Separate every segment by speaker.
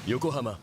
Speaker 1: Yokohama.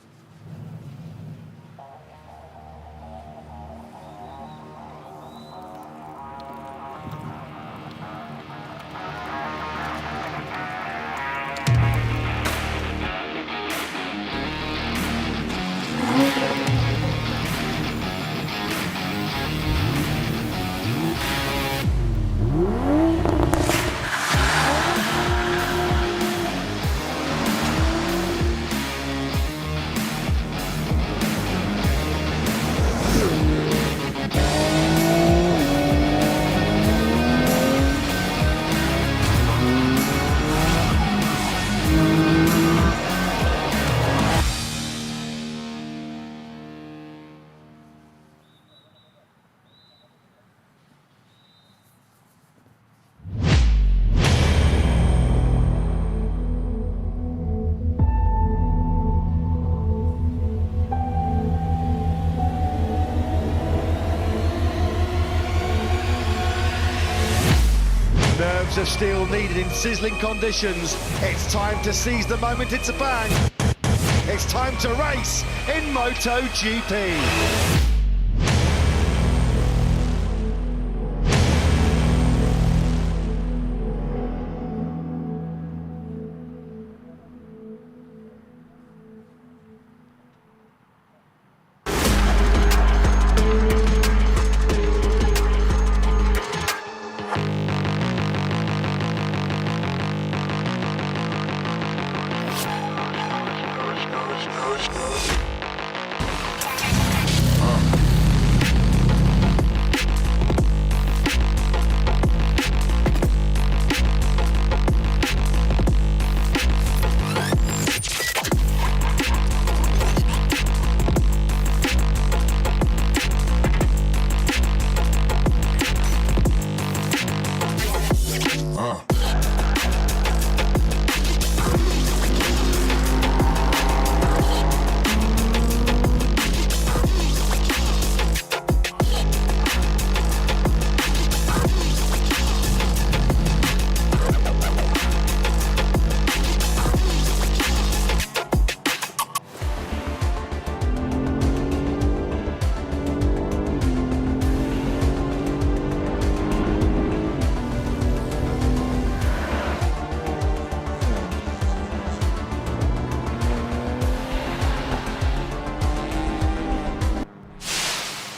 Speaker 2: Nerves of steel needed in sizzling conditions. It's time to seize the moment in Sepang. It's time to race in MotoGP.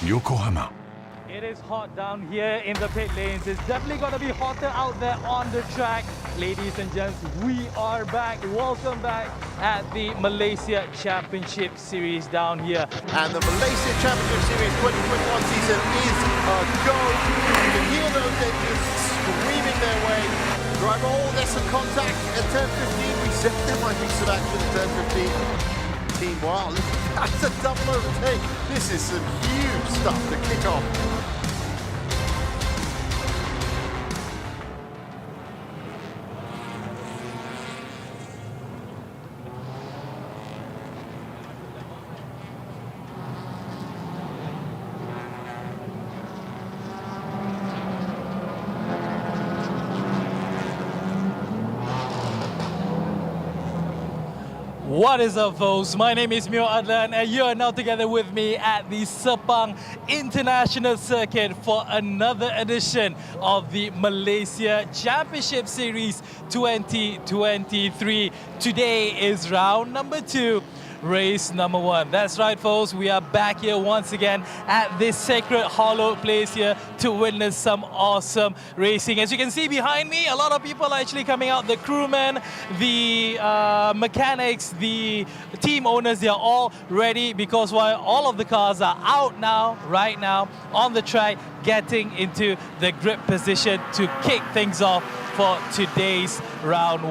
Speaker 3: Yokohama.
Speaker 4: It is hot down here in the pit lanes. It's definitely going to be hotter out there on the track. Ladies and gents, we are back. Welcome back at the Malaysia Championship Series down here.
Speaker 5: And the Malaysia Championship Series 2021 season is a go. You can hear those engines screaming their way. Driver all, there's some contact at turn 15. We said there might be some action at turn 15. Team, wow, that's a double overtake. This is some huge stuff to kick off.
Speaker 4: What is up, folks? My name is Mio Adlan, and you are now together with me at the Sepang International Circuit for another edition of the Malaysia Championship Series 2023. Today is round number 2. Race number 1. That's right, folks. We are back here once again at this sacred hallowed place here to witness some awesome racing. As you can see behind me, a lot of people are actually coming out. The crewmen, the mechanics, the team owners, they are all ready because while all of the cars are out now, right now, on the track, getting into the grip position to kick things off for today's round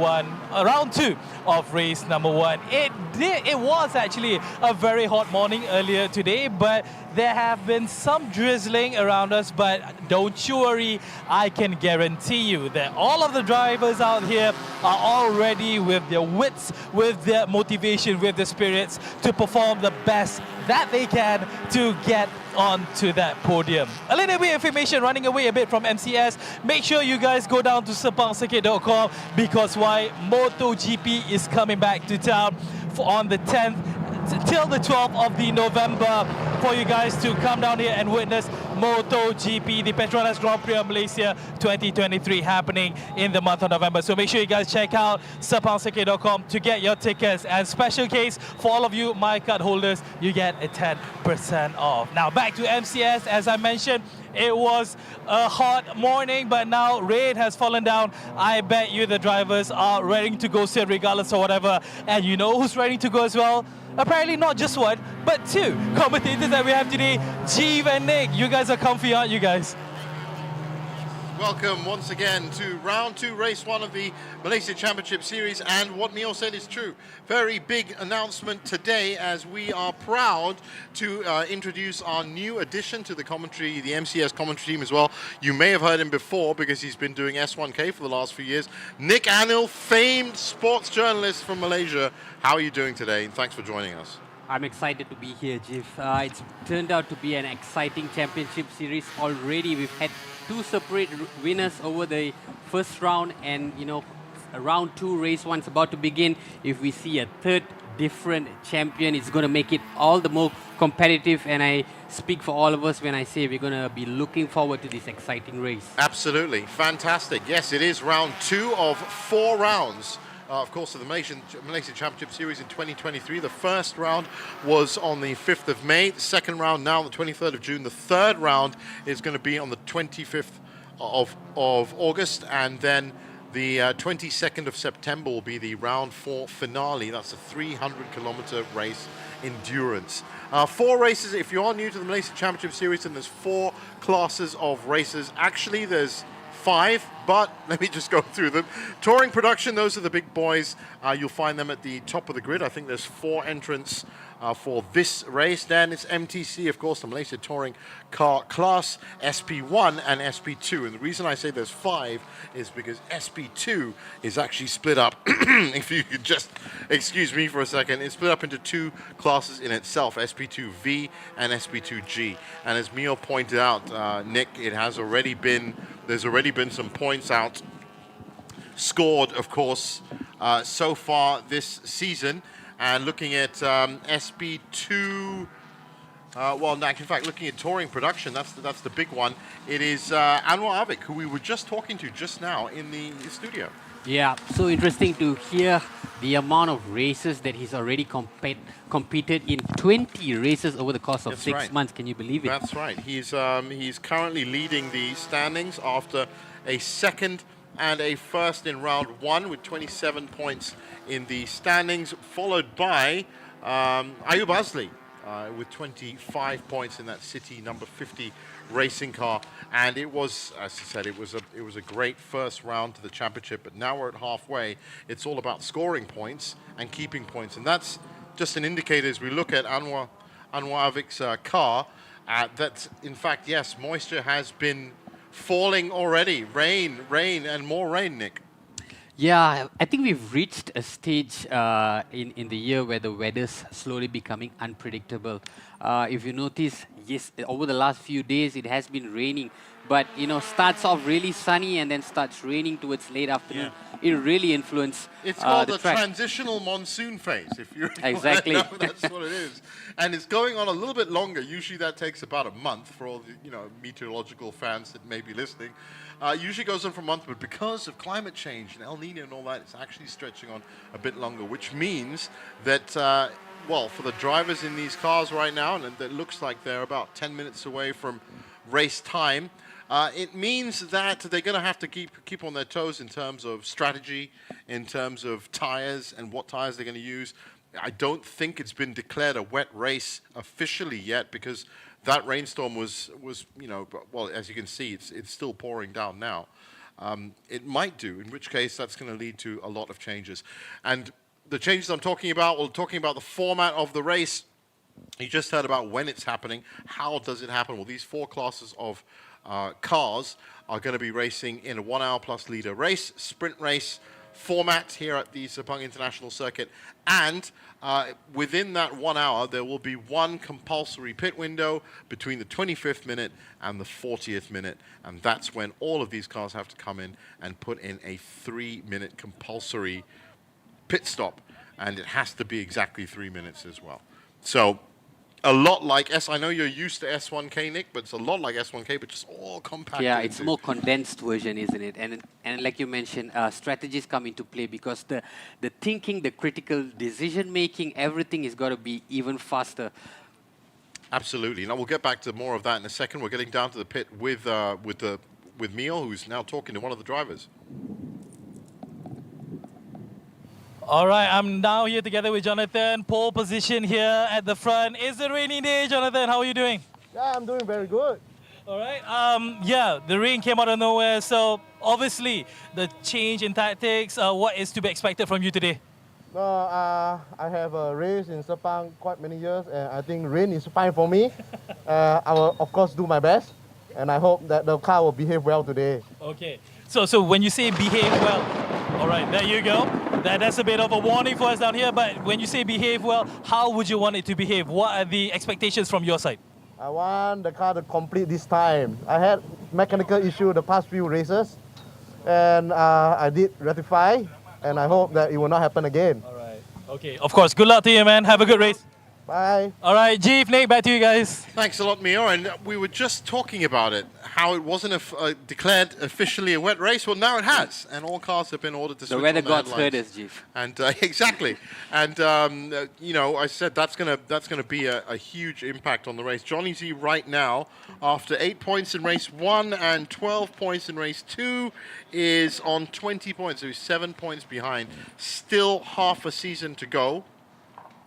Speaker 4: 2 of race number 1. It was actually a very hot morning earlier today, but there have been some drizzling around us, but don't you worry, I can guarantee you that all of the drivers out here are all ready with their wits, with their motivation, with their spirits to perform the best that they can to get onto that podium. A little bit of information running away a bit from MCS. Make sure you guys go down to sepangsircuit.com because why MotoGP is coming back to town on the 10th till the 12th of the November for you guys to come down here and witness MotoGP, the Petronas Grand Prix of Malaysia 2023 happening in the month of November. So make sure you guys check out sepangcircuit.com to get your tickets. And special case for all of you My Card holders, you get a 10% off. Now back to MCS. As I mentioned, it was a hot morning, but now rain has fallen down. I bet you the drivers are ready to go sit regardless of whatever. And you know who's ready to go as well? Apparently not just one, but two commentators that we have today, Jeev and Nick. You guys are comfy, aren't you guys?
Speaker 5: Welcome once again to round 2, race 1 of the Malaysia Championship Series, and what Neil said is true. Very big announcement today, as we are proud to introduce our new addition to the commentary, the MCS commentary team as well. You may have heard him before because he's been doing S1K for the last few years. Nick Anil, famed sports journalist from Malaysia. How are you doing today? And thanks for joining us.
Speaker 1: I'm excited to be here, Jeff. It's turned out to be an exciting championship series already. We've had 2 separate winners over the first round, and round 2, race 1 is about to begin. If we see a third different champion, it's going to make it all the more competitive, and I speak for all of us when I say we're going to be looking forward to this exciting race.
Speaker 5: Absolutely. Fantastic. Yes, it is round 2 of 4 rounds. Of course, of the Malaysian Championship Series in 2023. The first round was on the 5th of May. The second round now on the 23rd of June. The third round is going to be on the 25th of August. And then the 22nd of September will be the round 4 finale. That's a 300-kilometer race endurance. 4 races. If you are new to the Malaysian Championship Series, then there's 4 classes of races. Actually, there's 5, but let me just go through them. Touring production, those are the big boys. You'll find them at the top of the grid. I think there's 4 entrants for this race. Then it's MTC, of course, the Malaysia Touring Car Class, SP1 and SP2. And the reason I say there's 5 is because SP2 is actually split up. If you could just excuse me for a second, it's split up into 2 classes in itself, SP2V and SP2G. And as Mio pointed out, Nick, there's already been some points out scored, of course, so far this season. And looking at SP2, in fact, looking at touring production, that's the big one. It is Anwar Avik, who we were just talking to just now in the studio.
Speaker 1: Yeah, so interesting to hear the amount of races that he's already competed in. 20 races over the course of 6 months. Can you believe it?
Speaker 5: That's right. He's currently leading the standings after a second and a first in round 1 with 27 points in the standings, followed by Ayub Azli with 25 points in that City number 50 racing car. And it was, as I said, it was a great first round to the championship, but now we're at halfway. It's all about scoring points and keeping points, and that's just an indicator as we look at Anwar Avik's car that, in fact, yes, moisture has been falling already. Rain, and more rain, Nick.
Speaker 1: Yeah, I think we've reached a stage in the year where the weather's slowly becoming unpredictable. If you notice, yes, over the last few days it has been raining, but starts off really sunny and then starts raining towards late afternoon. Yeah. It really influences
Speaker 5: It's called
Speaker 1: the
Speaker 5: the
Speaker 1: track.
Speaker 5: Transitional monsoon phase, if you
Speaker 1: Exactly.
Speaker 5: know, that's what it is. And it's going on a little bit longer. Usually that takes about a month for all the meteorological fans that may be listening. Usually goes on for a month, but because of climate change and El Nino and all that, it's actually stretching on a bit longer, which means that, for the drivers in these cars right now, and it looks like they're about 10 minutes away from race time, it means that they're going to have to keep on their toes in terms of strategy, in terms of tires and what tires they're going to use. I don't think it's been declared a wet race officially yet, because that rainstorm was as you can see, it's still pouring down now. It might do, in which case that's going to lead to a lot of changes. And the changes I'm talking about, the format of the race. You just heard about when it's happening. How does it happen? Well, these 4 classes of cars are going to be racing in a 1 hour plus leader race, sprint race format here at the Sepang International Circuit. And within that 1 hour, there will be 1 compulsory pit window between the 25th minute and the 40th minute. And that's when all of these cars have to come in and put in a 3-minute compulsory pit stop. and it has to be exactly 3 minutes as well. So a lot like I know you're used to S1K, Nick, but it's a lot like S1K, but just all compacted.
Speaker 1: Yeah, it's a more condensed version, isn't it? And like you mentioned, strategies come into play because the thinking, the critical decision making, everything is got to be even faster.
Speaker 5: Absolutely. Now we'll get back to more of that in a second. We're getting down to the pit with Mio, who's now talking to one of the drivers.
Speaker 4: All right, I'm now here together with Jonathan. Pole position here at the front. It's a rainy day, Jonathan. How are you doing?
Speaker 3: Yeah, I'm doing very good.
Speaker 4: All right. Yeah, the rain came out of nowhere. So obviously, the change in tactics. What is to be expected from you today?
Speaker 3: I have a race in Sepang quite many years, and I think rain is fine for me. I will, of course, do my best, and I hope that the car will behave well today.
Speaker 4: Okay. So when you say behave well, all right, there you go. That's a bit of a warning for us down here. But when you say behave well, how would you want it to behave? What are the expectations from your side?
Speaker 3: I want the car to complete this time. I had mechanical issue the past few races, and I did rectify, and I hope that it will not happen again.
Speaker 4: All right. Okay. Of course. Good luck to you, man. Have a good race.
Speaker 3: Bye.
Speaker 4: All right, Jeef, Nick, back to you guys.
Speaker 5: Thanks a lot, Mio. And we were just talking about it, how it wasn't declared officially a wet race. Well, now it has, and all cars have been ordered to switch
Speaker 1: The weather
Speaker 5: on
Speaker 1: gods
Speaker 5: headlights.
Speaker 1: heard us, Jeef.
Speaker 5: And exactly, and you know, I said that's gonna be a huge impact on the race. Johnny Z right now, after 8 points in race 1 and 12 points in race 2, is on 20 points. So he's 7 points behind. Still half a season to go,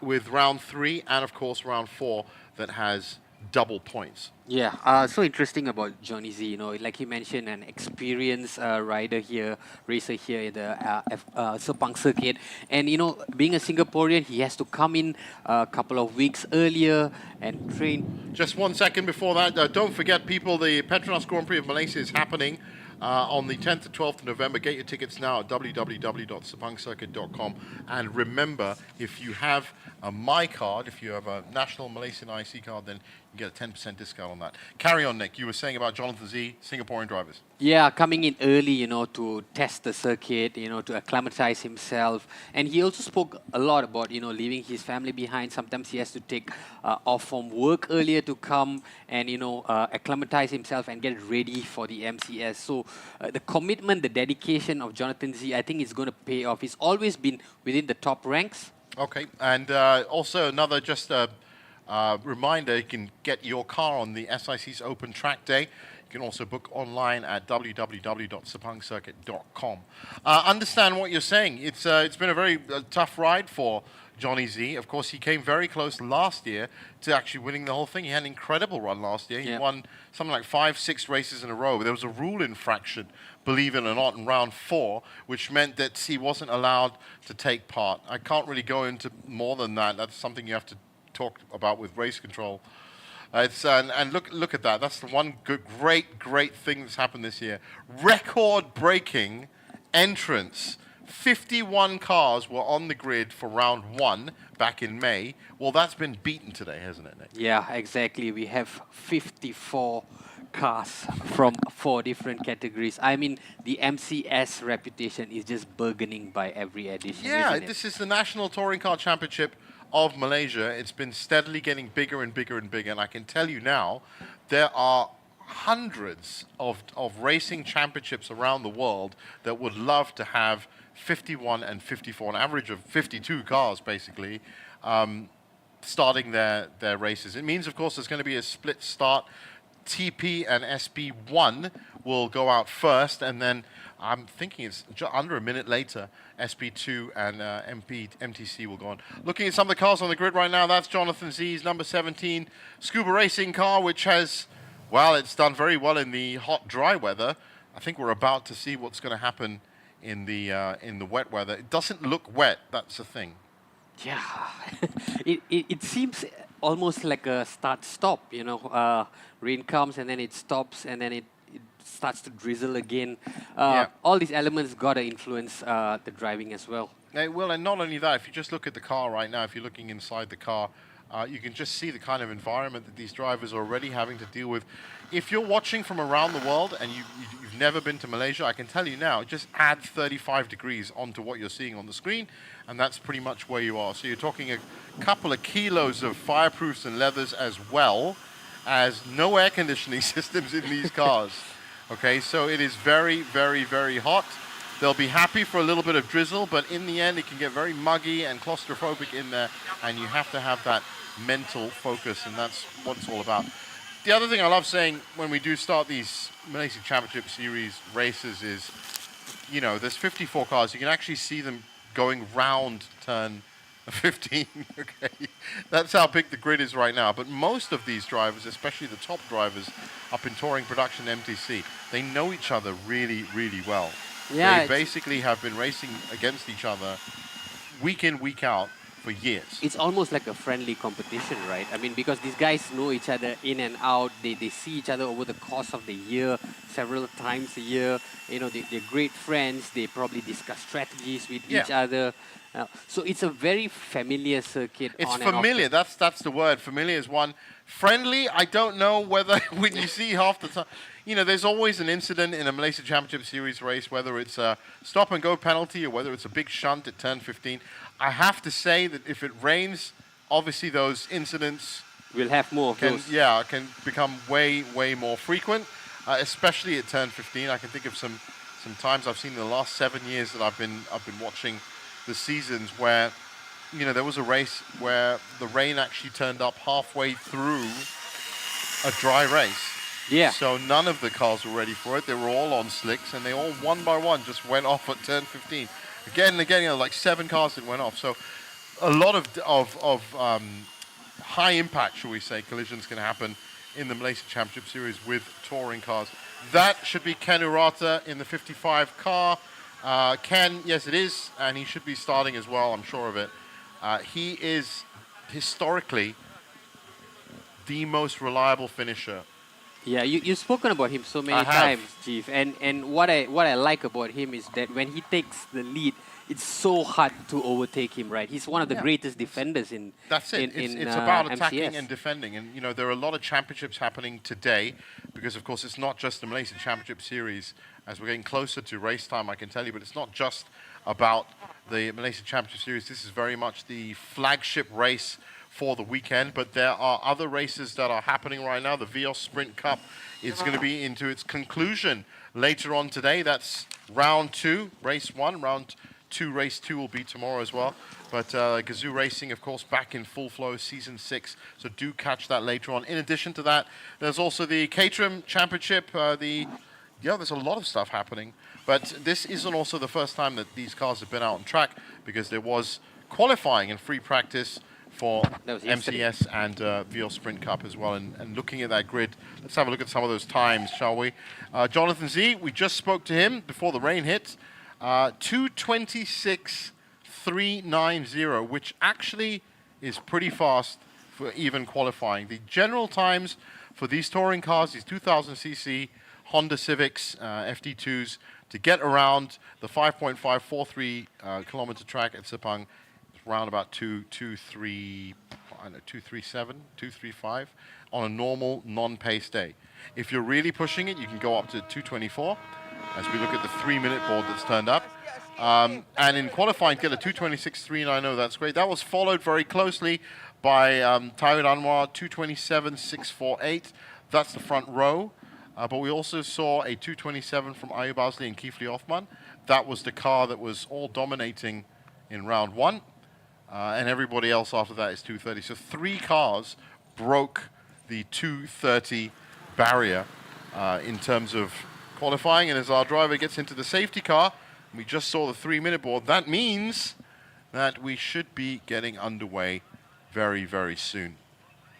Speaker 5: with round 3 and of course round 4 that has double points.
Speaker 1: Yeah, so interesting about Johnny Z, you know, like he mentioned, an experienced rider here, racer here in the Sepang circuit. And, you know, being a Singaporean, he has to come in a couple of weeks earlier and train.
Speaker 5: Just 1 second before that, don't forget, people, the Petronas Grand Prix of Malaysia is happening on the 10th to 12th of November. Get your tickets now at www.sepangcircuit.com. And remember, if you have a My Card, if you have a National Malaysian IC card, then you get a 10% discount on that. Carry on, Nick. You were saying about Jonathan Z, Singaporean drivers.
Speaker 1: Yeah, coming in early, you know, to test the circuit, you know, to acclimatize himself. And he also spoke a lot about, you know, leaving his family behind. Sometimes he has to take off from work earlier to come and, you know, acclimatize himself and get ready for the MCS. So the commitment, the dedication of Jonathan Z, I think is going to pay off. He's always been within the top ranks.
Speaker 5: Okay, and also another just reminder, you can get your car on the SIC's Open Track Day. You can also book online at www.sepangcircuit.com. Understand what you're saying. It's been a very tough ride for Johnny Z. Of course, he came very close last year to actually winning the whole thing. He had an incredible run last year. He won something like 5-6 races in a row. There was a rule infraction, believe it or not, in round 4, which meant that he wasn't allowed to take part. I can't really go into more than that. That's something you have to talk about with race control. And look at that. That's the one great thing that's happened this year. Record-breaking entrance. 51 cars were on the grid for round 1 back in May. Well, that's been beaten today, hasn't it, Nick?
Speaker 1: Yeah, exactly. We have 54 cars from 4 different categories. I mean, the MCS reputation is just burgeoning by every edition.
Speaker 5: Yeah,
Speaker 1: isn't
Speaker 5: this
Speaker 1: it?
Speaker 5: is the National Touring Car Championship of Malaysia. It's been steadily getting bigger and bigger and bigger. And I can tell you now, there are hundreds of racing championships around the world that would love to have 51 and 54, an average of 52 cars, basically, starting their races. It means, of course, there's going to be a split start. TP and SB1 will go out first, and then I'm thinking it's under a minute later, SB2 and MTC will go on. Looking at some of the cars on the grid right now, that's Jonathan Z's number 17 Scuba Racing car, which has, well, it's done very well in the hot, dry weather. I think we're about to see what's going to happen in the wet weather. It doesn't look wet, that's the thing.
Speaker 1: Yeah, it seems almost like a start-stop, you know. Rain comes and then it stops and then it starts to drizzle again. All these elements got to influence the driving as well.
Speaker 5: Well, and not only that, if you just look at the car right now, if you're looking inside the car, You can just see the kind of environment that these drivers are already having to deal with. If you're watching from around the world and you've never been to Malaysia, I can tell you now, just add 35 degrees onto what you're seeing on the screen, and that's pretty much where you are. So you're talking a couple of kilos of fireproofs and leathers, as well as no air conditioning systems in these cars. Okay, so it is very, very, very hot. They'll be happy for a little bit of drizzle, but in the end, it can get very muggy and claustrophobic in there, and you have to have that mental focus, and that's what it's all about. The other thing I love saying when we do start these Malaysia Championship Series races is, you know, there's 54 cars. You can actually see them going round turn 15, okay? That's how big the grid is right now. But most of these drivers, especially the top drivers up in Touring Production MTC, they know each other really, really well.
Speaker 1: Yeah,
Speaker 5: They basically have been racing against each other week in, week out for years.
Speaker 1: It's almost like a friendly competition, right? I mean, because these guys know each other in and out. They see each other over the course of the year, several times a year. You know, they're great friends. They probably discuss strategies with each other. So it's a very familiar circuit.
Speaker 5: It's
Speaker 1: on and off
Speaker 5: familiar.
Speaker 1: the-
Speaker 5: That's the word. Familiar is one. Friendly, I don't know whether when you see half the time. You know, there's always an incident in a Malaysia Championship Series race, whether it's a stop-and-go penalty or whether it's a big shunt at turn 15. I have to say that if it rains, obviously those incidents
Speaker 1: We'll have more of those.
Speaker 5: can become way, way more frequent, especially at turn 15. I can think of some times I've seen in the last 7 years that I've been watching the seasons where, you know, there was a race where the rain actually turned up halfway through a dry race.
Speaker 1: Yeah.
Speaker 5: So none of the cars were ready for it. They were all on slicks, and they all one by one just went off at turn 15. Again and again, you know, like 7 cars that went off. So a lot of high impact, shall we say, collisions can happen in the Malaysia Championship Series with touring cars. That should be Ken Urata in the 55 car. Ken, yes, it is, and he should be starting as well, I'm sure of it. He is historically the most reliable finisher.
Speaker 1: Yeah, you've spoken about him so many
Speaker 5: I have.
Speaker 1: times, Chief. And what I like about him is that when he takes the lead, it's so hard to overtake him, right? He's one of the greatest defenders in
Speaker 5: That's it.
Speaker 1: in
Speaker 5: It's about
Speaker 1: MCS.
Speaker 5: attacking and defending. And, you know, there are a lot of championships happening today because, of course, it's not just the Malaysian Championship Series. As we're getting closer to race time, I can tell you, but it's not just about the Malaysian Championship Series. This is very much the flagship race for the weekend, but there are other races that are happening right now. The Vios Sprint Cup is going to be into its conclusion later on today. That's round 2, race 1. Round 2, race 2 will be tomorrow as well. But Gazoo Racing, of course, back in full flow, season 6. So do catch that later on. In addition to that, there's also the Caterham Championship. There's a lot of stuff happening. But this isn't also the first time that these cars have been out on track, because there was qualifying and free practice for
Speaker 1: That was yesterday.
Speaker 5: MCS and VL Sprint Cup as well. And looking at that grid, let's have a look at some of those times, shall we? Jonathan Z, we just spoke to him before the rain hit. 2:26.390, which actually is pretty fast for even qualifying. The general times for these touring cars, these 2000cc Honda Civics FD2s, to get around the 5.543 kilometer track at Sepang, around about 235 on a normal non-pace day. If you're really pushing it, you can go up to 224 as we look at the 3-minute board that's turned up. And in qualifying, get a 226.390, that's great. That was followed very closely by Tywin Anwar, 227.648. That's the front row. But we also saw a 227 from Ayu Basli and Kifli Othman. That was the car that was all dominating in round 1. And everybody else after that is 230. So 3 cars broke the 230 barrier in terms of qualifying. And as our driver gets into the safety car, we just saw the 3-minute board. That means that we should be getting underway very, very soon.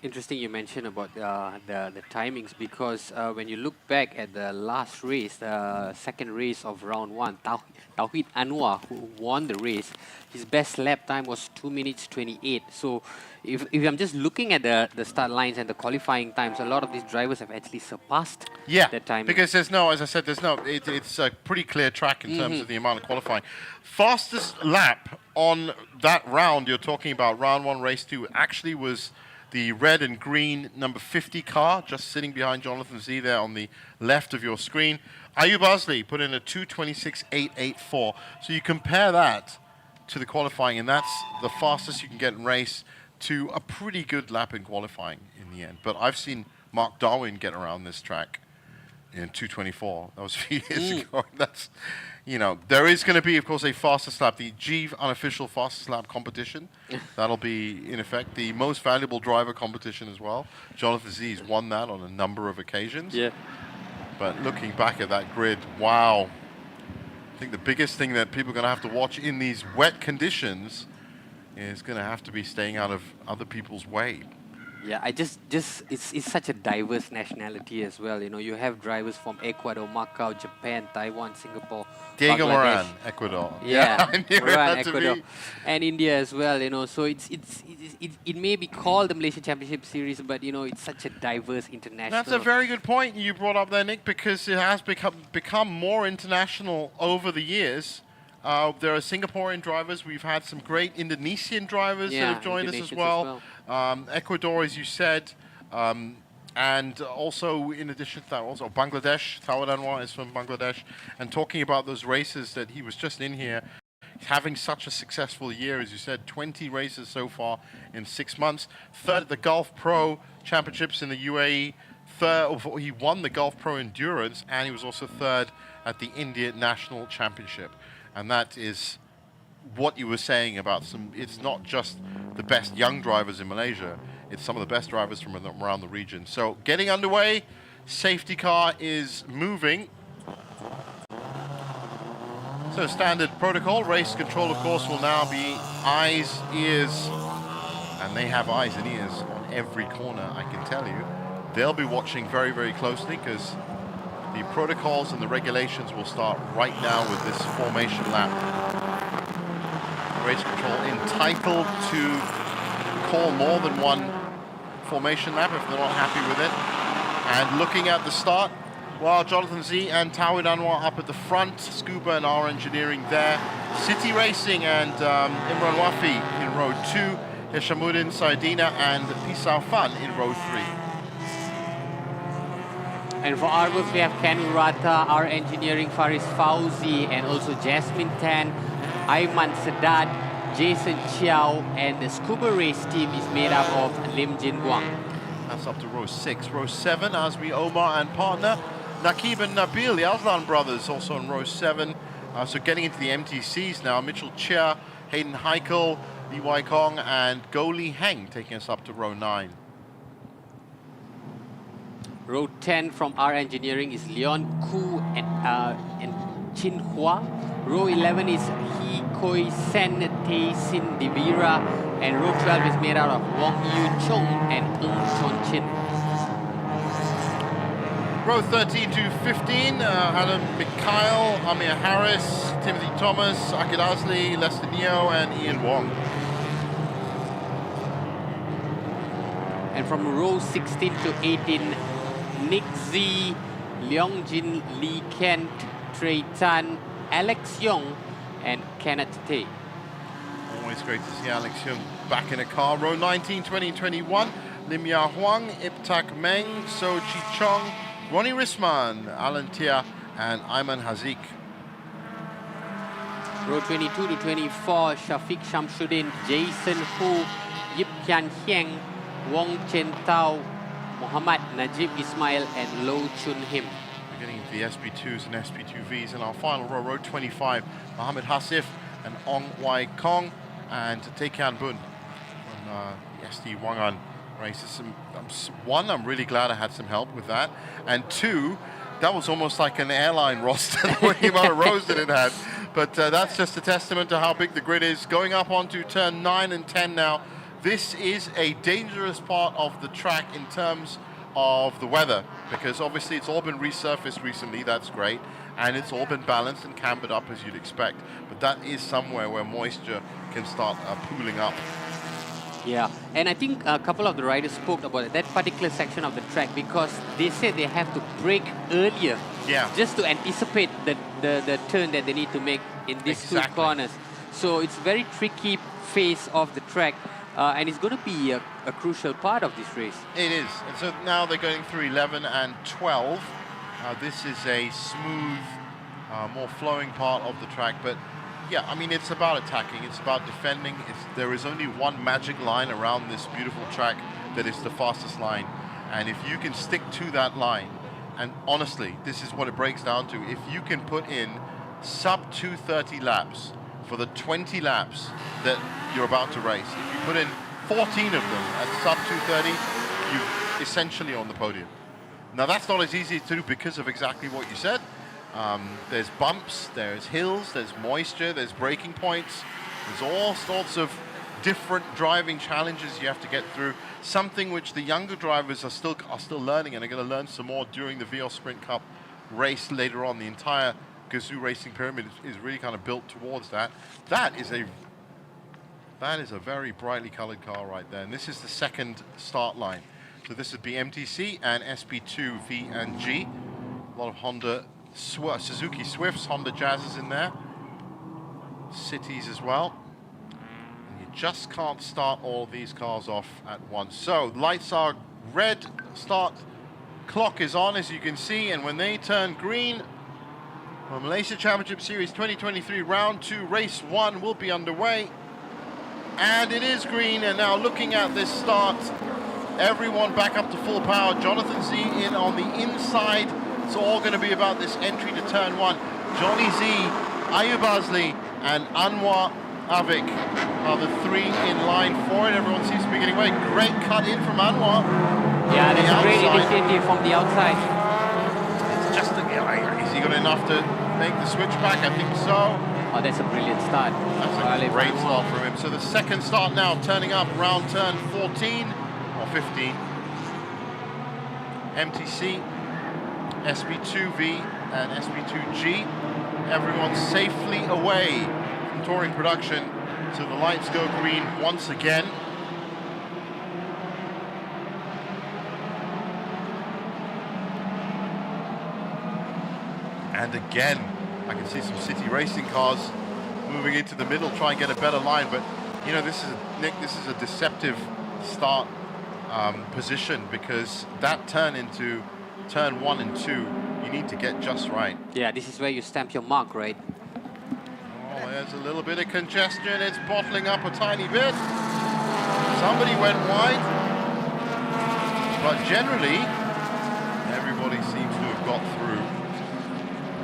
Speaker 1: Interesting you mentioned about the timings, because when you look back at the last race, the second race of round 1, Tauhid Anwar, who won the race, his best lap time was 2 minutes 28. So if I'm just looking at the start lines and the qualifying times, a lot of these drivers have actually surpassed that time.
Speaker 5: Because there's no, as I said, it's a pretty clear track in terms of the amount of qualifying. Fastest lap on that round you're talking about, round 1, race 2, actually was the red and green number 50 car, just sitting behind Jonathan Z there on the left of your screen. Ayub Azli put in a 2:26.884. So you compare that to the qualifying, and that's the fastest you can get in race to a pretty good lap in qualifying in the end. But I've seen Mark Darwin get around this track in 2:24. That was a few years ago. That's, you know, there is going to be, of course, a fastest lap, the G unofficial fastest lap competition. That'll be, in effect, the most valuable driver competition as well. Jonathan Z's won that on a number of occasions.
Speaker 1: Yeah.
Speaker 5: But looking back at that grid, wow. I think the biggest thing that people are going to have to watch in these wet conditions is going to have to be staying out of other people's way.
Speaker 1: Yeah, it's such a diverse nationality as well. You know, you have drivers from Ecuador, Macau, Japan, Taiwan, Singapore,
Speaker 5: Diego
Speaker 1: Bangladesh.
Speaker 5: Moran, Ecuador.
Speaker 1: Yeah,
Speaker 5: I knew it
Speaker 1: Moran,
Speaker 5: had to
Speaker 1: Ecuador,
Speaker 5: be.
Speaker 1: and India as well. You know, so it may be called the Malaysia Championship Series, but you know, it's such a diverse international.
Speaker 5: That's a very good point you brought up there, Nick, because it has become more international over the years. There are Singaporean drivers. We've had some great Indonesian drivers that have joined us as well. Ecuador, as you said, and also in addition to that, also Bangladesh. Tawad Anwar is from Bangladesh, and talking about those races that he was just in here, having such a successful year, as you said, 20 races so far in 6 months. Third at the Gulf Pro Championships in the UAE. He won the Gulf Pro Endurance, and he was also third at the India National Championship. And that is what you were saying about it's not just the best young drivers in Malaysia, it's some of the best drivers from around the region. So getting underway, safety car is moving. So standard protocol, race control of course will now be eyes, ears, and they have eyes and ears on every corner, I can tell you. They'll be watching very, very closely because the protocols and the regulations will start right now with this formation lap. Race control entitled to call more than one formation lap if they're not happy with it. And looking at the start, well, Jonathan Z and Tawid Anwar up at the front, Scuba and R Engineering there. City Racing and Imran Wafi in row 2, Hishamuddin Saidina and Pisau Fan in row 3.
Speaker 1: And for our group, we have Ken Urata, our engineering, Faris Fauzi, and also Jasmine Tan, Ayman Sadat, Jason Chiao, and the scuba race team is made up of Lim Jin Guang.
Speaker 5: That's up to row 6. Row 7, Azmi Omar and partner, Nakib and Nabil, the Aslan brothers, also in row 7. So getting into the MTCs now, Mitchell Chia, Hayden Heikel, Li Wai Kong, and Go Li Heng taking us up to row 9.
Speaker 1: Row 10 from our engineering is Leon Koo and Chin Hua. Row 11 is He Koi Sen Te Sin Divira. And row 12 is made out of Wong Yu Chong and Ng Chon Chin.
Speaker 5: Row 13 to 15, Adam Mikhail, Amir Harris, Timothy Thomas, Akid Asli, Lester Neo, and Ian Wong.
Speaker 1: And from row 16 to 18, Nick Z, Leong Jin, Lee Kent, Trey Tan, Alex Young, and Kenneth Tay.
Speaker 5: Always great to see Alex Young back in a car. Row 19, 20, 21, Lim Ya Huang, Iptak Meng, So Chi Chong, Ronnie Risman, Alan Tia, and Ayman Hazik.
Speaker 1: Row 22 to 24, Shafiq Shamsuddin, Jason Hu, Yip Kian Hieng, Wong Chen Tao, Muhammad Najib Ismail, and Lo Chun Him.
Speaker 5: We're getting into the SP2s and SP2Vs in our final row. Row 25, Mohammed Hasif and Ong Wai Kong, and Taekian Bun from the SD Wangan races. One, I'm really glad I had some help with that, and two, that was almost like an airline roster, the amount of rows that it had. But that's just a testament to how big the grid is. Going up onto turn 9 and 10 now. This is a dangerous part of the track in terms of the weather, because obviously it's all been resurfaced recently, that's great, and it's all been balanced and cambered up as you'd expect. But that is somewhere where moisture can start pooling up.
Speaker 1: Yeah, and I think a couple of the riders spoke about that particular section of the track because they said they have to brake earlier, just to anticipate the turn that they need to make in these two corners. So it's very tricky phase of the track. and it's going to be a crucial part of this race.
Speaker 5: It is. And so now they're going through 11 and 12. This is a smooth, more flowing part of the track. But yeah, I mean, it's about attacking. It's about defending. There is only one magic line around this beautiful track that is the fastest line. And if you can stick to that line, and honestly, this is what it breaks down to. If you can put in sub 230 laps for the 20 laps that you're about to race, if you put in 14 of them at sub 230, you're essentially on the podium. Now that's not as easy to do because of exactly what you said. There's bumps, there's hills, there's moisture, there's braking points. There's all sorts of different driving challenges you have to get through. Something which the younger drivers are still learning, and are going to learn some more during the VL Sprint Cup race later on. The entire Gazoo Racing Pyramid is really kind of built towards that. That is a very brightly colored car right there, and this is the second start line. So this would be MTC and SP2 V and G. A lot of Honda, Suzuki Swifts, Honda Jazzes in there. Cities as well. And you just can't start all of these cars off at once. So lights are red, start clock is on, as you can see, and when they turn green, well, Malaysia Championship Series 2023 Round 2 Race 1 will be underway. And it is green, and now looking at this start, everyone back up to full power. Jonathan Z in on the inside. It's all going to be about this entry to turn 1. Johnny Z, Ayub Azli, and Anwar Avik are the three in line for it. Everyone seems to be getting away. Great cut in from Anwar.
Speaker 1: Yeah, that's a great initiative from the outside.
Speaker 5: It's just, is he got enough to make the switch back? I think so.
Speaker 1: Oh, that's a brilliant start.
Speaker 5: That's a great start from him. So the second start now, turning up around turn 14 or 15. MTC, SP2V and SP2G. Everyone safely away from touring production. So the lights go green once again. And again, I can see some city racing cars moving into the middle, try and get a better line. But, you know, this is, Nick, this is a deceptive start position, because that turn into turn 1 and 2, you need to get just right.
Speaker 1: Yeah, this is where you stamp your mark, right?
Speaker 5: Oh, there's a little bit of congestion. It's bottling up a tiny bit. Somebody went wide. But generally, everybody seems to have got through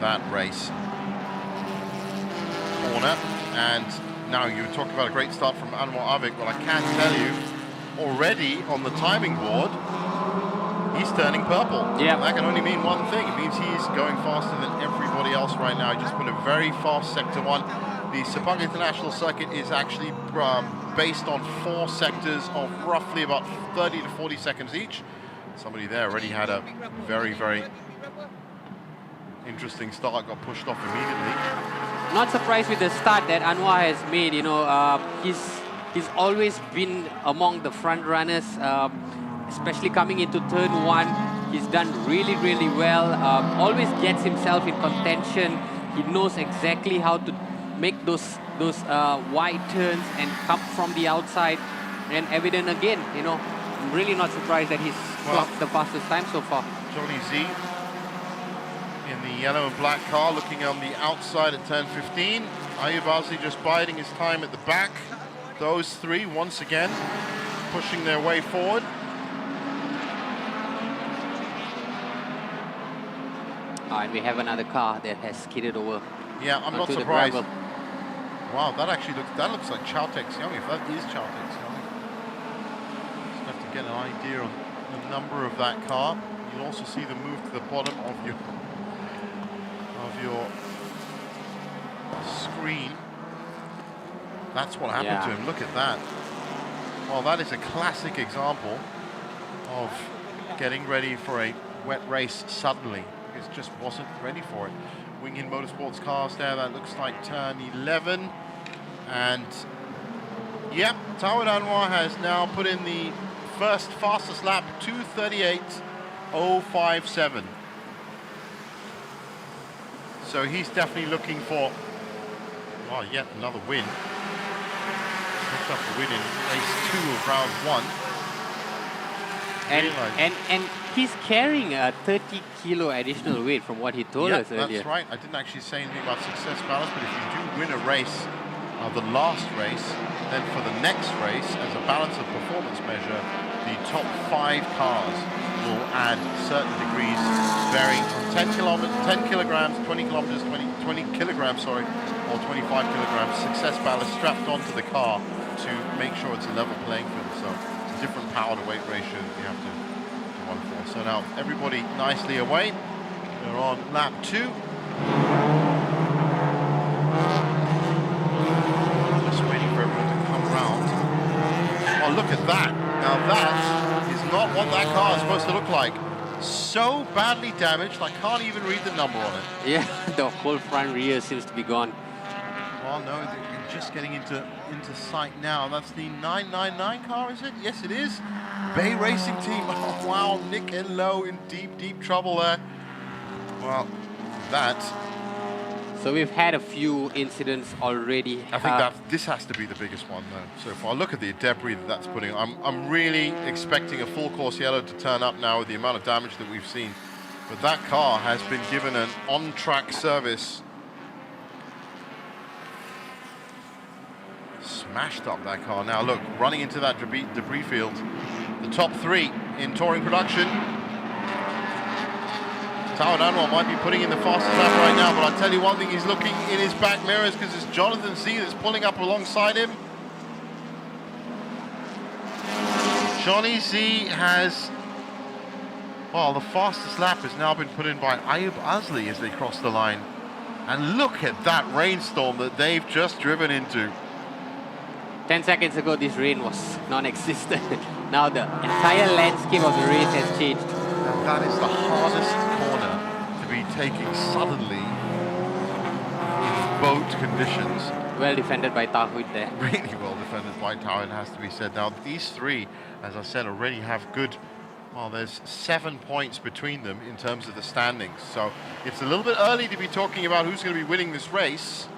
Speaker 5: that race corner. And now you talk about a great start from Anwar Avik. Well, I can tell you, already on the timing board, he's turning purple. Yeah. That can only mean one thing. It means he's going faster than everybody else right now. He just put a very fast Sector 1. The Sepang International Circuit is actually based on 4 sectors of roughly about 30 to 40 seconds each. Somebody there already had a very, very interesting start, got pushed off immediately.
Speaker 1: Not surprised with the start that Anwar has made. You know, he's always been among the front runners. Especially coming into turn 1, he's done really, really well. Always gets himself in contention. He knows exactly how to make those wide turns and come from the outside. And evident again, you know, I'm really not surprised that he's clocked the fastest time so far.
Speaker 5: Johnny Z in the yellow and black car, looking on the outside at turn 15. Ayub Azli just biding his time at the back. Those three once again pushing their way forward.
Speaker 1: And we have another car that has skidded over.
Speaker 5: Yeah, I'm not surprised. Wow, that actually looks like Chowtek Xiong, if that is Chowtek Xiong. Just have to get an idea on the number of that car. You'll also see the move to the bottom of your screen. That's what happened to him. Look at that. Well, that is a classic example of getting ready for a wet race suddenly. It just wasn't ready for it. Wing In Motorsports cars there, that looks like turn 11. And yep, Tawad Anwar has now put in the first fastest lap, 2:38.057. So he's definitely looking for, well, yet another win. picked up a win in race 2 of round 1.
Speaker 1: And he's carrying a 30 kilo additional weight from what he told us earlier.
Speaker 5: That's right. I didn't actually say anything about success balance, but if you do win a race, the last race, then for the next race, as a balance of performance measure, the top 5 cars will add certain degrees, varying from 10 kilograms, 20 kilometers, 20 kilograms, sorry, or 25 kilograms success ballast strapped onto the car to make sure it's a level playing field. So it's a different power to weight ratio that you have to one for. So now everybody nicely away. We're on lap 2. Just waiting for everyone to come round. Oh, look at that. Now that is not what that car is supposed to look like. So badly damaged, I can't even read the number on it.
Speaker 1: Yeah, the whole front rear seems to be gone.
Speaker 5: Well, no, they're just getting into sight now. That's the 999 car, is it? Yes, it is. Bay Racing Team. Oh, wow, Nick and Lowe in deep trouble there. Well, that...
Speaker 1: So we've had a few incidents already.
Speaker 5: I think that this has to be the biggest one, though. So if I look at the debris that's putting, I'm really expecting a full course yellow to turn up now with the amount of damage that we've seen. But that car has been given an on-track service. Smashed up that car. Now look, running into that debris field. The top 3 in touring production. Tao Anwar might be putting in the fastest lap right now, but I'll tell you one thing, he's looking in his back mirrors because it's Jonathan Z that's pulling up alongside him. Johnny Z has, well, the fastest lap has now been put in by Ayub Azli as they cross the line. And look at that rainstorm that they've just driven into.
Speaker 1: 10 seconds ago, this rain was non-existent. Now the entire landscape of the race has changed.
Speaker 5: Now that is the hardest corner to be taking suddenly in boat conditions.
Speaker 1: Well defended by Tahuid there.
Speaker 5: Really well defended by Tao, it has to be said. Now these 3, as I said, already have good, well, there's 7 points between them in terms of the standings. So it's a little bit early to be talking about who's going to be winning this race.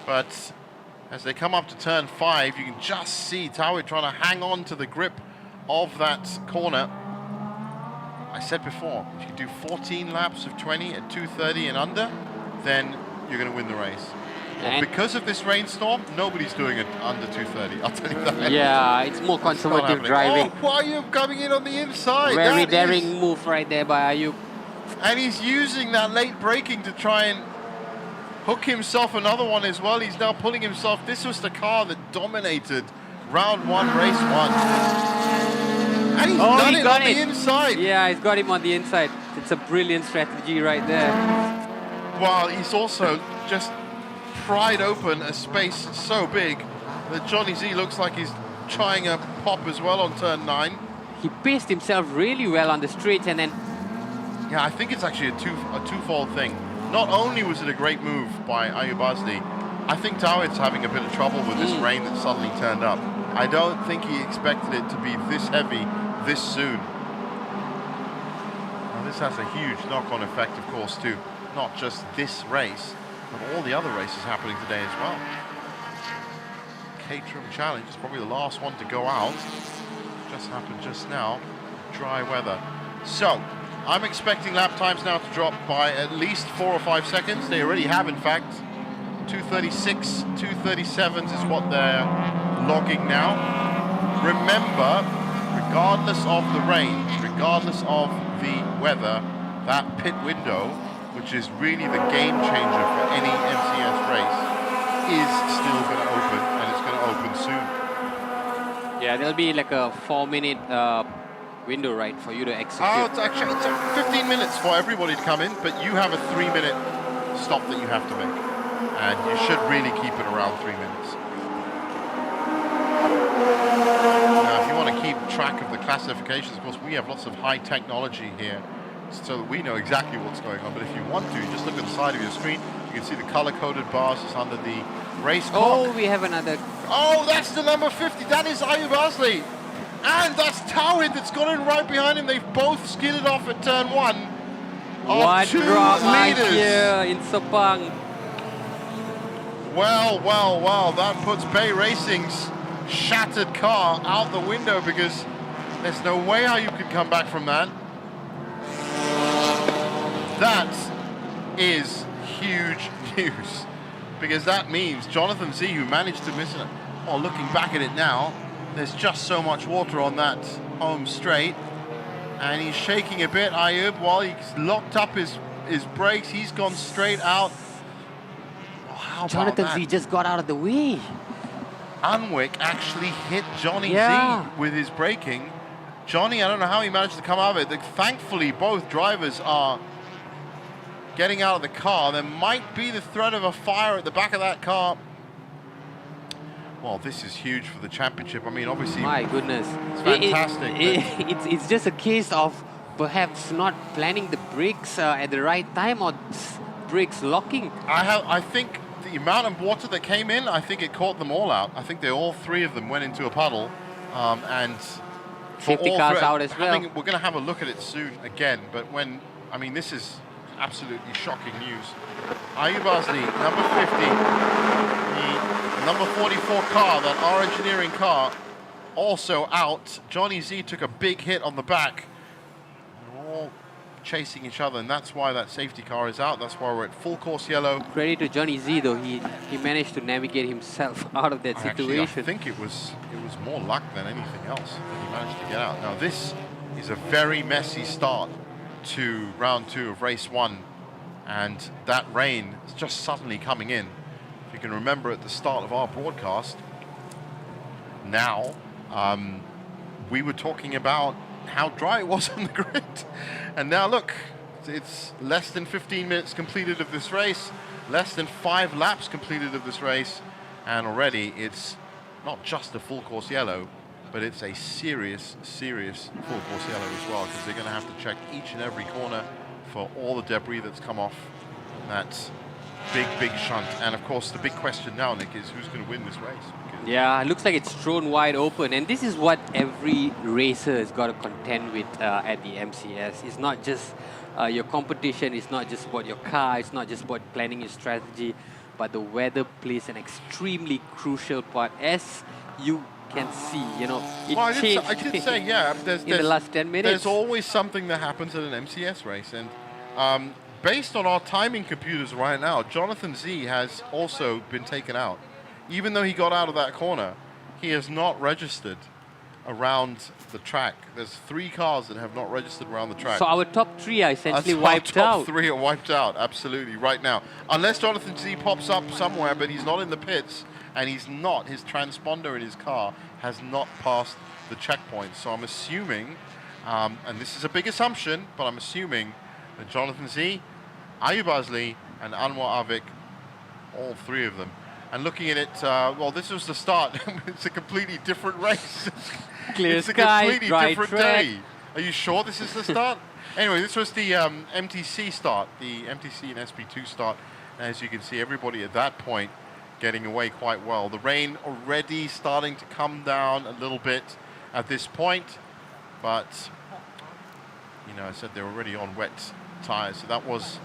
Speaker 5: But as they come up to turn 5, you can just see Taoid trying to hang on to the grip of that corner. I said before, if you do 14 laps of 20 at 2:30 and under, then you're going to win the race. Well, because of this rainstorm, nobody's doing it under 2:30. I'll tell you that.
Speaker 1: Yeah, it's more conservative driving.
Speaker 5: Oh, why are you coming in on the inside?
Speaker 1: Very daring move right there by Ayub.
Speaker 5: And he's using that late braking to try and hook himself another one as well. He's now pulling himself. This was the car that dominated round 1, race 1. And he's done it on the inside.
Speaker 1: Yeah, he's got him on the inside. It's a brilliant strategy right there.
Speaker 5: Well, he's also just pried open a space so big that Johnny Z looks like he's trying a pop as well on turn 9.
Speaker 1: He paced himself really well on the straight and then...
Speaker 5: Yeah, I think it's actually a twofold thing. Not only was it a great move by Ayub Azli, I think Tawid's having a bit of trouble with this rain that suddenly turned up. I don't think he expected it to be this heavy this soon. Now this has a huge knock-on effect, of course, to not just this race, but all the other races happening today as well. Caterham Challenge is probably the last one to go out. Just happened just now. Dry weather. So, I'm expecting lap times now to drop by at least 4 or 5 seconds. They already have, in fact. 2:36, 2:37s is what they're logging now. Remember, regardless of the rain, regardless of the weather, that pit window, which is really the game changer for any MCS race, is still going to open, and it's going to open soon.
Speaker 1: Yeah, there'll be like a 4-minute window, right, for you to execute.
Speaker 5: Oh, it's actually 15 minutes for everybody to come in, but you have a 3-minute stop that you have to make. And you should really keep it around 3 minutes. Now, if you want to keep track of the classifications, of course, we have lots of high technology here so that we know exactly what's going on. But if you want to, just look at the side of your screen. You can see the color-coded bars just under the race clock.
Speaker 1: Oh, we have another...
Speaker 5: Oh, that's the number 50. That is Ayub Azli. And that's Tawid that's got in right behind him. They've both skidded off at turn 1.
Speaker 1: What
Speaker 5: 2
Speaker 1: drama
Speaker 5: leaders
Speaker 1: here in Sepang.
Speaker 5: Well, well, well, that puts Bay Racing's shattered car out the window because there's no way how you could come back from that. That is huge news because that means Jonathan Z, who managed to miss it, oh, looking back at it now, there's just so much water on that home straight and he's shaking a bit, Ayub, while he's locked up his brakes, he's gone straight out. How
Speaker 1: Jonathan Z just got out of the way.
Speaker 5: Unwick actually hit Johnny
Speaker 1: Yeah.
Speaker 5: Z with his braking. Johnny, I don't know how he managed to come out of it. Thankfully, both drivers are getting out of the car. There might be the threat of a fire at the back of that car. Well, this is huge for the championship. I mean, obviously,
Speaker 1: My goodness.
Speaker 5: it's fantastic.
Speaker 1: It's just a case of perhaps not planning the brakes at the right time or brakes locking.
Speaker 5: I think the amount of water that came in, I think it caught them all out. I think all three of them went into a puddle. And for
Speaker 1: Safety
Speaker 5: all
Speaker 1: cars
Speaker 5: three-
Speaker 1: out as well.
Speaker 5: We're going to have a look at it soon again. But I mean, this is absolutely shocking news. Ayub Azli, number 50, the number 44 car, that our engineering car, also out. Johnny Z took a big hit on the back. They're all chasing each other, and that's why that safety car is out. That's why we're at full course yellow.
Speaker 1: Credit to Johnny Z though, he managed to navigate himself out of that
Speaker 5: Actually, I
Speaker 1: situation.
Speaker 5: think it was more luck than anything else that he managed to get out. Now this is a very messy start to round 2 of race 1, and that rain is just suddenly coming in. If you can remember at the start of our broadcast, now we were talking about how dry it was on the grid, and now look, it's less than 15 minutes completed of this race, less than 5 laps completed of this race, and already it's not just a full course yellow, but it's a serious full course yellow as well, because they're going to have to check each and every corner for all the debris that's come off that big shunt. And of course the big question now, Nick, is who's going to win this race? Because
Speaker 1: Yeah, it looks like it's thrown wide open, and this is what every racer has got to contend with at the MCS. It's not just your competition, it's not just about your car, it's not just about planning your strategy, but the weather plays an extremely crucial part. As you can see, you know, it
Speaker 5: well,
Speaker 1: changed
Speaker 5: I did say, yeah,
Speaker 1: in the last 10 minutes.
Speaker 5: There's always something that happens at an MCS race, and based on our timing computers right now, Jonathan Z has also been taken out. Even though he got out of that corner, he has not registered around the track. There's 3 cars that have not registered around the track.
Speaker 1: So our top 3 are essentially
Speaker 5: Our
Speaker 1: wiped
Speaker 5: top
Speaker 1: out.
Speaker 5: 3 are wiped out, absolutely, right now. Unless Jonathan Z pops up somewhere, but he's not in the pits, and his transponder in his car has not passed the checkpoint. So I'm assuming, and this is a big assumption, but I'm assuming that Jonathan Z, Ayub Azli, and Anwar Avik, all 3 of them. And looking at it, well, this was the start. It's a completely different race.
Speaker 1: Clear
Speaker 5: It's a
Speaker 1: sky,
Speaker 5: completely
Speaker 1: dry
Speaker 5: different
Speaker 1: track.
Speaker 5: day. Are you sure this is the start? Anyway, this was the MTC start, the MTC and SP2 start. As you can see, everybody at that point getting away quite well. The rain already starting to come down a little bit at this point, but you know, I said they're already on wet tires, so that was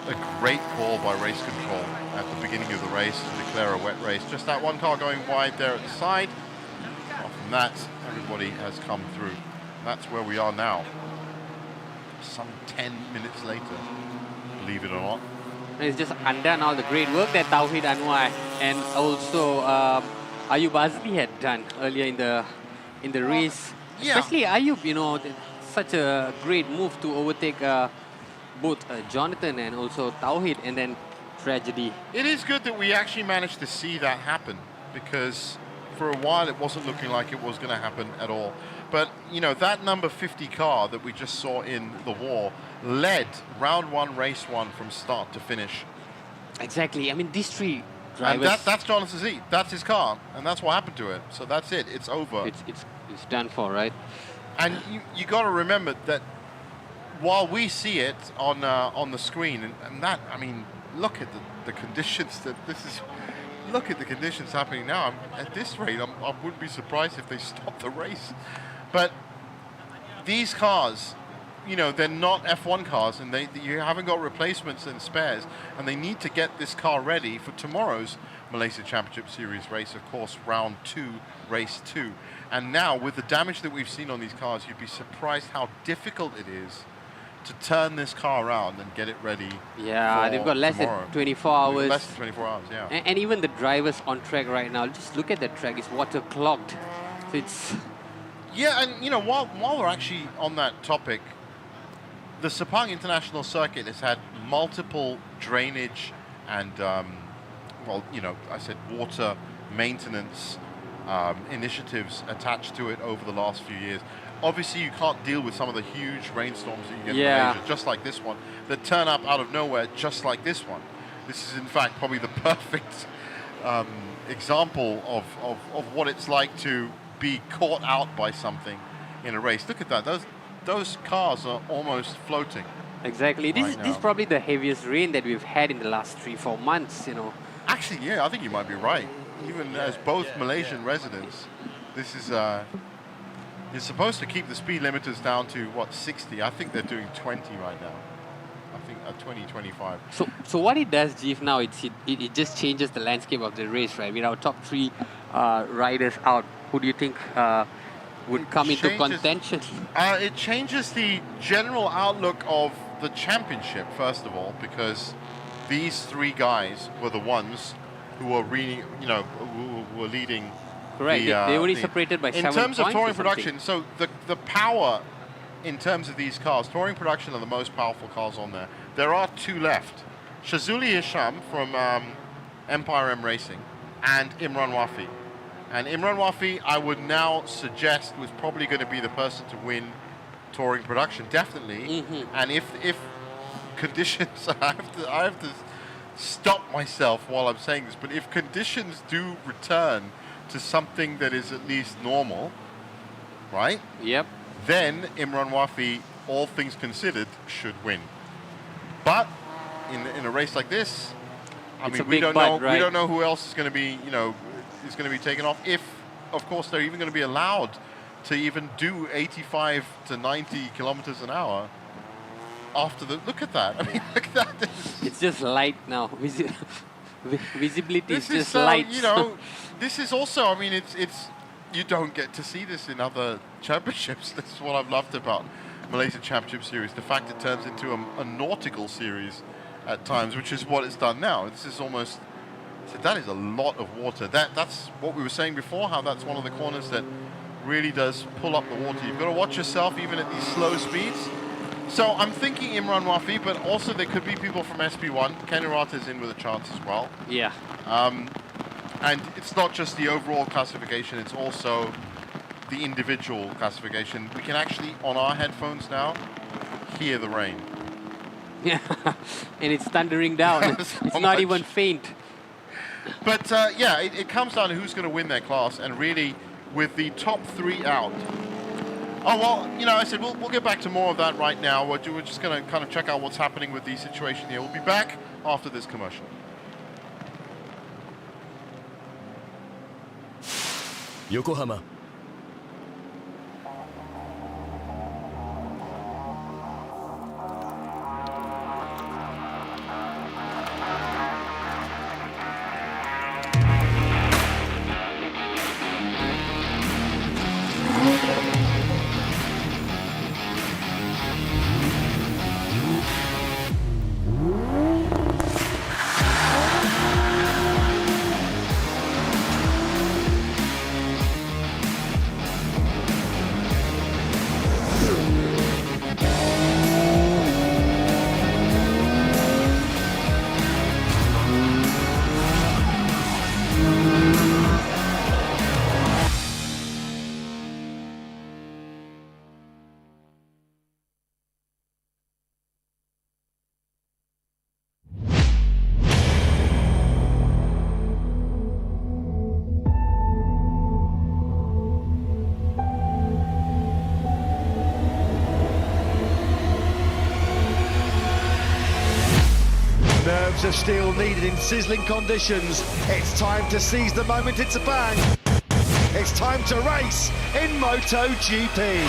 Speaker 5: a great call by race control at the beginning of the race to declare a wet race. Just that one car going wide there at the side. Apart from that, everybody has come through. That's where we are now. Some 10 minutes later, believe it or not.
Speaker 1: And it's just undone all the great work that Tauhid Anwar and also Ayub Azli had done earlier in the race.
Speaker 5: Yeah.
Speaker 1: Especially Ayub, you know, such a great move to overtake both Jonathan and also Tauhid, and then tragedy.
Speaker 5: It is good that we actually managed to see that happen, because for a while it wasn't looking like it was going to happen at all. But, you know, that number 50 car that we just saw in the war led round 1, race 1 from start to finish.
Speaker 1: Exactly. I mean, these 3
Speaker 5: And
Speaker 1: drivers.
Speaker 5: that's Jonathan Z. That's his car, and that's what happened to it. So that's it. It's over.
Speaker 1: It's done for, right?
Speaker 5: And you got to remember that while we see it on the screen, and that, I mean, look at the conditions that this is. Look at the conditions happening now. At this rate, I wouldn't be surprised if they stop the race. But these cars you know, they're not F1 cars, and you haven't got replacements and spares, and they need to get this car ready for tomorrow's Malaysia Championship Series race, of course, round 2, race 2. And now, with the damage that we've seen on these cars, you'd be surprised how difficult it is to turn this car around and get it ready.
Speaker 1: Yeah,
Speaker 5: for
Speaker 1: they've got less
Speaker 5: tomorrow.
Speaker 1: than 24 hours.
Speaker 5: Less than 24 hours, yeah.
Speaker 1: And even the drivers on track right now, just look at the track, it's water clogged. So it's...
Speaker 5: Yeah, and you know, while we're actually on that topic, the Sepang International Circuit has had multiple drainage and, well, you know, I said water maintenance initiatives attached to it over the last few years. Obviously, you can't deal with some of the huge rainstorms that you get in Malaysia, just like this one, that turn up out of nowhere, just like this one. This is, in fact, probably the perfect example of what it's like to be caught out by something in a race. Look at that. Those cars are almost floating.
Speaker 1: Exactly. This is probably the heaviest rain that we've had in the last 3-4 months, you know.
Speaker 5: Actually, yeah, I think you might be right. Even as both Malaysian residents, this is you're supposed to keep the speed limiters down to, what, 60? I think they're doing 20 right now. I think 20, 25.
Speaker 1: So what it does, Jeef, now, it just changes the landscape of the race, right? With our top 3 riders out, who do you think would come into contention?
Speaker 5: It changes the general outlook of the championship, first of all, because these 3 guys were the ones who were really, you know, who were leading.
Speaker 1: Correct. They only separated by 7 points.
Speaker 5: In terms of touring production, so the power in terms of these cars, touring production are the most powerful cars on there. There are 2 left: Shazuli Hisham from Empire M Racing and Imran Wafi. And Imran Wafi, I would now suggest, was probably going to be the person to win touring production, definitely. And if conditions, I have to stop myself while I'm saying this, but if conditions do return to something that is at least normal, right?
Speaker 1: Yep.
Speaker 5: Then Imran Wafi, all things considered, should win. But in a race like this, I mean, we don't know who else is going to be, you know, is going to be taken off. If, of course, they're even going to be allowed to even do 85 to 90 kilometers an hour after the. Look at that! I mean, look at that.
Speaker 1: It's just light now. Visibility is just
Speaker 5: light.
Speaker 1: light.
Speaker 5: You know, this is also. I mean, it's. You don't get to see this in other championships. This is what I've loved about Malaysian Championship Series. The fact it turns into a nautical series at times, which is what it's done now. This is almost. So that is a lot of water. That's what we were saying before. How that's one of the corners that really does pull up the water. You've got to watch yourself even at these slow speeds. So I'm thinking Imran Wafi, but also there could be people from SP1. Ken Urata is in with a chance as well.
Speaker 1: Yeah.
Speaker 5: And it's not just the overall classification, it's also the individual classification. We can actually, on our headphones now, hear the rain.
Speaker 1: Yeah, and it's thundering down. It's not even faint.
Speaker 5: But yeah, it comes down to who's going to win their class, and really, with the top 3 out. Oh, well, you know, I said we'll get back to more of that right now. We're just going to kind of check out what's happening with the situation here. We'll be back after this commercial.
Speaker 6: Yokohama.
Speaker 2: Nerves of steel needed in sizzling conditions. It's time to seize the moment in Sepang. It's time to race in MotoGP.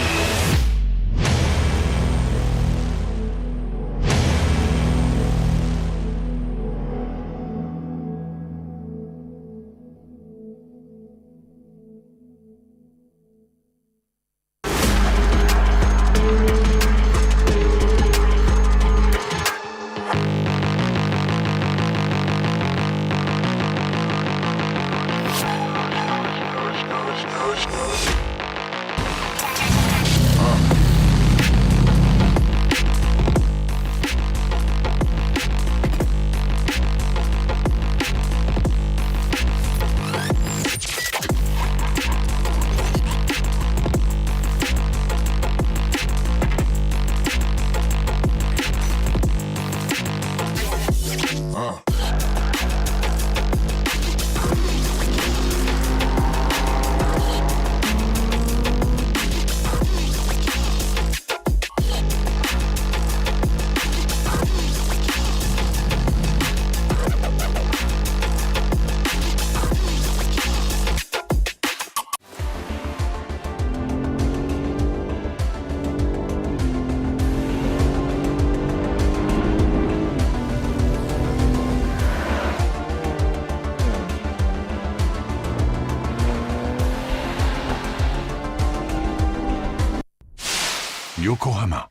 Speaker 7: Yokohama.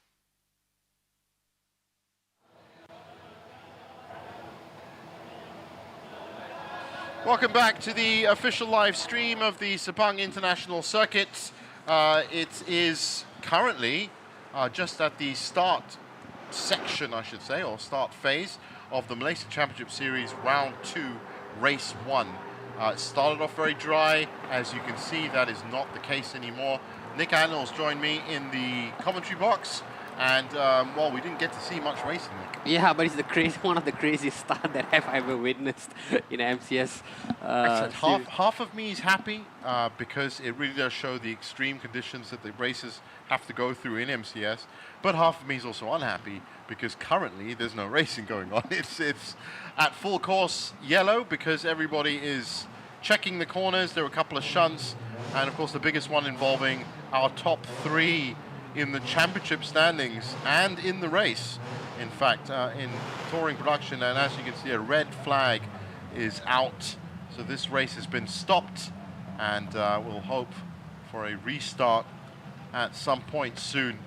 Speaker 5: Welcome back to the official live stream of the Sepang International Circuit. It is currently just at the start section, I should say, or start phase of the Malaysia Championship Series Round 2, Race 1. It started off very dry. As you can see, that is not the case anymore. Nick Annals joined me in the commentary box, and well, we didn't get to see much racing, Nick.
Speaker 1: Yeah, but it's one of the craziest starts that I've ever witnessed in MCS.
Speaker 5: Half of me is happy because it really does show the extreme conditions that the racers have to go through in MCS, but half of me is also unhappy because currently there's no racing going on. It's at full course yellow because everybody is checking the corners. There are a couple of shunts, and of course the biggest one involving our top 3 in the championship standings and in the race. In fact, in touring production, and as you can see, a red flag is out. So this race has been stopped, and we'll hope for a restart at some point soon.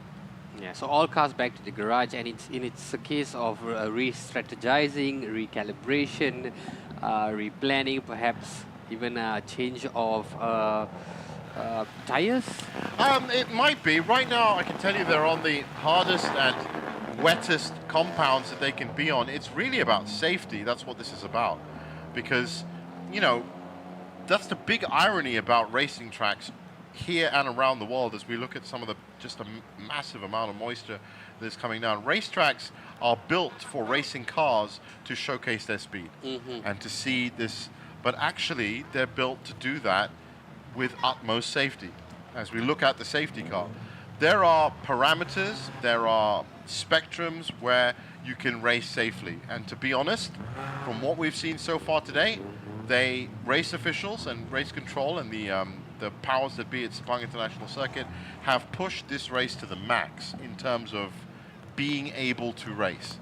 Speaker 1: Yeah, so all cars back to the garage, and it's a case of re-strategizing, recalibration, replanning, perhaps even a change of tires.
Speaker 5: It might be. Right now, I can tell you they're on the hardest and wettest compounds that they can be on. It's really about safety. That's what this is about. Because, you know, that's the big irony about racing tracks here and around the world as we look at some of the just a massive amount of moisture that's coming down. Racetracks are built for racing cars to showcase their speed and to see this, but actually they're built to do that with utmost safety. As we look at the safety car, there are parameters, there are spectrums where you can race safely. And to be honest, from what we've seen so far today, they race officials and race control and the powers that be at Sepang International Circuit have pushed this race to the max in terms of being able to race.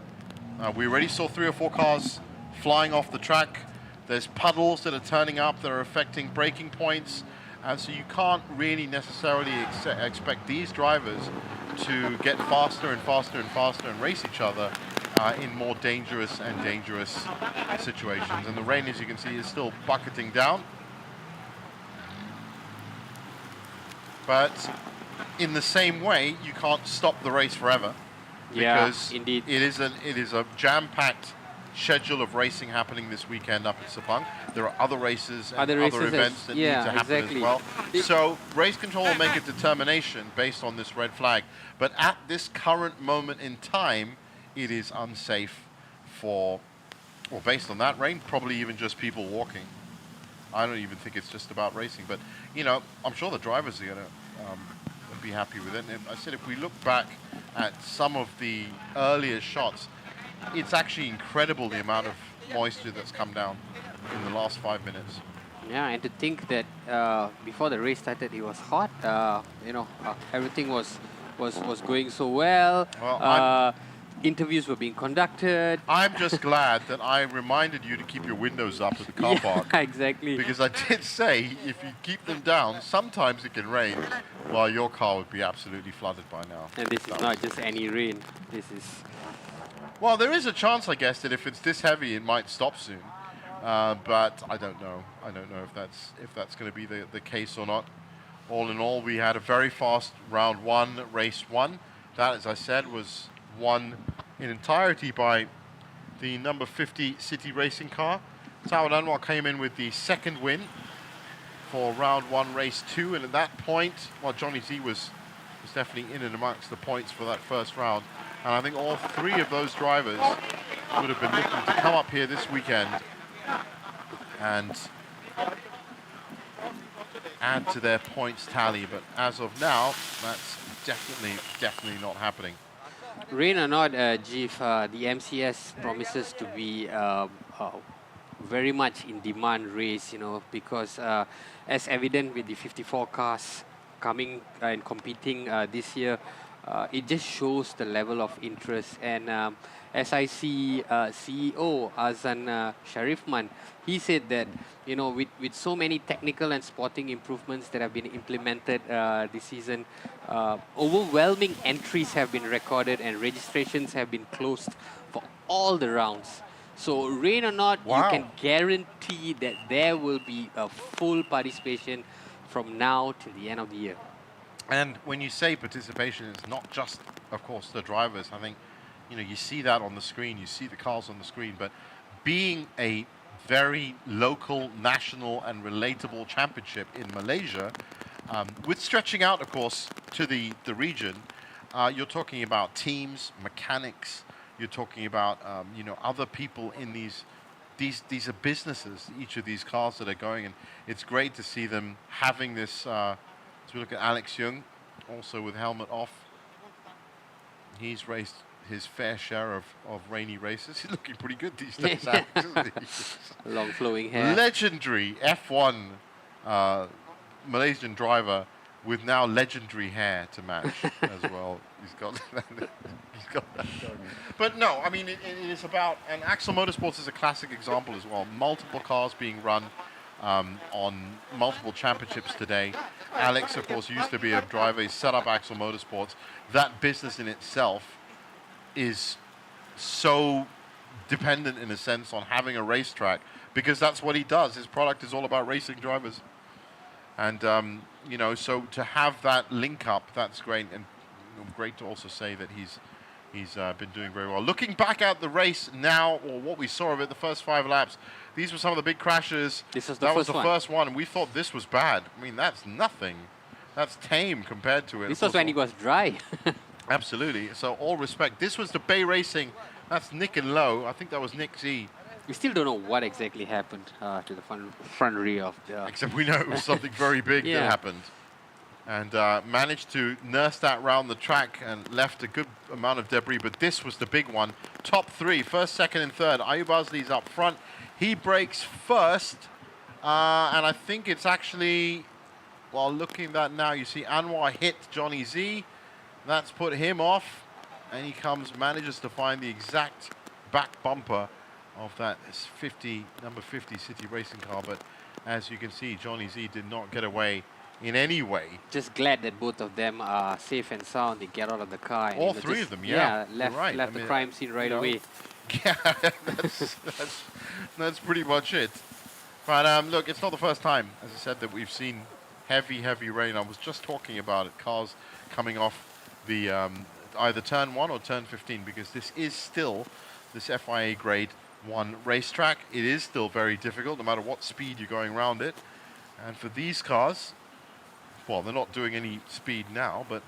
Speaker 5: We already saw 3 or 4 cars flying off the track. There's puddles that are turning up that are affecting braking points. And so you can't really necessarily expect these drivers to get faster and faster and faster and race each other in more dangerous and dangerous situations. And the rain, as you can see, is still bucketing down. But in the same way, you can't stop the race forever. Because
Speaker 1: indeed.
Speaker 5: It is a jam-packed schedule of racing happening this weekend up at Sepang. There are other races and other events that need to happen as well. So race control will make a determination based on this red flag. But at this current moment in time, it is unsafe for, well, based on that rain, probably even just people walking. I don't even think it's just about racing. But, you know, I'm sure the drivers are going to be happy with it. And I said if we look back at some of the earlier shots, it's actually incredible the amount of moisture that's come down in the last 5 minutes.
Speaker 1: Yeah, and to think that before the race started, it was hot. You know, everything was going so well.
Speaker 5: Well,
Speaker 1: interviews were being conducted.
Speaker 5: I'm just glad that I reminded you to keep your windows up at the car park.
Speaker 1: Exactly.
Speaker 5: Because I did say if you keep them down, sometimes it can rain. Well, your car would be absolutely flooded by now.
Speaker 1: And this is not just any rain. This is.
Speaker 5: Well, there is a chance, I guess, that if it's this heavy, it might stop soon. But I don't know. I don't know if that's going to be the case or not. All in all, we had a very fast round 1, race 1. That, as I said, was won in entirety by the number 50 City Racing car. Tawad Anwar came in with the second win for round 1, race 2. And at that point, well, Johnny Z was definitely in and amongst the points for that first round. And I think all 3 of those drivers would have been looking to come up here this weekend and add to their points tally. But as of now, that's definitely not happening.
Speaker 1: Rain or not, Jeef, the MCS promises to be very much in demand race, you know, because as evident with the 54 cars coming and competing this year, it just shows the level of interest. And as I see CEO Azan Sharifman, he said that with so many technical and sporting improvements that have been implemented this season, overwhelming entries have been recorded and registrations have been closed for all the rounds. So rain or not, you
Speaker 5: Wow.
Speaker 1: can guarantee that there will be a full participation from now till the end of the year.
Speaker 5: And when you say participation, it's not just, of course, the drivers. I think, you see that on the screen, you see the cars on the screen, but being a very local, national, and relatable championship in Malaysia, with stretching out, of course, to the region, you're talking about teams, mechanics, you're talking about, other people in these are businesses, each of these cars that are going, and it's great to see them having this. As we look at Alex Young, also with helmet off, he's raced his fair share of rainy races. He's looking pretty good these days, Alex, isn't he?
Speaker 1: Long flowing hair.
Speaker 5: Legendary F1 Malaysian driver with now legendary hair to match as well. He's got that. He's got that going. But no, I mean, it is about, and Axel Motorsports is a classic example as well. Multiple cars being run on multiple championships today. Alex, of course, used to be a driver. He set up Axel Motorsports. That business in itself is so dependent, in a sense, on having a racetrack, because that's what he does. His product is all about racing drivers. And, so to have that link up, that's great. And great to also say that he's been doing very well. Looking back at the race now, or what we saw of it, the first 5 laps, these were some of the big crashes.
Speaker 1: That was the
Speaker 5: first one, and we thought this was bad. I mean, that's nothing. That's tame compared to it.
Speaker 1: This was when it was dry.
Speaker 5: Absolutely. So all respect. This was the Bay Racing. That's Nick and Low. I think that was Nick Z.
Speaker 1: We still don't know what exactly happened to the front rear of the...
Speaker 5: Except we know it was something very big that happened. And managed to nurse that round the track and left a good amount of debris. But this was the big one. Top 3, first, second, and third. Ayub Azli's up front. He breaks first. And I think it's actually, while looking at that now, you see Anwar hit Johnny Z. That's put him off. And he manages to find the exact back bumper of that number 50 City Racing car. But as you can see, Johnny Z did not get away in any way.
Speaker 1: Just glad that both of them are safe and sound. They get out of the car.
Speaker 5: All 3 of them, yeah.
Speaker 1: Left the crime scene right away.
Speaker 5: Yeah, that's pretty much it. But look, it's not the first time, as I said, that we've seen heavy rain. I was just talking about it, cars coming off the either turn 1 or turn 15, because this is still this FIA grade 1 racetrack. It is still very difficult, no matter what speed you're going around it. And for these cars, well, they're not doing any speed now, but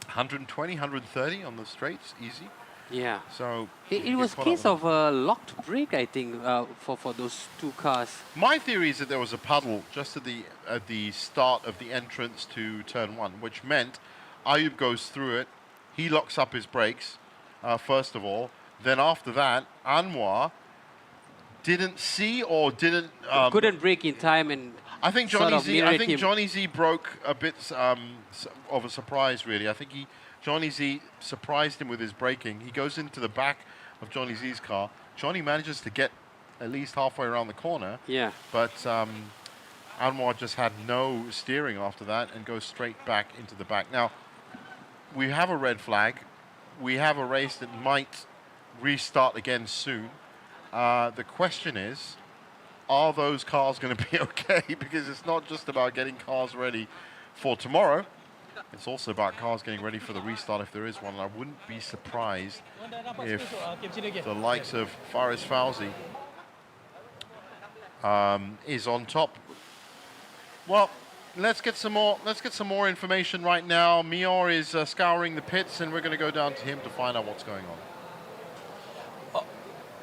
Speaker 5: 120, 130 on the straights, easy.
Speaker 1: Yeah.
Speaker 5: So
Speaker 1: it was a case of a locked brake, I think, for those 2 cars.
Speaker 5: My theory is that there was a puddle just at the start of the entrance to turn 1, which meant Ayub goes through it. He locks up his brakes, first of all. Then after that, Anwar didn't see or didn't...
Speaker 1: couldn't brake in time, and
Speaker 5: I think Johnny Z broke a bit of a surprise, really. I think Johnny Z surprised him with his braking. He goes into the back of Johnny Z's car. Johnny manages to get at least halfway around the corner.
Speaker 1: Yeah.
Speaker 5: But Anwar just had no steering after that and goes straight back into the back. Now, we have a red flag. We have a race that might restart again soon. The question is, are those cars going to be okay? Because it's not just about getting cars ready for tomorrow. It's also about cars getting ready for the restart if there is one. And I wouldn't be surprised if the likes of Faris Fauzi is on top. Well, let's get some more information right now. Mior is scouring the pits, and we're going to go down to him to find out what's going on.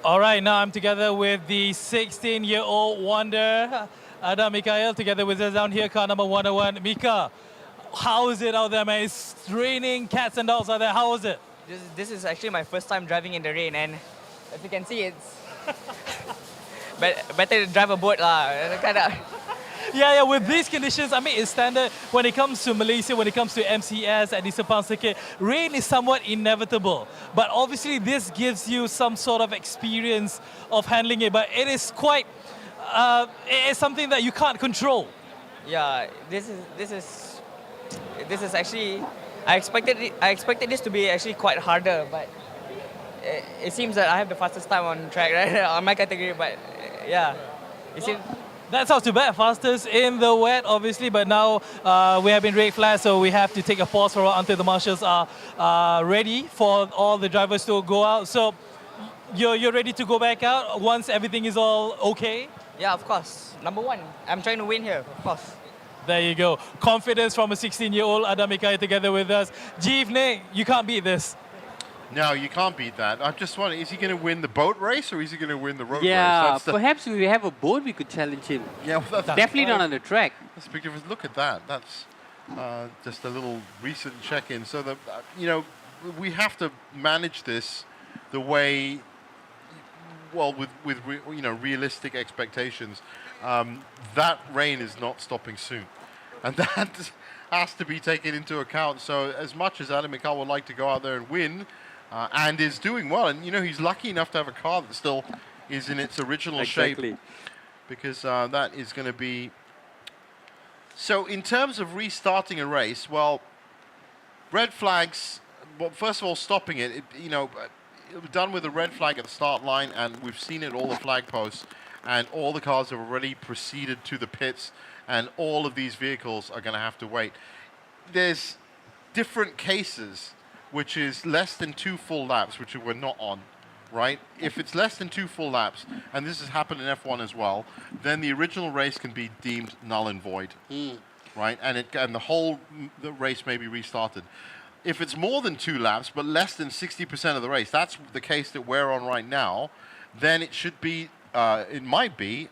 Speaker 4: All right, now I'm together with the 16-year-old wonder, Adam Mikhail, together with us down here, car number 101. Mika, how is it out there, man? It's raining cats and dogs out there. How was it?
Speaker 7: This is actually my first time driving in the rain, and as you can see, it's better to drive a boat lah.
Speaker 4: Yeah, with these conditions, I mean, it's standard when it comes to Malaysia, when it comes to MCS at the Sepang circuit. Rain is somewhat inevitable, but obviously this gives you some sort of experience of handling it. But it is quite, it is something that you can't control.
Speaker 7: Yeah, this is actually I expected this to be actually quite harder, but it seems that I have the fastest time on track, right, on my category. But yeah, it seems.
Speaker 4: That's not too bad. Fastest in the wet, obviously, but now we have been red flag, so we have to take a pause for a while until the marshals are ready for all the drivers to go out. So you're ready to go back out once everything is all okay?
Speaker 7: Yeah, of course. Number one, I'm trying to win here, of course.
Speaker 4: There you go. Confidence from a 16-year-old Adam Ikai together with us. Jeev, Nick, you can't beat this.
Speaker 5: No, you can't beat that. I'm just wondering, is he going to win the boat race or is he going to win the road
Speaker 1: Yeah,
Speaker 5: race?
Speaker 1: perhaps if we have a boat, we could challenge him.
Speaker 5: Yeah, well, that's
Speaker 1: Definitely not on the track.
Speaker 5: That's a big difference. Look at that. That's just a little recent check-in. So that we have to manage this the way, well, with realistic expectations. That rain is not stopping soon, and that has to be taken into account. So as much as Adam Mikal would like to go out there and win, and is doing well, and he's lucky enough to have a car that still is in its original shape, because that is going to be. So in terms of restarting a race, well, red flags. Well, first of all, stopping it. It was done with a red flag at the start line, and we've seen it all the flag posts, and all the cars have already proceeded to the pits, and all of these vehicles are going to have to wait. There's different cases, which is less than 2 full laps, which we're not on, right? If it's less than 2 full laps, and this has happened in F1 as well, then the original race can be deemed null and void, right? And the race may be restarted. If it's more than 2 laps, but less than 60% of the race, that's the case that we're on right now, then it should be, it might be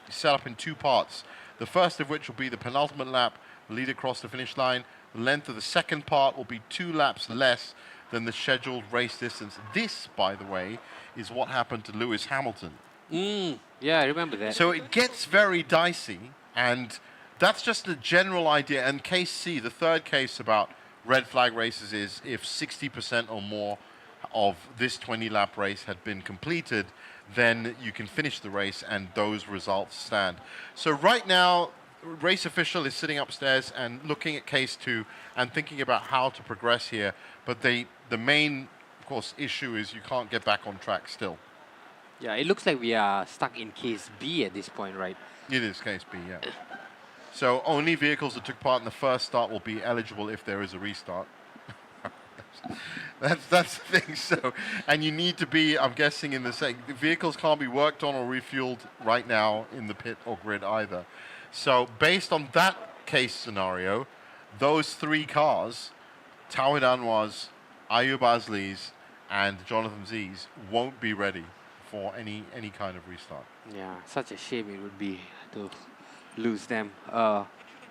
Speaker 5: set up in 2 parts. The first of which will be the penultimate lap, lead across the finish line. The length of the second part will be 2 laps less than the scheduled race distance. This, by the way, is what happened to Lewis Hamilton.
Speaker 1: Yeah, I remember that.
Speaker 5: So it gets very dicey, and that's just a general idea. And case C, the third case about red flag races, is if 60% or more of this 20-lap race had been completed, then you can finish the race and those results stand. So right now, race official is sitting upstairs and looking at case 2 and thinking about how to progress here. But the main, of course, issue is you can't get back on track still.
Speaker 1: Yeah, it looks like we are stuck in case B at this point, right?
Speaker 5: It is case B, yeah. So only vehicles that took part in the first start will be eligible if there is a restart. That's the thing. So, and you need to be, I'm guessing, in the vehicles can't be worked on or refueled right now in the pit or grid either. So based on that case scenario, those 3 cars, Tawhid Anwar's, Ayub Azli's, and Jonathan Z's, won't be ready for any kind of restart.
Speaker 1: Yeah, such a shame it would be to lose them,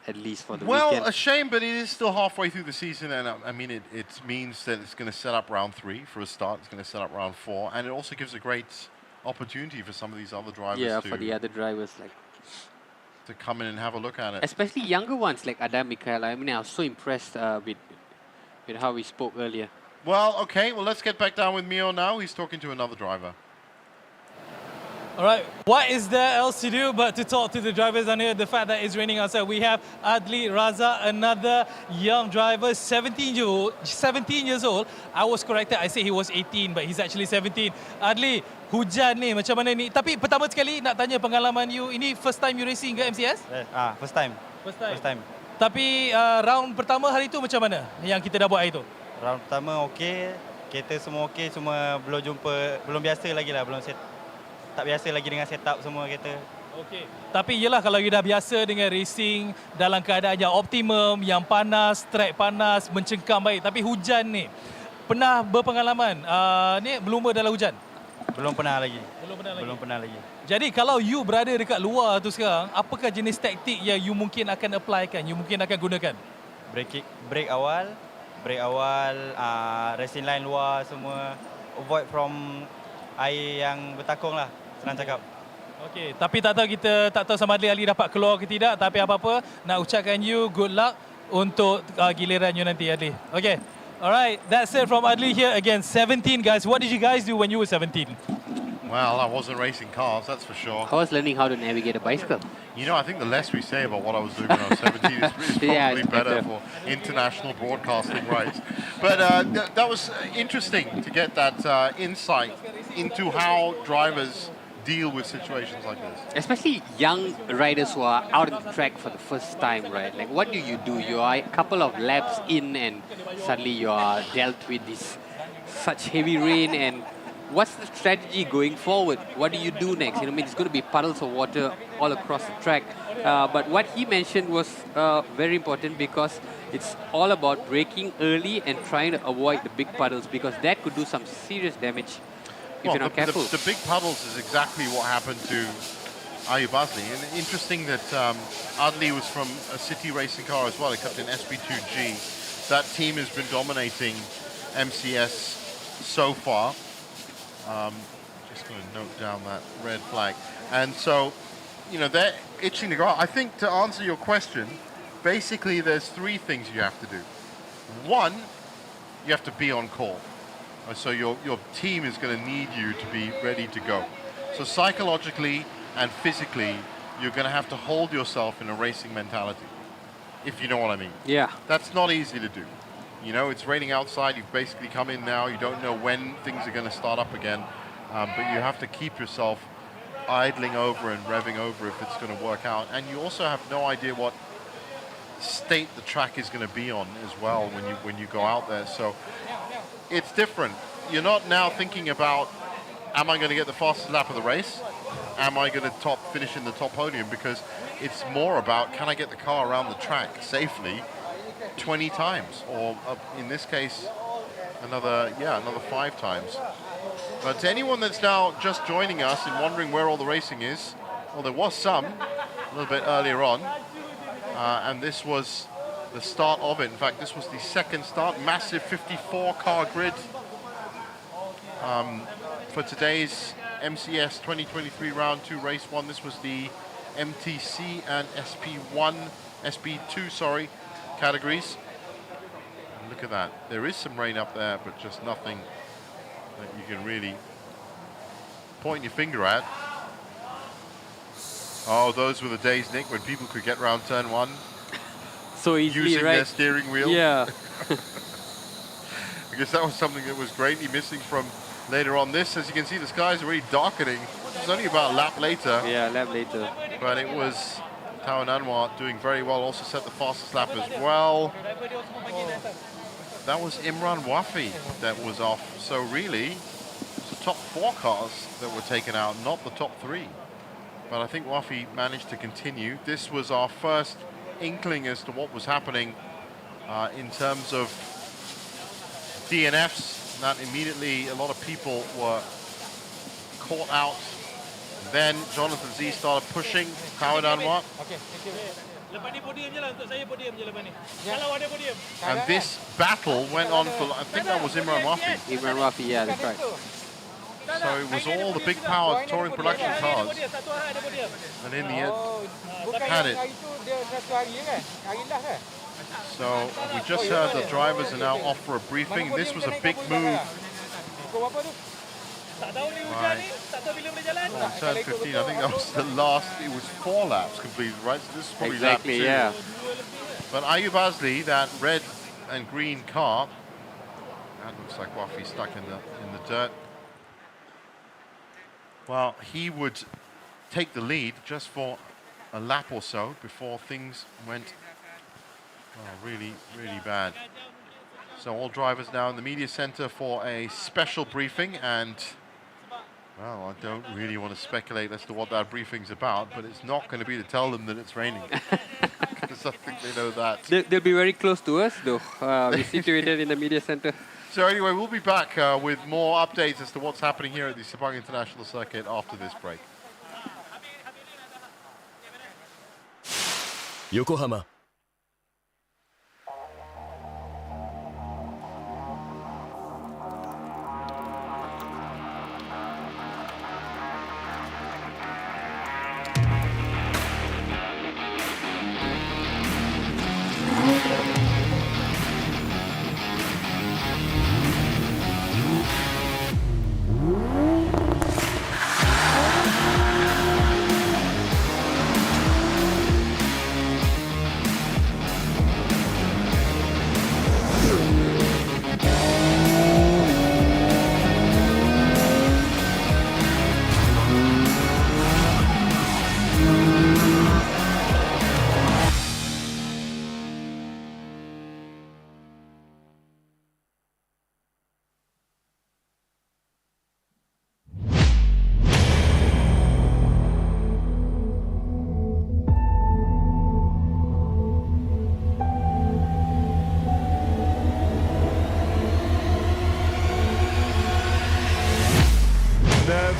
Speaker 1: at least for the
Speaker 5: Well,
Speaker 1: weekend.
Speaker 5: a shame, but it is still halfway through the season, and I mean, it means that it's going to set up round 3 for a start. It's going to set up round 4, and it also gives a great opportunity for some of these other drivers
Speaker 1: for the other drivers,
Speaker 5: to come in and have a look at it.
Speaker 1: especially younger ones like Adam Mikhail. I mean, I was so impressed with how we spoke earlier.
Speaker 5: Well, okay, well, let's get back down with Mio now. He's talking to another driver.
Speaker 4: All right, what is there else to do but to talk to the drivers on here? The fact that it's raining outside. We have Adli Raza, another young driver, 17 years old. I was corrected. I said he was 18, but he's actually 17. Adli, hujan ni macam mana ni? Tapi pertama sekali nak tanya pengalaman you. Ini first time you racing ke MCS?
Speaker 8: First time.
Speaker 4: First time. Tapi round pertama hari tu macam mana yang kita dah buat hari tu?
Speaker 8: Round pertama okey, kereta semua okey, cuma belum biasa lagi lah, tak biasa lagi dengan setup semua kereta.
Speaker 4: Okey. Tapi yelah kalau you dah biasa dengan racing dalam keadaan yang optimum, yang panas, track panas, mencengkam baik. Tapi hujan ni, pernah berpengalaman ni berlumba dalam hujan?
Speaker 8: Belum pernah lagi.
Speaker 4: Belum pernah lagi. Jadi kalau you berada dekat luar tu sekarang, apakah jenis taktik yang you mungkin akan applykan, you mungkin akan gunakan?
Speaker 8: Break awal, racing line luar semua, avoid from air yang bertakung lah, senang cakap.
Speaker 4: Okey, tapi kita tak tahu sama ada Ali dapat keluar ke tidak, tapi apa-apa nak ucapkan you good luck untuk giliran you nanti, Adli. Okay. Alright, that's it from Adli here. Again, 17 guys. What did you guys do when you were 17?
Speaker 5: Well, I wasn't racing cars, that's for sure.
Speaker 1: I was learning how to navigate a bicycle.
Speaker 5: You know, I think the less we say about what I was doing when I was 17 is probably
Speaker 1: Yeah, it's
Speaker 5: better
Speaker 1: better.
Speaker 5: for international broadcasting rights. But that was interesting to get that insight into how drivers deal with situations like this.
Speaker 1: Especially young riders who are out on the track for the first time, right? Like, what do? You are a couple of laps in and suddenly you are dealt with this such heavy rain, and what's the strategy going forward? What do you do next? You know, I mean, it's going to be puddles of water all across the track. But what he mentioned was very important, because it's all about braking early and trying to avoid the big puddles, because that could do some serious damage if you're not careful.
Speaker 5: The big puddles is exactly what happened to Ayub Azli. And interesting that Adli was from a city racing car as well, except in SP2G. That team has been dominating MCS so far. Just going to note down that red flag. And so, you know, they're itching to go out. I think, to answer your question, basically there's three things you have to do. One, you have to be on call. So your team is going to need you to be ready to go. So psychologically and physically, you're going to have to hold yourself in a racing mentality, if you know what I mean.
Speaker 1: Yeah.
Speaker 5: That's not easy to do. You know, it's raining outside, you've basically come in now, you don't know when things are going to start up again, but you have to keep yourself idling over and revving over if it's going to work out. And you also have no idea what state the track is going to be on as well when you go out there. So it's different. You're not now thinking about, am I going to get the fastest lap of the race? Am I going to finish in the top podium? Because it's more about, can I get the car around the track safely 20 times, or in this case, another 5 times. But to anyone that's now just joining us and wondering where all the racing is, well, there was some a little bit earlier on, and this was the start of it. In fact, this was the second start, massive 54-car grid for today's MCS 2023 Round 2 Race 1. This was the MTC and SP2 categories. And look at that. There is some rain up there, but just nothing that you can really point your finger at. Oh, those were the days, Nick, when people could get round turn 1
Speaker 1: So easily,
Speaker 5: using
Speaker 1: right?
Speaker 5: their steering wheel.
Speaker 1: Yeah.
Speaker 5: Because that was something that was greatly missing from later on. This, as you can see, the skies are really darkening. It was only about a lap later.
Speaker 1: Yeah, a lap later.
Speaker 5: But it was Tawan Anwar doing very well, also set the fastest lap as well. That was Imran Wafi that was off. So really, it's the top 4 cars that were taken out, not the top 3. But I think Wafi managed to continue. This was our first inkling as to what was happening in terms of DNFs. That immediately a lot of people were caught out. Then Jonathan Z started pushing Tawan Anwar. And this battle went on for, I think that was Imran Wafi.
Speaker 1: Imran Wafi, yeah, that's right.
Speaker 5: So it was all the big power touring production cars. And in the end, had it. So we just heard the drivers are now off for a briefing. This was a big move. Right. On turn 15, I think that was the last, it was 4 laps completed, right? So this is probably
Speaker 1: Exactly,
Speaker 5: lap 2.
Speaker 1: yeah.
Speaker 5: But Ayub Azli, that red and green car, that looks like Wafi stuck in the dirt. Well, he would take the lead just for a lap or so before things went really, really bad. So all drivers now in the media center for a special briefing, and well, I don't really want to speculate as to what that briefing's about, but it's not going to be to tell them that it's raining. Because I think they know that.
Speaker 1: They'll be very close to us, though. We're situated in the media center.
Speaker 5: So anyway, we'll be back with more updates as to what's happening here at the Sepang International Circuit after this break.
Speaker 6: Yokohama.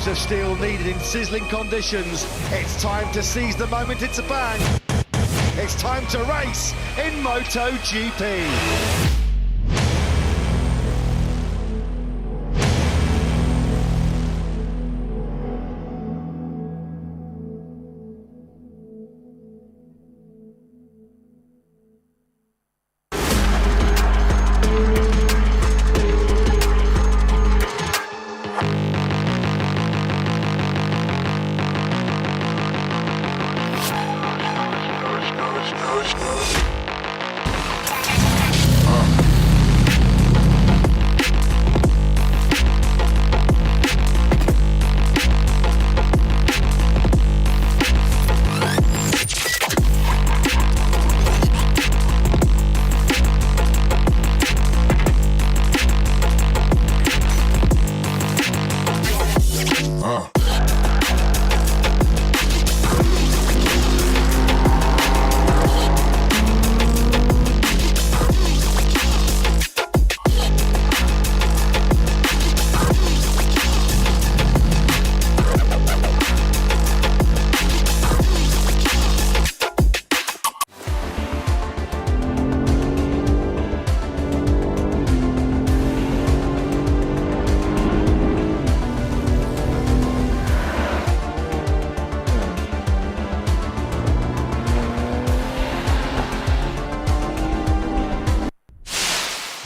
Speaker 2: Slabs of steel needed in sizzling conditions. It's time to seize the moment in Sepang. It's time to race in MotoGP.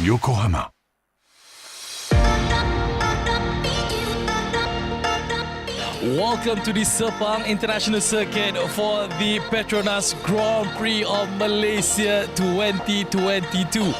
Speaker 6: Yokohama.
Speaker 4: Welcome to the Sepang International Circuit for the Petronas Grand Prix of Malaysia 2022.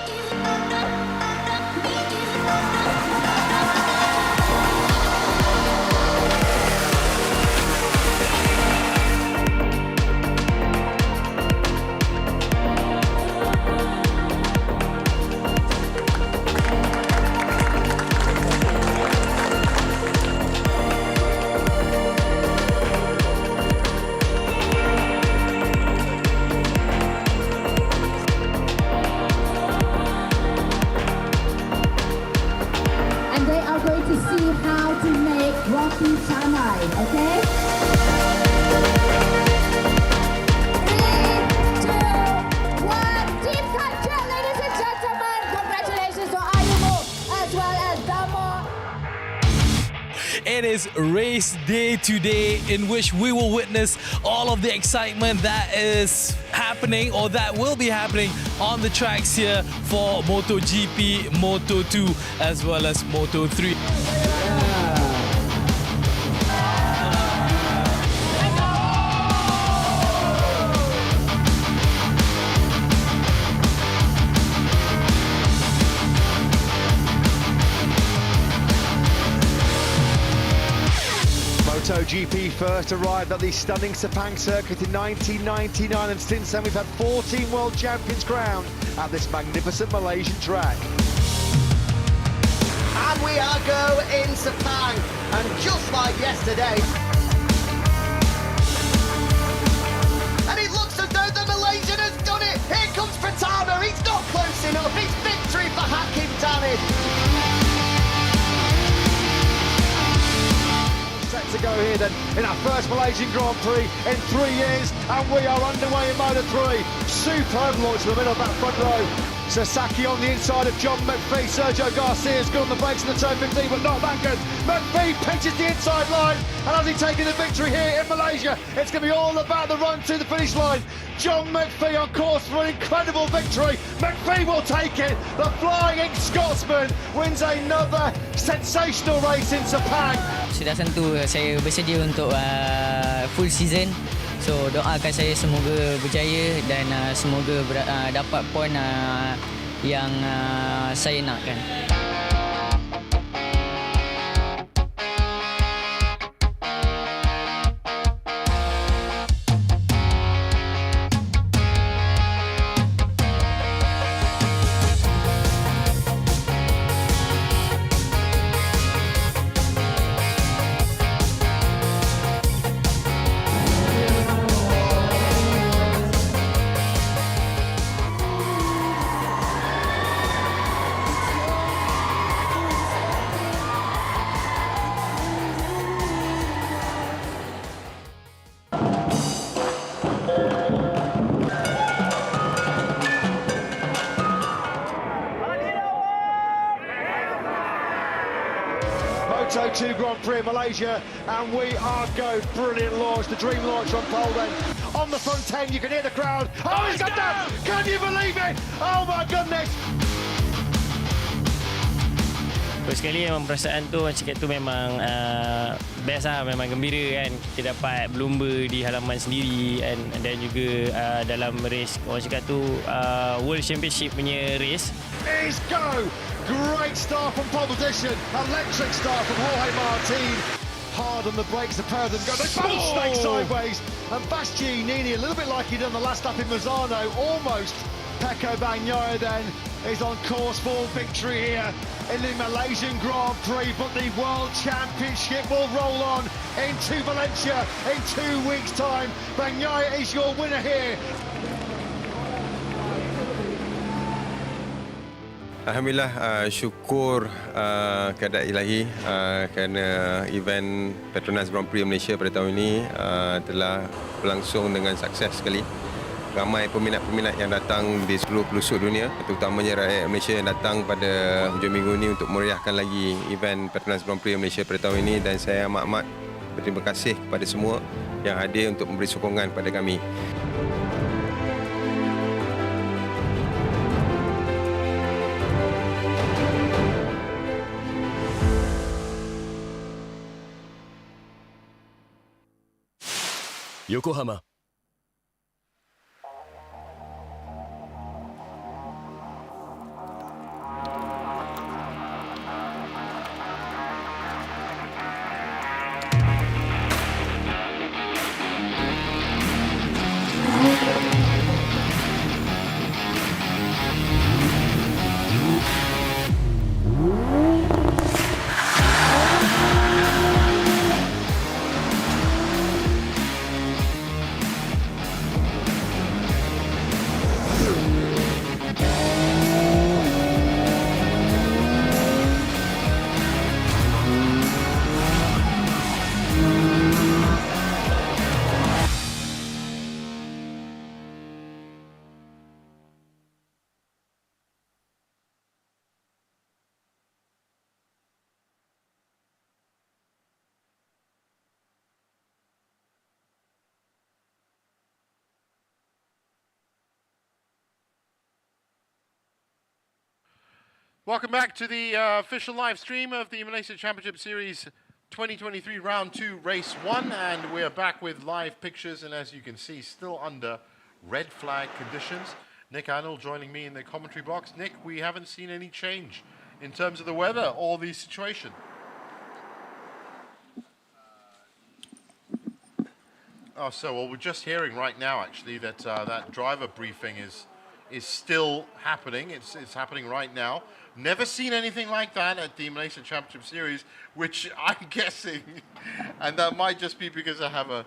Speaker 9: And they are going to see how to make Rocky Tanai, okay? 3, 2, 1, team capture, ladies and gentlemen. Congratulations to Ayumu as well as Damo.
Speaker 4: It is race day today, in which we will witness all of the excitement that is happening or that will be happening on the tracks here for MotoGP, Moto2 as well as Moto3.
Speaker 2: MotoGP first arrived at the stunning Sepang circuit in 1999, and since then we've had 14 world champions crowned at this magnificent Malaysian track.
Speaker 10: And we are go in Sepang, and just like yesterday, and it looks as though the Malaysian has done it. Here comes Pratama, he's not close enough. It's victory for Hakim Tanid.
Speaker 2: Set to go here then in our first Malaysian Grand Prix in 3 years, and we are underway in Moto3. Superb launch in the middle of that front row. Sasaki on the inside of John McPhee. Sergio Garcia's good on the brakes in the turn 15, but not that good. McPhee pinches the inside line, and has he taken the victory here in Malaysia? It's going to be all about the run to the finish line. John McPhee on course for an incredible victory. McPhee will take it. The Flying Scotsman wins another sensational race in Sepang.
Speaker 7: Sudah tentu saya bersedia untuk full season. So doakan saya semoga berjaya dan semoga dapat poin yang saya nakkan.
Speaker 2: Moto2 Grand Prix in Malaysia, and we are go. Brilliant launch, the dream launch on pole then. On the front 10, you can hear the crowd. Oh, he's got that! Can you believe it? Oh my goodness!
Speaker 11: First kali memang perasaan tu macam tu memang best lah, memang gembira kan. Kita dapat berlumba di halaman sendiri kan, dan juga dalam race orang cakap tu World Championship punya race.
Speaker 2: Is go! Great start from pole position, electric start from Jorge Martin. Hard on the brakes, the pair of them go, they both snake sideways. And Bastianini, a little bit like he did on the last lap in Mazzano, almost. Pecco Bagnaia then is on course for victory here in the Malaysian Grand Prix, but the World Championship will roll on into Valencia in 2 weeks' time. Bagnaia is your winner here.
Speaker 12: Alhamdulillah, syukur kepada ilahi kerana event Petronas Grand Prix Malaysia pada tahun ini telah berlangsung dengan sukses sekali. Ramai peminat-peminat yang datang di seluruh pelosok dunia, terutamanya rakyat Malaysia yang datang pada hujung minggu ini untuk meriahkan lagi event Petronas Grand Prix Malaysia pada tahun ini, dan saya amat-amat berterima kasih kepada semua yang hadir untuk memberi sokongan kepada kami.
Speaker 6: Yokohama.
Speaker 5: Welcome back to the official live stream of the Malaysia Championship Series 2023 Round 2 Race 1, and we're back with live pictures, and as you can see, still under red flag conditions. Nick Arnold joining me in the commentary box. Nick, we haven't seen any change in terms of the weather or the situation. Oh, well, we're just hearing right now, actually, that that driver briefing is still happening. It's happening right now. Never seen anything like that at the Malaysian Championship Series, which I'm guessing, and that might just be because I have a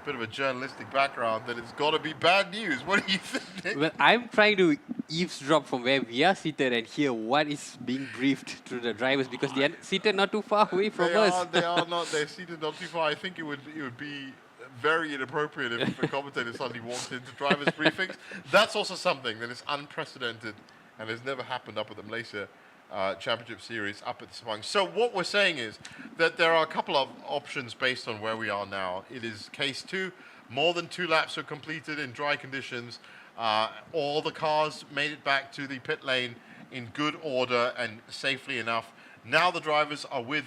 Speaker 5: bit of a journalistic background, that it's got to be bad news. What do you think, Nick?
Speaker 1: Well, I'm trying to eavesdrop from where we are seated and hear what is being briefed to the drivers, because they are seated not too far away from us.
Speaker 5: They are not. They're seated not too far. I think it would be very inappropriate if a commentator suddenly walked into drivers' briefings. That's also something that is unprecedented and has never happened up at the Malaysia Championship Series up at the Sepang. So what we're saying is that there are a couple of options based on where we are now. It is case 2, more than 2 laps are completed in dry conditions. All the cars made it back to the pit lane in good order and safely enough. Now the drivers are with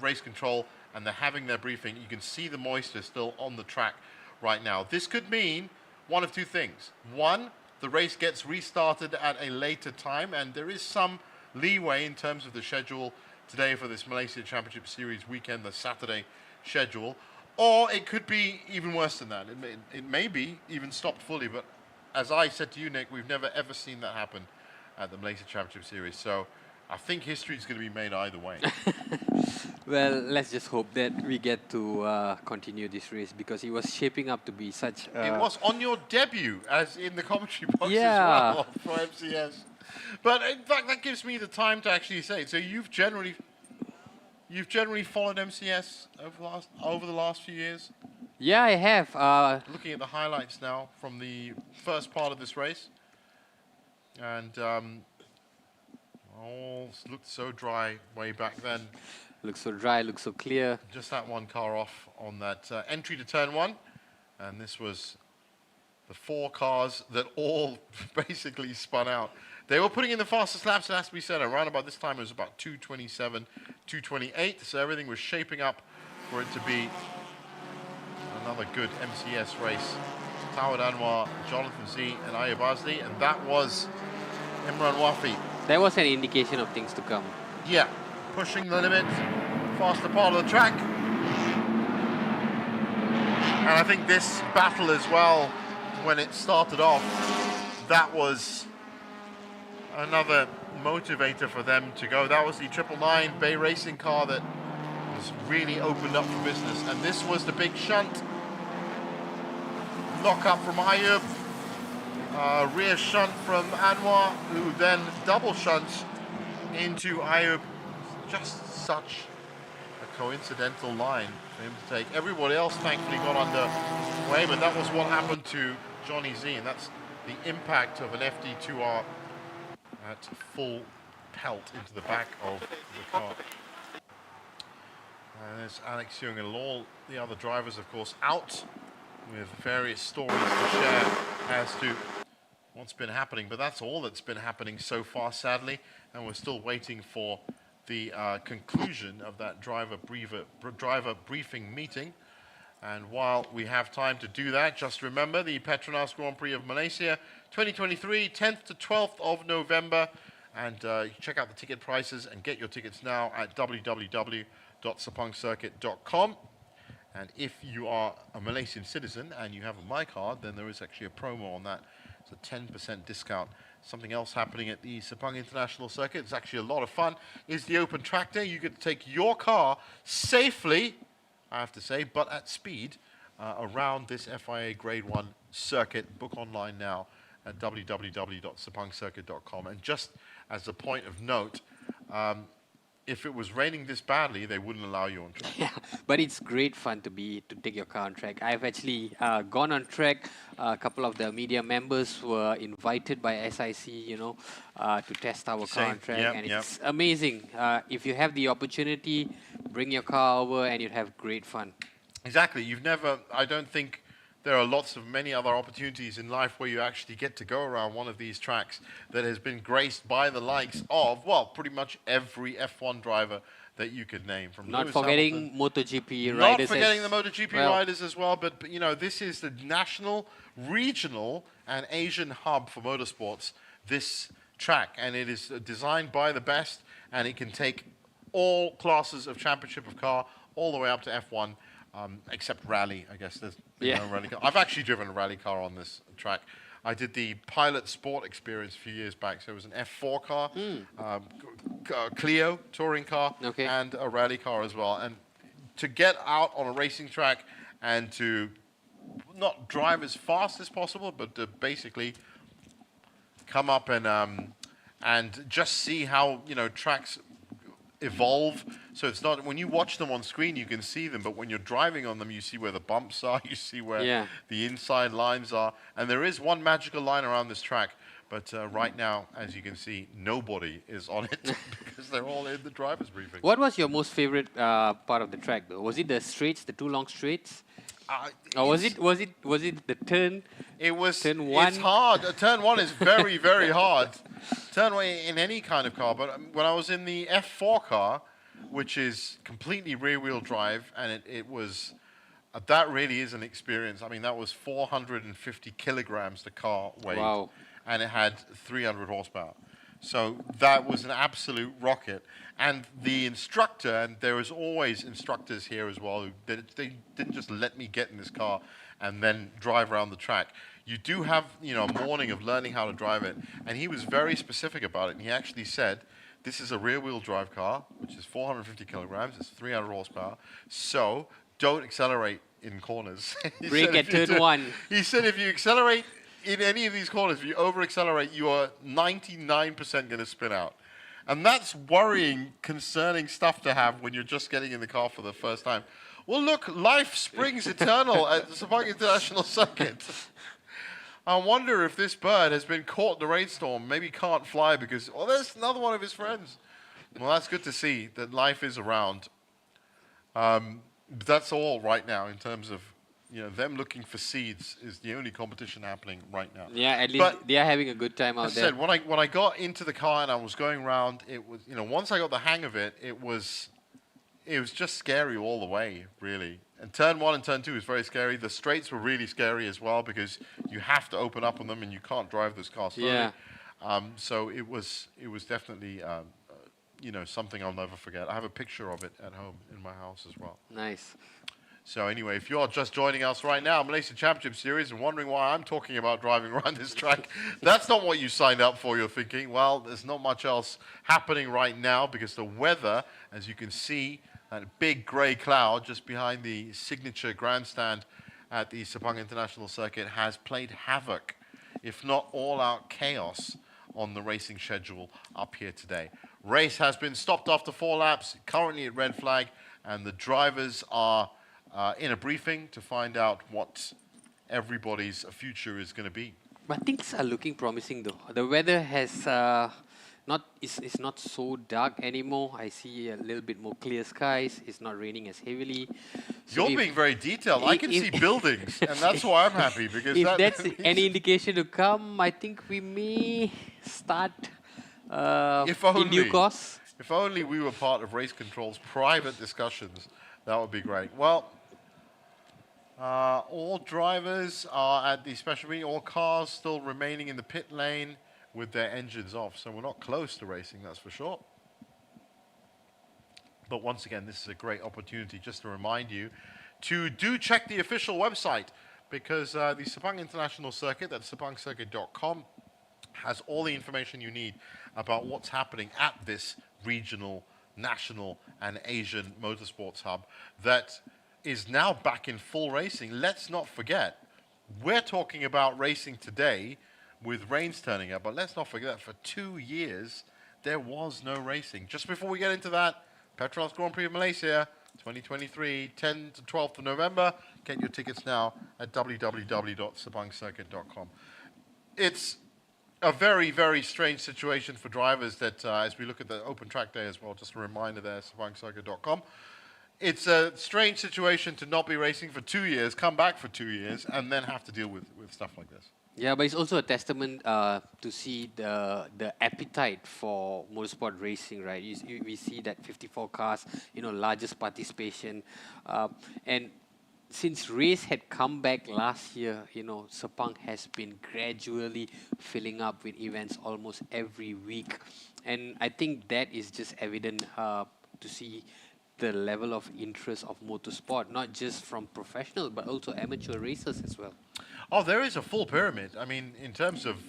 Speaker 5: race control and they're having their briefing. You can see the moisture still on the track right now. This could mean one of two things. One, the race gets restarted at a later time, and there is some leeway in terms of the schedule today for this Malaysia Championship Series weekend, the Saturday schedule. Or it could be even worse than that. It may be even stopped fully, but as I said to you, Nick, we've never ever seen that happen at the Malaysia Championship Series. So I think history is going to be made either way.
Speaker 1: Well, let's just hope that we get to continue this race, because it was shaping up to be such.
Speaker 5: It was on your debut as in the commentary box as
Speaker 1: Yeah.
Speaker 5: well for MCS. But in fact, that gives me the time to actually say it. So you've generally followed MCS over the last few years.
Speaker 1: Yeah, I have.
Speaker 5: Looking at the highlights now from the first part of this race, and all looked so dry way back then.
Speaker 1: Looks so dry, looks so clear.
Speaker 5: Just that one car off on that entry to turn one. And this was the 4 cars that all basically spun out. They were putting in the fastest laps, it has to be said. Around about this time, it was about 2:27, 2:28. So everything was shaping up for it to be another good MCS race. Tawad Anwar, Jonathan Z, and Ayub Azli. And that was Imran Wafi.
Speaker 1: That was an indication of things to come.
Speaker 5: Yeah, pushing the limit, faster part of the track. And I think this battle as well, when it started off, that was another motivator for them to go. That was the 999 Bay Racing car that was really opened up for business. And this was the big shunt. Knock up from Ayub. Rear shunt from Anwar, who then double shunts into Ayub. Just such a coincidental line for him to take. Everybody else thankfully got underway, but that was what happened to Johnny Z, and that's the impact of an FD2R at full pelt into the back of the car. And there's Alex Young and all the other drivers, of course, out with various stories to share as to what's been happening. But that's all that's been happening so far, sadly, and we're still waiting for the conclusion of that driver briefing meeting. And while we have time to do that, just remember the Petronas Grand Prix of Malaysia 2023, 10th to 12th of November. And check out the ticket prices and get your tickets now at www.sepangcircuit.com. And if you are a Malaysian citizen and you have a My Card, then there is actually a promo on that. It's a 10% discount. Something else happening at the Sepang International Circuit, it's actually a lot of fun, is the open track day. You get to take your car safely, I have to say, but at speed, around this FIA Grade 1 circuit. Book online now at www.sepangcircuit.com. And just as a point of note, if it was raining this badly, they wouldn't allow you on track.
Speaker 1: Yeah, but it's great fun to take your car on track. I've actually gone on track. A couple of the media members were invited by SIC, to test our car on track, and it's amazing. If you have the opportunity, bring your car over, and you'd have great fun.
Speaker 5: Exactly. I don't think there are many other opportunities in life where you actually get to go around one of these tracks that has been graced by the likes of, well, pretty much every F1 driver that you could name. From
Speaker 1: Not
Speaker 5: Lewis
Speaker 1: forgetting
Speaker 5: Hamilton,
Speaker 1: MotoGP riders.
Speaker 5: Not forgetting the MotoGP riders as well. But this is the national, regional, and Asian hub for motorsports, this track. And it is designed by the best, and it can take all classes of championship of car all the way up to F1. Except rally, I guess. There's no rally car. I've actually driven a rally car on this track. I did the Pilot Sport experience a few years back. So it was an F4 car, Clio touring car, and a rally car as well. And to get out on a racing track and to not drive as fast as possible, but to basically come up and just see how tracks evolve. So it's not, when you watch them on screen, you can see them, but when you're driving on them, you see where the bumps are, you see where the inside lines are. And there is one magical line around this track, but right now, as you can see, nobody is on it because they're all in the driver's briefing.
Speaker 1: What was your most favorite part of the track, though? Was it the straights, the 2 long straights? Or was it the turn?
Speaker 5: It was.
Speaker 1: Turn 1.
Speaker 5: It's hard. Turn 1 is very, very hard. Turn 1 in any kind of car. But when I was in the F4 car, which is completely rear-wheel drive, and it was, that really is an experience. I mean, that was 450 kilograms the car weighed.
Speaker 1: Wow.
Speaker 5: And it had 300 horsepower. So that was an absolute rocket. And the instructor, and there was always instructors here as well, they didn't just let me get in this car and then drive around the track. You do have, a morning of learning how to drive it. And he was very specific about it. And he actually said, this is a rear-wheel drive car, which is 450 kilograms, it's 300 horsepower. So don't accelerate in corners.
Speaker 1: Brake at turn 1.
Speaker 5: He said if you accelerate in any of these corners, if you over-accelerate, you are 99% going to spin out. And that's worrying, concerning stuff to have when you're just getting in the car for the first time. Well, look, life springs eternal at the Sepang International Circuit. I wonder if this bird has been caught in the rainstorm, maybe can't fly because, there's another one of his friends. Well, that's good to see that life is around. That's all right now in terms of them looking for seeds is the only competition happening right now.
Speaker 1: Yeah, at least
Speaker 5: But
Speaker 1: they are having a good time out
Speaker 5: as I
Speaker 1: there.
Speaker 5: said, when I got into the car and I was going around, it was once I got the hang of it, it was just scary all the way, really. And turn 1 and turn 2 is very scary. The straights were really scary as well because you have to open up on them and you can't drive those cars slowly.
Speaker 1: Yeah.
Speaker 5: So it was definitely something I'll never forget. I have a picture of it at home in my house as well.
Speaker 1: Nice.
Speaker 5: So anyway, if you're just joining us right now, Malaysian Championship Series, and wondering why I'm talking about driving around this track, that's not what you signed up for, you're thinking. Well, there's not much else happening right now because the weather, as you can see, that big grey cloud just behind the signature grandstand at the Sepang International Circuit has played havoc, if not all-out chaos, on the racing schedule up here today. Race has been stopped after 4 laps, currently at red flag, and the drivers are in a briefing to find out what everybody's future is going to be.
Speaker 1: But things are looking promising though. The weather has it's not so dark anymore. I see a little bit more clear skies. It's not raining as heavily. So
Speaker 5: You're being very detailed. I can see buildings, and that's why I'm happy because
Speaker 1: if that's
Speaker 5: means
Speaker 1: any indication to come, I think we may start in due course.
Speaker 5: If only we were part of Race Control's private discussions, that would be great. Well, all drivers are at the special meeting, all cars still remaining in the pit lane with their engines off. So we're not close to racing, that's for sure. But once again, this is a great opportunity just to remind you to do check the official website because the Sepang International Circuit, that's sepangcircuit.com, has all the information you need about what's happening at this regional, national, and Asian motorsports hub that is now back in full racing. Let's not forget, we're talking about racing today with rains turning up, but let's not forget that for 2 years, there was no racing. Just before we get into that, Petronas Grand Prix of Malaysia, 2023, 10 to 12th of November. Get your tickets now at www.sepangcircuit.com. It's a very, very strange situation for drivers that, as we look at the open track day as well, just a reminder there, sepangcircuit.com. It's a strange situation to not be racing for 2 years, come back for 2 years, and then have to deal with stuff like this.
Speaker 1: Yeah, but it's also a testament to see the appetite for motorsport racing, right? We see that 54 cars, largest participation, and since race had come back last year, Sepang has been gradually filling up with events almost every week, and I think that is just evident to see the level of interest of motorsport, not just from professional but also amateur racers as well.
Speaker 5: Oh, there is a full pyramid. I mean, in terms of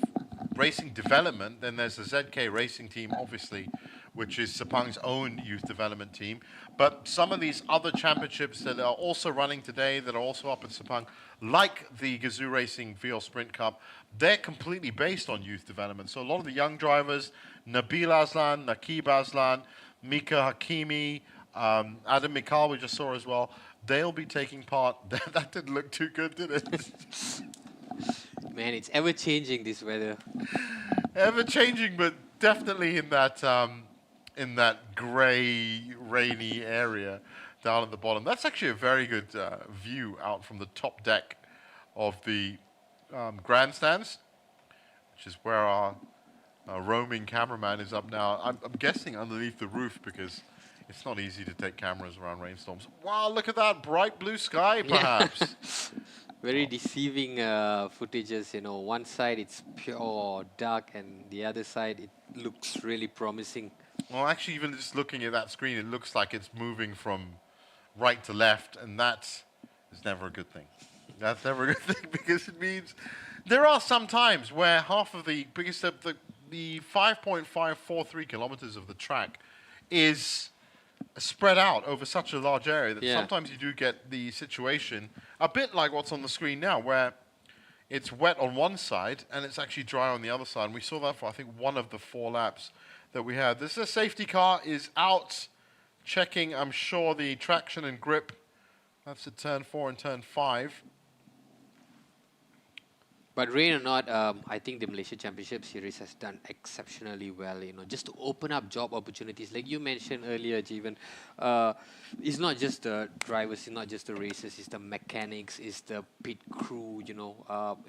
Speaker 5: racing development, then there's the ZK racing team, obviously, which is Sepang's own youth development team. But some of these other championships that are also running today, that are also up at Sepang, like the Gazoo Racing VL Sprint Cup, they're completely based on youth development. So a lot of the young drivers, Nabil Aslan, Nakib Aslan, Mika Hakimi, Adam Mikal, we just saw as well, they'll be taking part. That didn't look too good, did it?
Speaker 1: Man, it's ever-changing, this weather.
Speaker 5: Ever-changing, but definitely in that grey, rainy area down at the bottom. That's actually a very good view out from the top deck of the grandstands, which is where our roaming cameraman is up now. I'm guessing underneath the roof because it's not easy to take cameras around rainstorms. Wow, look at that bright blue sky, perhaps.
Speaker 1: Very deceiving footages, one side it's pure dark and the other side it looks really promising.
Speaker 5: Well, actually, even just looking at that screen, it looks like it's moving from right to left, and that is never a good thing. That's never a good thing because it means there are some times where half of the 5.543 kilometers of the track is spread out over such a large area that sometimes you do get the situation a bit like what's on the screen now, where it's wet on one side and it's actually dry on the other side. And we saw that for, I think, one of the 4 laps that we had. This is a safety car is out checking, I'm sure, the traction and grip. That's at turn 4 and turn 5.
Speaker 1: But rain or not, I think the Malaysia Championship Series has done exceptionally well. Just to open up job opportunities, like you mentioned earlier, Jeevan. It's not just the drivers, it's not just the racers, it's the mechanics, it's the pit crew.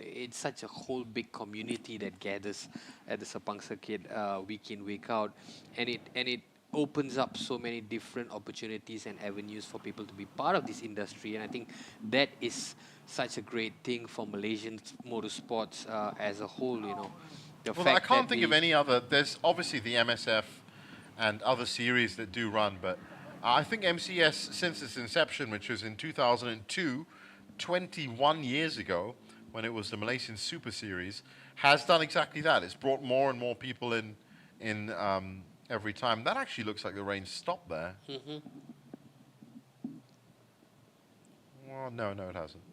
Speaker 1: It's such a whole big community that gathers at the Sepang circuit week in, week out, and it opens up so many different opportunities and avenues for people to be part of this industry. And I think that is such a great thing for Malaysian motorsports as a whole. The
Speaker 5: Well,
Speaker 1: fact
Speaker 5: I can't
Speaker 1: that
Speaker 5: think of any other. There's obviously the MSF and other series that do run, but I think MCS, since its inception, which was in 2002, 21 years ago, when it was the Malaysian Super Series, has done exactly that. It's brought more and more people in every time. That actually looks like the rain stopped there. Well, no, it hasn't.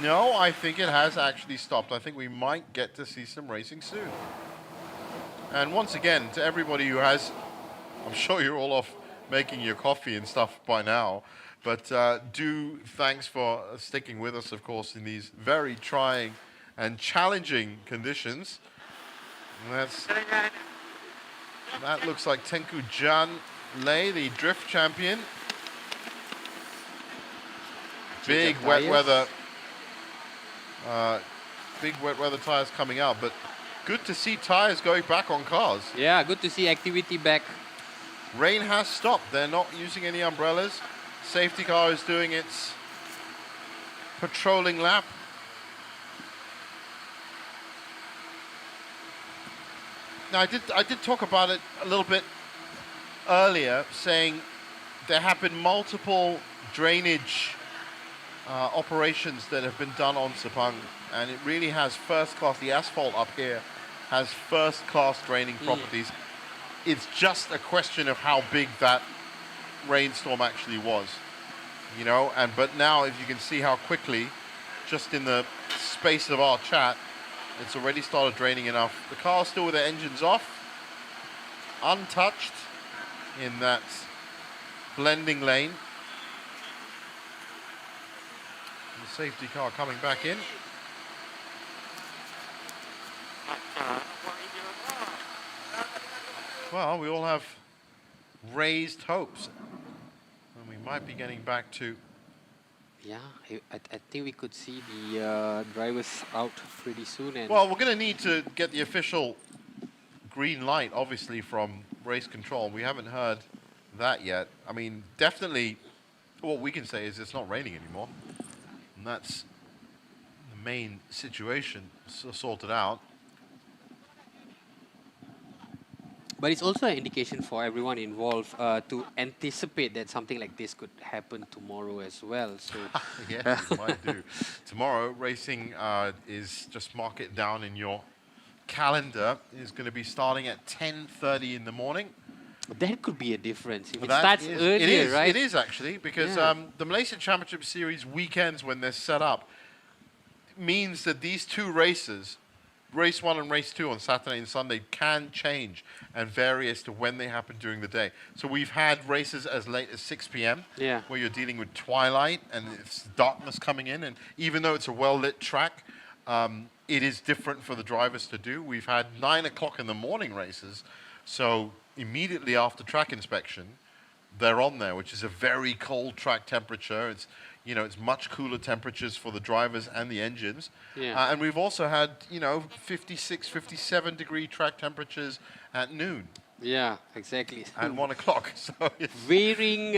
Speaker 5: No, I think it has actually stopped. I think we might get to see some racing soon. And once again, to everybody who has, I'm sure you're all off making your coffee and stuff by now, but thanks for sticking with us, of course, in these very trying and challenging conditions. And that looks like Tengku Jan Lei, the drift champion. Big wet weather tires coming out, but good to see tires going back on cars.
Speaker 1: Yeah, good to see activity back.
Speaker 5: Rain has stopped. They're not using any umbrellas. Safety car is doing its patrolling lap. Now, I did talk about it a little bit earlier, saying there have been multiple drainage operations that have been done on Sepang, and it really has first class. The asphalt up here has first class draining properties. It's just a question of how big that rainstorm actually was, but now, if you can see how quickly, just in the space of our chat, it's already started draining enough. The car's still with the engines off, untouched in that blending lane. The safety car coming back in. Well, we all have raised hopes, and we might be getting back to.
Speaker 1: Yeah, I think we could see the drivers out pretty soon. And
Speaker 5: well, we're going to need to get the official green light, obviously, from race control. We haven't heard that yet. I mean, definitely, what we can say is it's not raining anymore, and that's the main situation sorted out.
Speaker 1: But it's also an indication for everyone involved to anticipate that something like this could happen tomorrow as well. So
Speaker 5: yes, it might do. Tomorrow, racing is, just mark it down in your calendar, is going to be starting at 10:30 in the morning.
Speaker 1: That could be a difference. If it starts earlier, right?
Speaker 5: It is actually, because the Malaysia Championship Series weekends, when they're set up, means that these two races, Race 1 and Race 2 on Saturday and Sunday, can change and vary as to when they happen during the day. So we've had races as late as 6 p.m. Where you're dealing with twilight and it's darkness coming in. And even though it's a well-lit track, it is different for the drivers to do. We've had 9 o'clock in the morning races. So immediately after track inspection, they're on there, which is a very cold track temperature. It's it's much cooler temperatures for the drivers and the engines. And we've also had, 56, 57 degree track temperatures at noon.
Speaker 1: Yeah, exactly.
Speaker 5: And 1 o'clock. So
Speaker 1: varying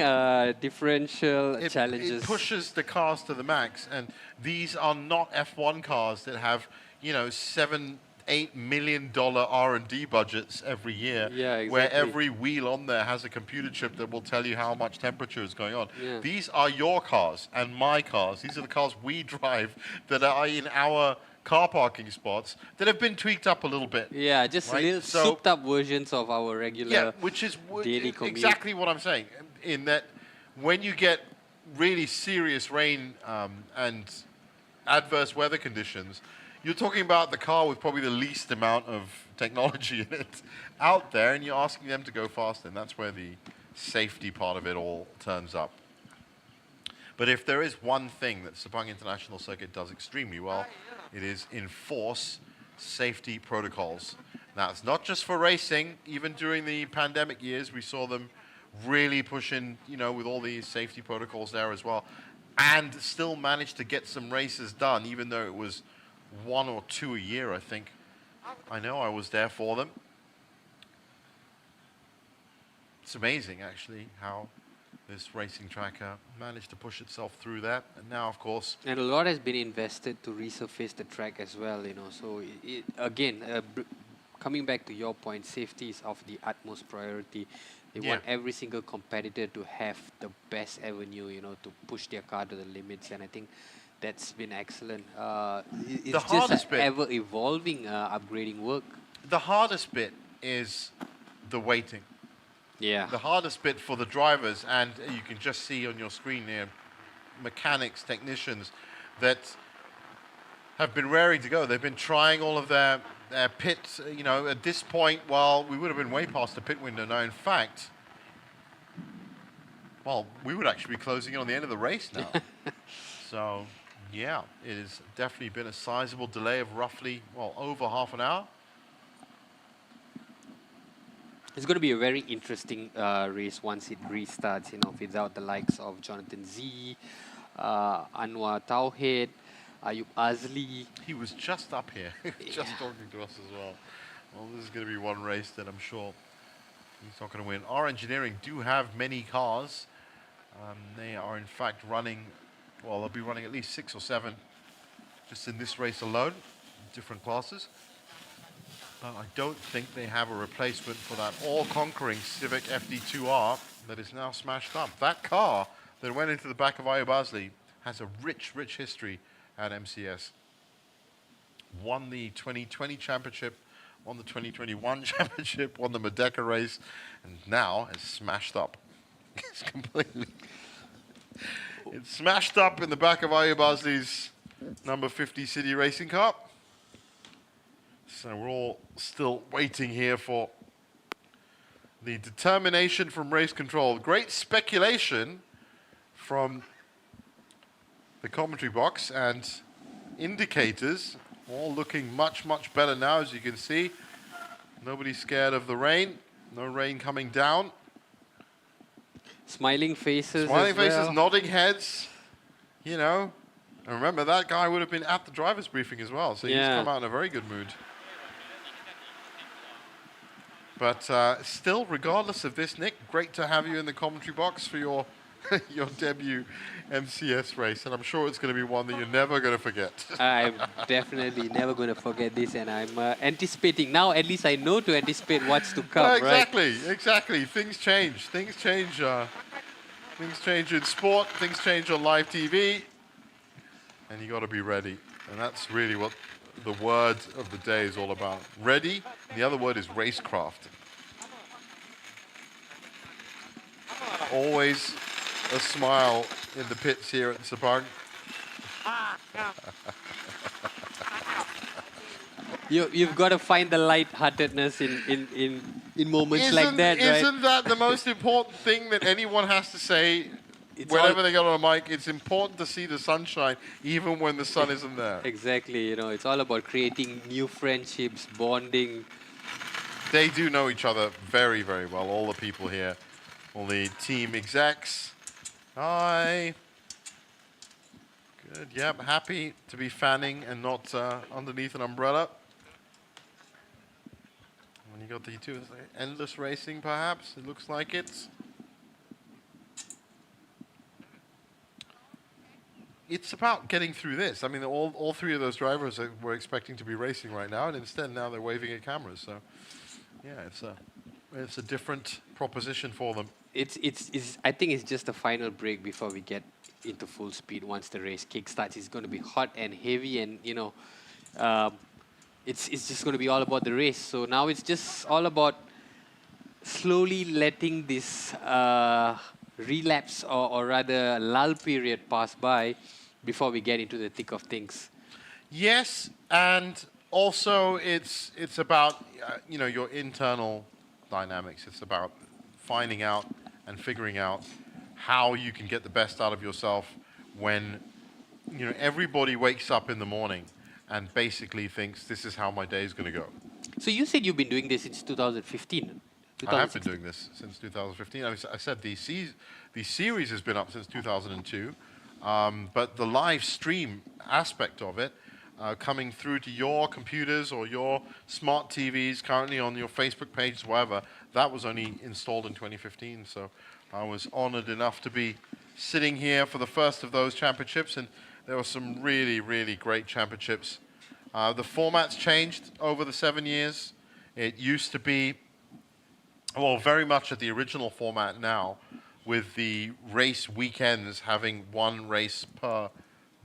Speaker 1: differential challenges.
Speaker 5: It pushes the cars to the max. And these are not F1 cars that have, $7-8 million R&D budgets every year, where every wheel on there has a computer chip that will tell you how much temperature is going on. These are your cars and my cars. These are the cars we drive that are in our car parking spots that have been tweaked up a little bit.
Speaker 1: Yeah, just little souped up versions of our regular
Speaker 5: which is
Speaker 1: daily commute.
Speaker 5: Exactly what I'm saying, in that when you get really serious rain and adverse weather conditions, you're talking about the car with probably the least amount of technology in it out there, and you're asking them to go faster, and that's where the safety part of it all turns up. But if there is one thing that Sepang International Circuit does extremely well, it is enforce safety protocols. Now, it's not just for racing. Even during the pandemic years, we saw them really pushing, with all these safety protocols there as well, and still managed to get some races done, even though it was 1 or 2 a year, I think. I know I was there for them. It's amazing, actually, how this racing track managed to push itself through that. And now, of course...
Speaker 1: And a lot has been invested to resurface the track as well, So, again, coming back to your point, safety is of the utmost priority. They want every single competitor to have the best avenue, to push their car to the limits. And I think that's been excellent. It's just ever-evolving, upgrading work.
Speaker 5: The hardest bit is the waiting.
Speaker 1: Yeah.
Speaker 5: The hardest bit for the drivers, and you can just see on your screen here, mechanics, technicians that have been raring to go. They've been trying all of their pits, at this point, we would have been way past the pit window now. In fact, we would actually be closing in on the end of the race now. So, yeah, it has definitely been a sizable delay of roughly, over half an hour.
Speaker 1: It's going to be a very interesting race once it restarts, without the likes of Jonathan Z, Anwar Tauhid, Ayub Azli.
Speaker 5: He was just up here, just talking to us as well. Well, this is going to be one race that I'm sure he's not going to win. Our engineering do have many cars. They are, in fact, running, they'll be running at least 6 or 7 just in this race alone, different classes. I don't think they have a replacement for that all-conquering Civic FD2R that is now smashed up. That car that went into the back of Ayub Azli has a rich, rich history at MCS. Won the 2020 championship, won the 2021 championship, won the Merdeka race, and now is smashed up. It's completely... It's smashed up in the back of Ayub Azli's number 50 City racing car. So we're all still waiting here for the determination from race control. Great speculation from the commentary box, and indicators all looking much, much better now, as you can see. Nobody's scared of the rain. No rain coming down.
Speaker 1: Smiling faces.
Speaker 5: Smiling faces, nodding heads. And remember, that guy would have been at the driver's briefing as well, so he's come out in a very good mood. But still, regardless of this, Nick, great to have you in the commentary box for your your debut MCS race, and I'm sure it's going to be one that you're never going to forget.
Speaker 1: I'm definitely never going to forget this, and I'm anticipating. Now at least I know to anticipate what's to come,
Speaker 5: exactly, Exactly. Things change. Things change in sport. Things change on live TV. And you got to be ready. And that's really what the word of the day is all about. Ready. And the other word is racecraft. Always a smile in the pits here at Sepang.
Speaker 1: You've got to find the light-heartedness in moments like that, right?
Speaker 5: Isn't that the most important thing that anyone has to say whenever they get on a mic? It's important to see the sunshine, even when the sun isn't there.
Speaker 1: Exactly, it's all about creating new friendships, bonding.
Speaker 5: They do know each other very, very well, all the people here, all the team execs. Hi. Good, yep, happy to be fanning and not underneath an umbrella. When you got the two, endless racing perhaps, it looks like it's. It's about getting through this. I mean, all three of those drivers were expecting to be racing right now, and instead now they're waving at cameras. So, yeah, it's a different proposition for them.
Speaker 1: I think it's just the final break before we get into full speed. Once the race kickstarts, it's going to be hot and heavy, and it's just going to be all about the race. So now it's just all about slowly letting this relapse or rather lull period pass by before we get into the thick of things.
Speaker 5: Yes, and also it's about your internal dynamics. It's about finding out and figuring out how you can get the best out of yourself when, you know, everybody wakes up in the morning and basically thinks this is how my day is going to go.
Speaker 1: So you said you've been doing this since 2015.
Speaker 5: I have been doing this since 2015. I said the series has been up since 2002, but the live stream aspect of it, coming through to your computers or your smart TVs, currently on your Facebook pages, whatever, that was only installed in 2015. So I was honored enough to be sitting here for the first of those championships, and there were some really, really great championships. The format's changed over the 7 years. It used to be, well, very much at the original format now, with the race weekends having one race per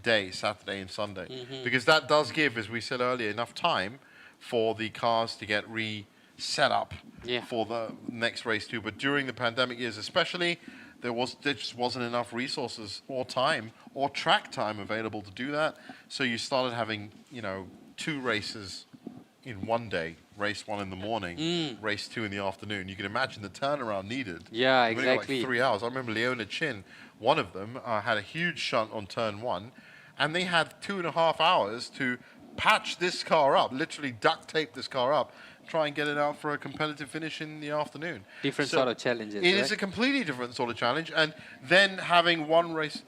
Speaker 5: day, Saturday and Sunday. Because that does give, as we said earlier, enough time for the cars to get reset up for the next race too. But during the pandemic years especially, there just wasn't enough resources or time or track time available to do that. So you started having, you know, 2 races in one day. Race 1 in the morning, race 2 in the afternoon. You can imagine the turnaround needed.
Speaker 1: Yeah,
Speaker 5: We've only got
Speaker 1: exactly.
Speaker 5: like 3 hours. I remember Leona Chin, one of them, had a huge shunt on turn 1, and they had 2.5 hours to patch this car up, literally duct tape this car up, try and get it out for a competitive finish in the afternoon.
Speaker 1: Different sort of challenges,
Speaker 5: It
Speaker 1: right?
Speaker 5: is a completely different sort of challenge, and then having one race.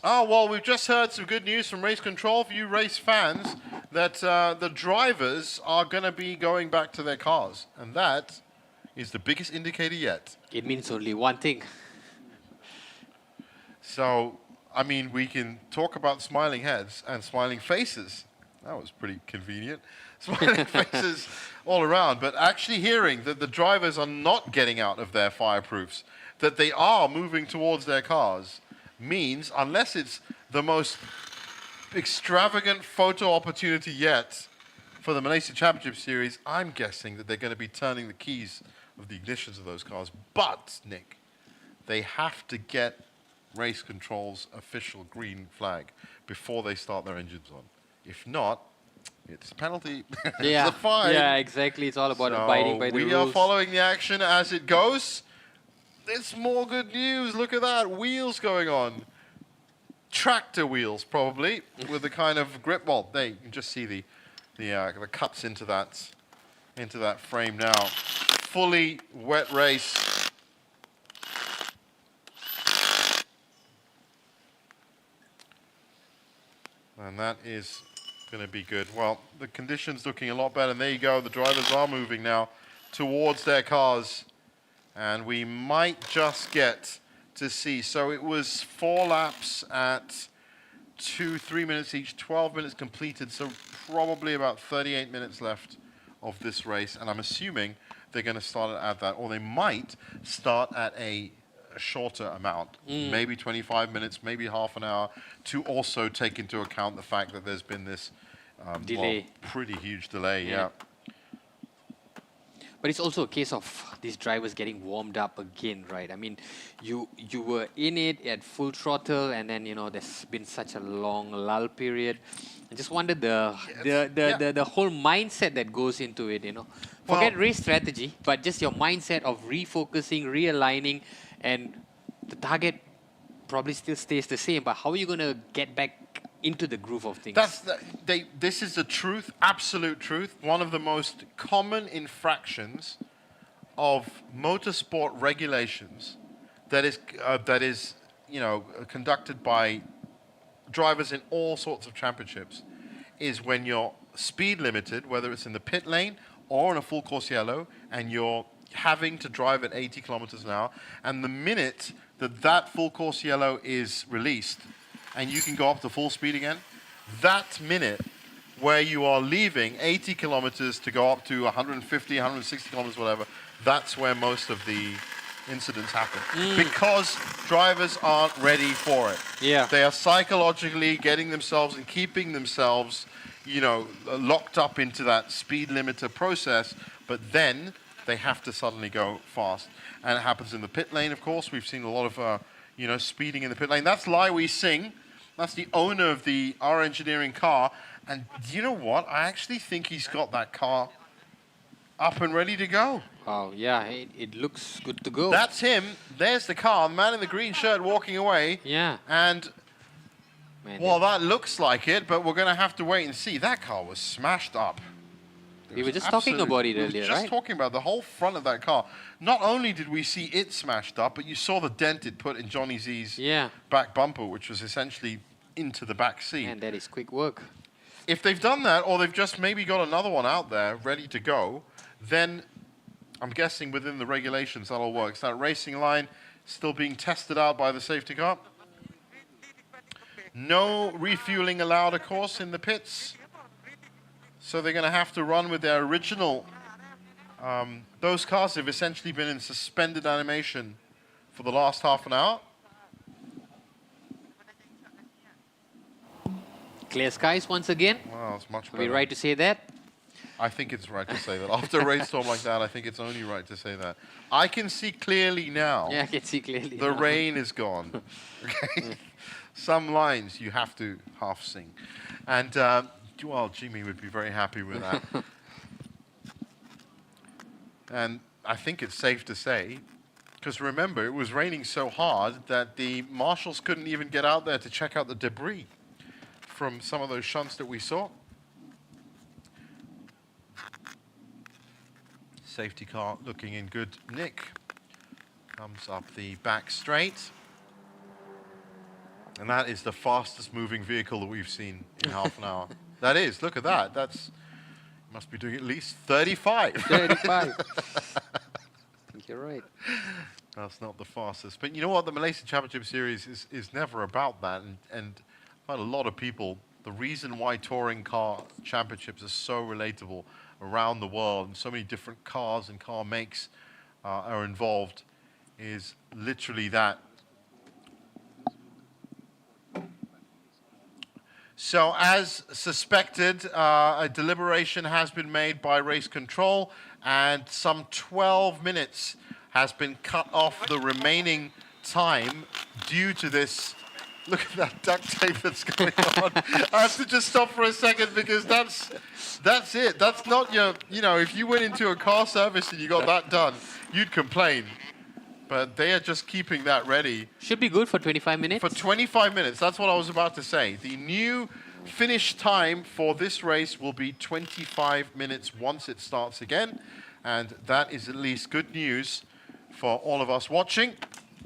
Speaker 5: Oh, well, we've just heard some good news from race control for you race fans that the drivers are going to be going back to their cars. And that is the biggest indicator yet.
Speaker 1: It means only one thing.
Speaker 5: So, I mean, we can talk about smiling heads and smiling faces. That was pretty convenient. Smiling faces all around. But actually hearing that the drivers are not getting out of their fireproofs, that they are moving towards their cars, means, unless it's the most extravagant photo opportunity yet for the Malaysia Championship Series, I'm guessing that they're going to be turning the keys of the ignitions of those cars. But, Nick, they have to get race control's official green flag before they start their engines on. If not, it's a penalty.
Speaker 1: Yeah,
Speaker 5: it's a fine.
Speaker 1: yeah, exactly. It's all about abiding by the rules.
Speaker 5: We are following the action as it goes. There's more good news. Look at that. Wheels going on. Tractor wheels, probably, with the kind of grip. Well, there you can just see the cuts into that frame now. Fully wet race. And that is going to be good. Well, the conditions looking a lot better. And there you go. The drivers are moving now towards their cars. And we might just get to see. So it was 4 laps at 2-3 minutes each, 12 minutes completed. So probably about 38 minutes left of this race. And I'm assuming they're going to start at that, or they might start at a shorter amount, maybe 25 minutes, maybe half an hour, to also take into account the fact that there's been this
Speaker 1: delay.
Speaker 5: Well, pretty huge delay, yeah.
Speaker 1: But it's also a case of these drivers getting warmed up again, right? I mean, you were in it at full throttle, and then, you know, there's been such a long lull period. I just wondered the whole mindset that goes into it, you know. Forget race strategy, but just your mindset of refocusing, realigning, and the target probably still stays the same, but how are you going to get back into the groove of things?
Speaker 5: This is the truth, absolute truth. One of the most common infractions of motorsport regulations that is you know, conducted by drivers in all sorts of championships is when you're speed limited, whether it's in the pit lane or in a full course yellow, and you're having to drive at 80 kilometers an hour, and the minute that full course yellow is released and you can go up to full speed again, that minute where you are leaving 80 kilometers to go up to 150, 160 kilometers, whatever, that's where most of the incidents happen. Because drivers aren't ready for it.
Speaker 1: Yeah.
Speaker 5: They are psychologically getting themselves and keeping themselves, you know, locked up into that speed limiter process, but then they have to suddenly go fast. And it happens in the pit lane, of course. We've seen a lot of, you know, speeding in the pit lane. That's Lai Wei Sing. That's the owner of the R Engineering car. And you know what? I actually think he's got that car up and ready to go.
Speaker 1: Wow, yeah, it looks good to go.
Speaker 5: That's him. There's the car. The man in the green shirt walking away.
Speaker 1: Yeah.
Speaker 5: And,
Speaker 1: Man,
Speaker 5: well, that looks like it, but we're going to have to wait and see. That car was smashed up.
Speaker 1: We were just talking about it earlier,
Speaker 5: Just
Speaker 1: right?
Speaker 5: talking about the whole front of that car. Not only did we see it smashed up, but you saw the dent it put in Johnny Z's back bumper, which was essentially into the back seat.
Speaker 1: And that is quick work.
Speaker 5: If they've done that, or they've just maybe got another one out there ready to go, then I'm guessing within the regulations that'll work. So that racing line still being tested out by the safety car. No refueling allowed, of course, in the pits. So they're going to have to run with their original. Those cars have essentially been in suspended animation for the last half an hour.
Speaker 1: Clear skies once again.
Speaker 5: Wow, it's much
Speaker 1: Are
Speaker 5: better.
Speaker 1: we right to say that?
Speaker 5: I think it's right to say that. After a rainstorm like that, I think it's only right to say that. I can see clearly now.
Speaker 1: Yeah, I can see clearly.
Speaker 5: The
Speaker 1: now.
Speaker 5: rain is gone. Okay? Some lines you have to half sing. And, well, Jimmy would be very happy with that. And I think it's safe to say, because remember, it was raining so hard that the marshals couldn't even get out there to check out the debris from some of those shunts that we saw. Safety car looking in good nick. Comes up the back straight. And that is the fastest moving vehicle that we've seen in half an hour. That is, look at that. That's, must be doing at least 35.
Speaker 1: 35. I think you're right.
Speaker 5: That's not the fastest. But you know what? The Malaysian Championship Series is never about that. And quite a lot of people, the reason why touring car championships are so relatable around the world and so many different cars and car makes are involved is literally that. So as suspected, a deliberation has been made by race control and some 12 minutes has been cut off the remaining time due to this. Look at that duct tape that's going on. I have to just stop for a second because that's it. That's not your, you know, if you went into a car service and you got that done, you'd complain. But they are just keeping that ready.
Speaker 1: Should be good for 25 minutes.
Speaker 5: For 25 minutes, that's what I was about to say. The new finish time for this race will be 25 minutes once it starts again. And that is at least good news for all of us watching,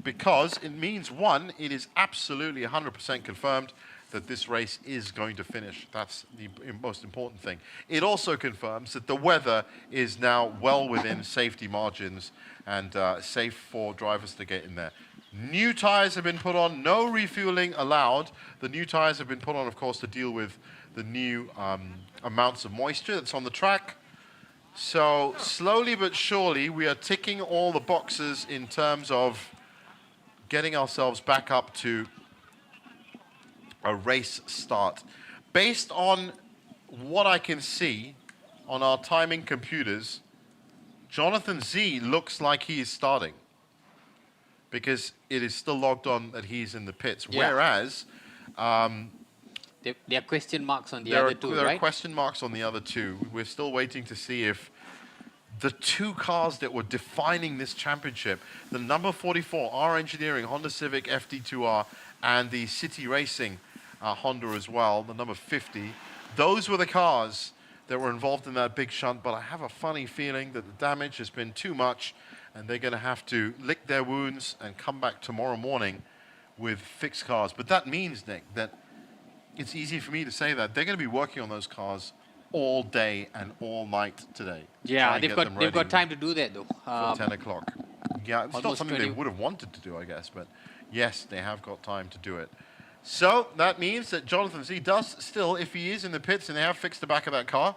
Speaker 5: because it means, one, it is absolutely 100% confirmed that this race is going to finish. That's the most important thing. It also confirms that the weather is now well within safety margins and safe for drivers to get in there. New tyres have been put on, no refueling allowed. The new tyres have been put on, of course, to deal with the new amounts of moisture that's on the track. So slowly but surely, we are ticking all the boxes in terms of getting ourselves back up to a race start. Based on what I can see on our timing computers, Jonathan Z looks like he is starting because it is still logged on that he's in the pits.
Speaker 1: Yeah.
Speaker 5: Whereas
Speaker 1: there are question marks on the other two,
Speaker 5: there
Speaker 1: right?
Speaker 5: are question marks on the other two. We're still waiting to see if the two cars that were defining this championship, the number 44 R Engineering Honda Civic FD2R and the City Racing Honda as well, the number 50, those were the cars that were involved in that big shunt. But I have a funny feeling that the damage has been too much and they're going to have to lick their wounds and come back tomorrow morning with fixed cars. But that means, Nick, that it's easy for me to say that they're going to be working on those cars all day and all night today.
Speaker 1: Yeah, they've got time to do that though.
Speaker 5: For 10 o'clock. Yeah, it's not
Speaker 1: almost
Speaker 5: something they
Speaker 1: 20
Speaker 5: would have wanted to do, I guess, but yes, they have got time to do it. So that means that Jonathan Z does still, if he is in the pits and they have fixed the back of that car.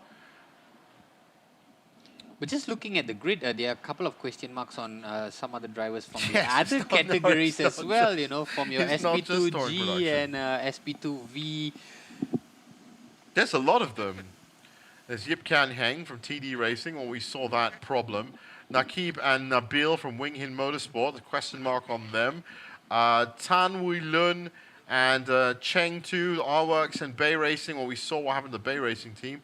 Speaker 1: But just looking at the grid, there are a couple of question marks on some other drivers from the
Speaker 5: Yes,
Speaker 1: other
Speaker 5: it's not- no,
Speaker 1: categories
Speaker 5: it's
Speaker 1: as
Speaker 5: not
Speaker 1: well,
Speaker 5: just-
Speaker 1: you know, from your
Speaker 5: it's not just story
Speaker 1: SP2G
Speaker 5: production.
Speaker 1: and SP2V.
Speaker 5: There's a lot of them. There's Yip Kan Heng from TD Racing, when we saw that problem. Nakib and Nabil from Wing Hin Motorsport, a question mark on them. Tan Wui Lun and Cheng Tu, R-Works and Bay Racing, when we saw what happened to the Bay Racing team.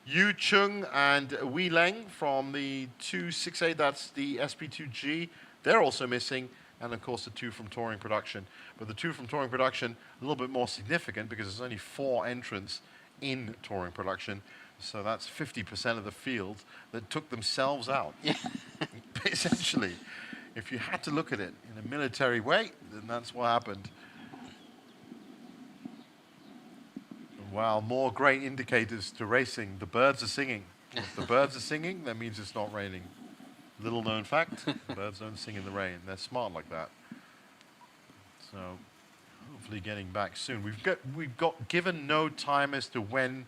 Speaker 5: Yu Chung and Wei Leng from the 268, that's the SP2G. They're also missing. And of course the 2 from Touring Production. But the 2 from Touring Production, a little bit more significant because there's only 4 entrants in Touring Production. So that's 50% of the field that took themselves out. Essentially, if you had to look at it in a military way, then that's what happened. Wow, more great indicators to racing. The birds are singing. If the birds are singing, that means it's not raining. Little known fact, birds don't sing in the rain. They're smart like that. So hopefully getting back soon. We've got given no time as to when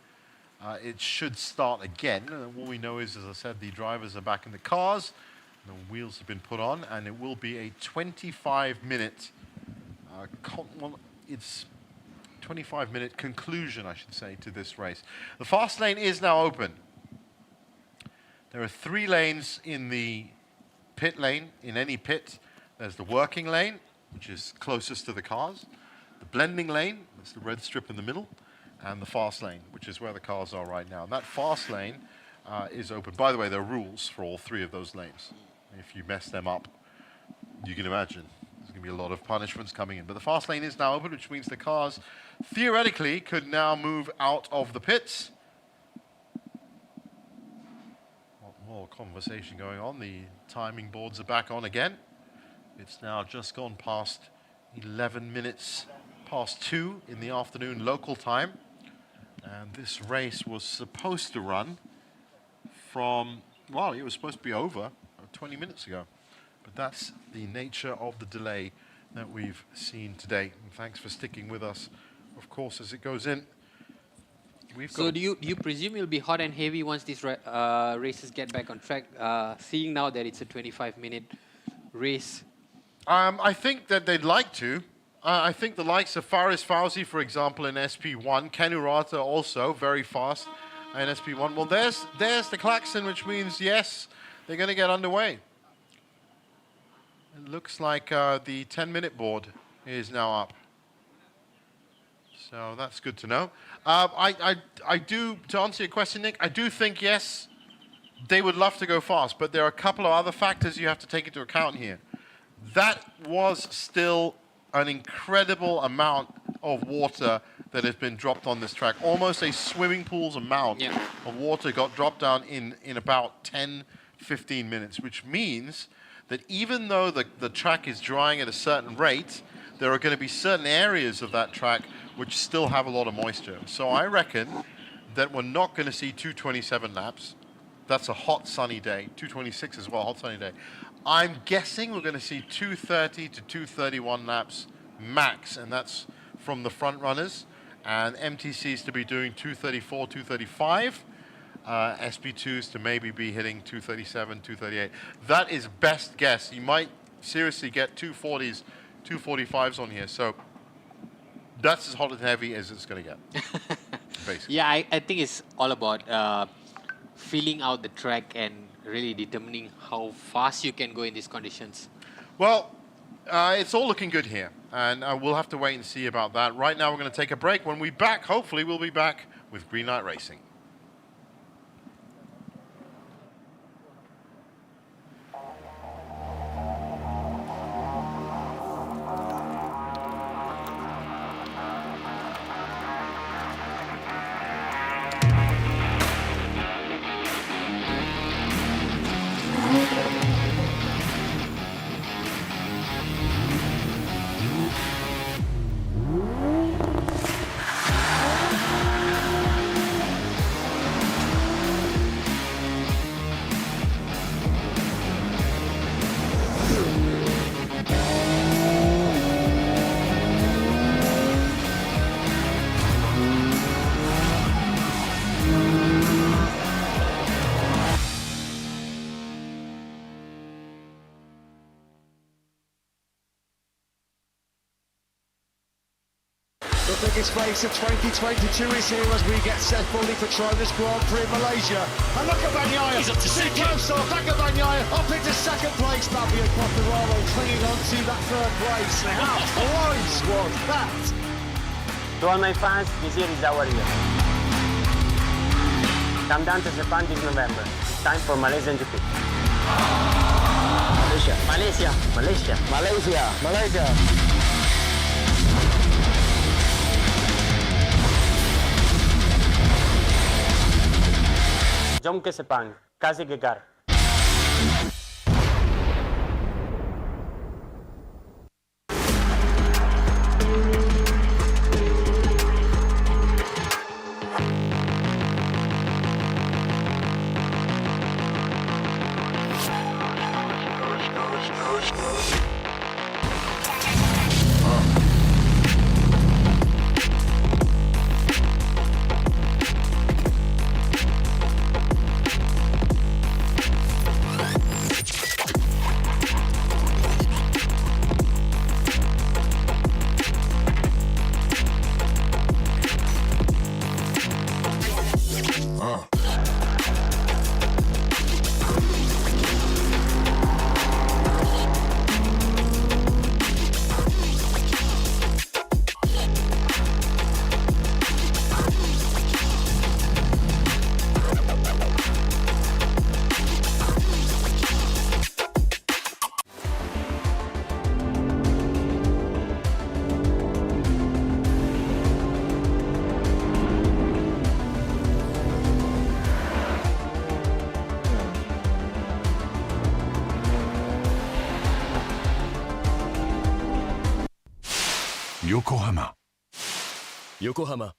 Speaker 5: it should start again. All we know is, as I said, the drivers are back in the cars. The wheels have been put on, and it will be a 25-minute well, it's 25-minute conclusion, I should say, to this race. The fast lane is now open. There are 3 lanes in the pit lane, in any pit. There's the working lane, which is closest to the cars, the blending lane, that's the red strip in the middle, and the fast lane, which is where the cars are right now. And that fast lane is open. By the way, there are rules for all 3 of those lanes. If you mess them up, you can imagine there's going to be a lot of punishments coming in. But the fast lane is now open, which means the cars theoretically could now move out of the pits. More conversation going on. The timing boards are back on again. It's now just gone past 11 minutes past 2 in the afternoon local time. And this race was supposed to run from, well, it was supposed to be over 20 minutes ago. But that's the nature of the delay that we've seen today. And thanks for sticking with us, of course, as it goes in.
Speaker 1: So do you presume it'll be hot and heavy once these races get back on track, seeing now that it's a 25-minute race?
Speaker 5: I think that they'd like to. I think the likes of Faris Fauzi, for example, in SP1, Ken Urata also, very fast in SP1. Well, there's the klaxon, which means, yes, they're going to get underway. It looks like the 10-minute board is now up. So that's good to know. I do, to answer your question, Nick, I do think, yes, they would love to go fast, but there are a couple of other factors you have to take into account here. That was still an incredible amount of water that has been dropped on this track. Almost a swimming pool's amount of water got dropped down in about 10, 15 minutes, which means that even though the track is drying at a certain rate, there are going to be certain areas of that track which still have a lot of moisture. So I reckon that we're not going to see 227 laps. That's a hot, sunny day. 226 as well, hot, sunny day. I'm guessing we're going to see 230 to 231 laps max, and that's from the front runners. And MTCs to be doing 234, 235. SP2s to maybe be hitting 237, 238. That is best guess. You might seriously get 240s, 245s on here. So that's as hot and heavy as it's going to get, basically.
Speaker 1: Yeah, I think it's all about feeling out the track and really determining how fast you can go in these conditions.
Speaker 5: Well, it's all looking good here, and we'll have to wait and see about that. Right now, we're going to take a break. When we're back, hopefully, we'll be back with Green Light Racing.
Speaker 2: The biggest race of 2022 is here as we get set fully for Patronus Grand Prix in Malaysia. And look at Bagnaia. He's up to second. Back at Bagnaia, up into second place. Fabio Quartararo clinging on to that third place. How close was that?
Speaker 13: To all my fans, this year is our year.
Speaker 11: Come down to Sepang this November. It's time for Malaysian GP.
Speaker 10: Malaysia.
Speaker 11: Malaysia. Malaysia.
Speaker 10: Malaysia. Malaysia.
Speaker 11: Jom ke Sepang. Kasih gegar.
Speaker 6: Yokohama. Yokohama.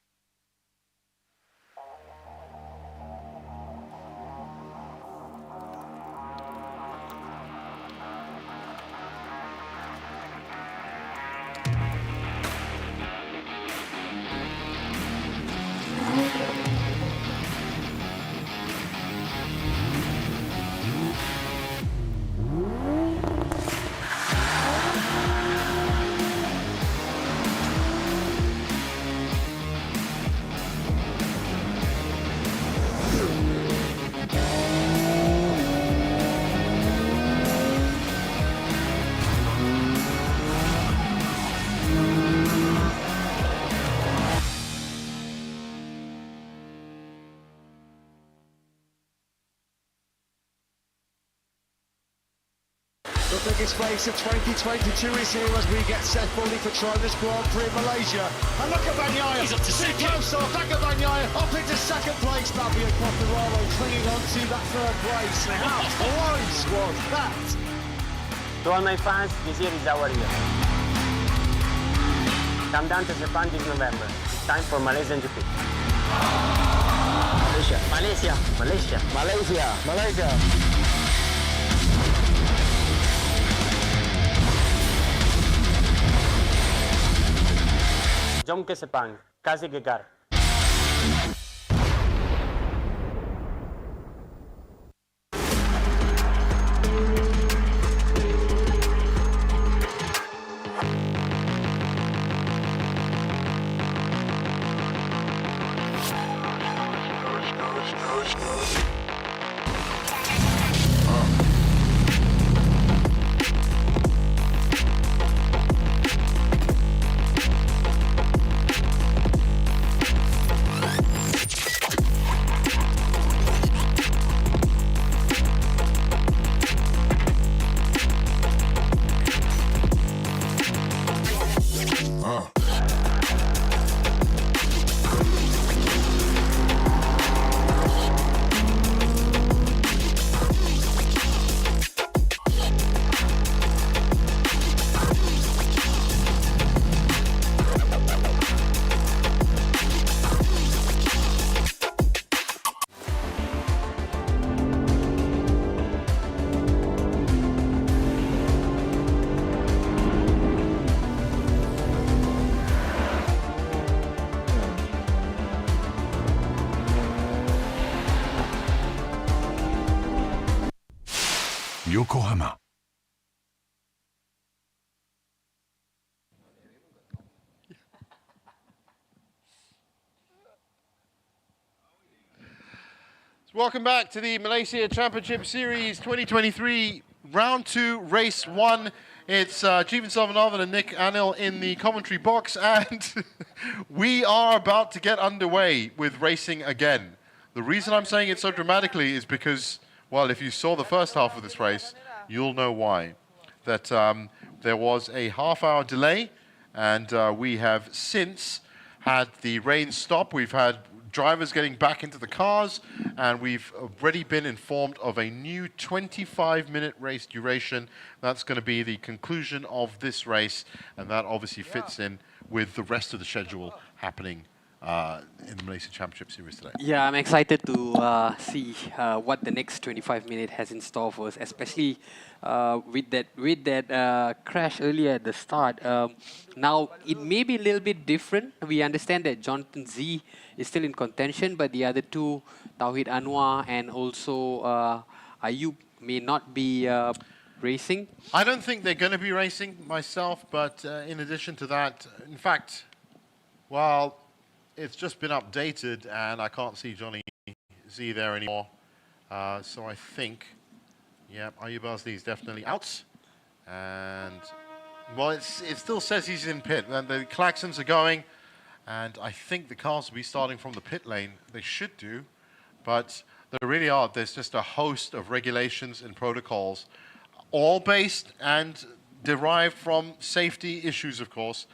Speaker 2: The biggest race of 2022 is here as we get set fully for try this Grand Prix in Malaysia. And look at Banyaya. He's up to second. Close off. Back at Banyaya. Up into second place. Fabio Quartararo clinging on to that third place. How close was that?
Speaker 11: To all my fans, this year is our year. Come down to Sepang this November. It's time for Malaysian GP.
Speaker 10: Malaysia.
Speaker 11: Malaysia. Malaysia.
Speaker 10: Malaysia. Malaysia.
Speaker 11: Jom ke Sepang. Kasih gegar.
Speaker 6: Yokohama.
Speaker 5: Welcome back to the Malaysia Championship Series 2023, Round 2, Race 1. It's Jeevan Salvanavan and Nick Anil in the commentary box, and we are about to get underway with racing again. The reason I'm saying it so dramatically is because, well, if you saw the first half of this race, you'll know why. That there was a half-hour delay, and we have since had the rain stop. We've had drivers getting back into the cars, and we've already been informed of a new 25-minute race duration. That's going to be the conclusion of this race, and that obviously fits in with the rest of the schedule happening in the Malaysia Championship Series today.
Speaker 1: Yeah, I'm excited to see what the next 25 minutes has in store for us, especially with that crash earlier at the start. Now, it may be a little bit different. We understand that Jonathan Z is still in contention, but the other two, Tauhid Anwar and also Ayub, may not be racing.
Speaker 5: I don't think they're going to be racing myself, but in addition to that, in fact, well, it's just been updated, and I can't see Johnny Z there anymore. So I think, yeah, Ayub Azli is definitely out. And, well, it still says he's in pit. And the klaxons are going, and I think the cars will be starting from the pit lane. They should do, but there really are. There's just a host of regulations and protocols, all based and derived from safety issues, of course,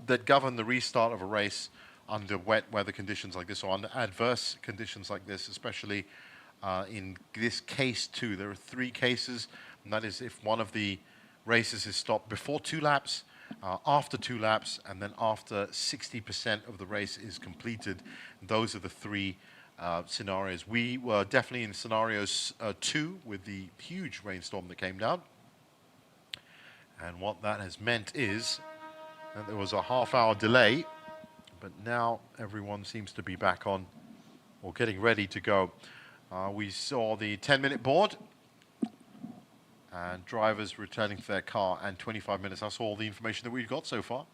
Speaker 5: that govern the restart of a race under wet weather conditions like this, or under adverse conditions like this, especially in this case too. There are 3 cases, and that is if one of the races is stopped before 2 laps, after 2 laps, and then after 60% of the race is completed. Those are the 3 scenarios. We were definitely in scenarios 2 with the huge rainstorm that came down. And what that has meant is that there was a half-hour delay, but now everyone seems to be back on or getting ready to go. We saw the 10-minute board and drivers returning to their car, and 25 minutes. That's all the information that we've got so far.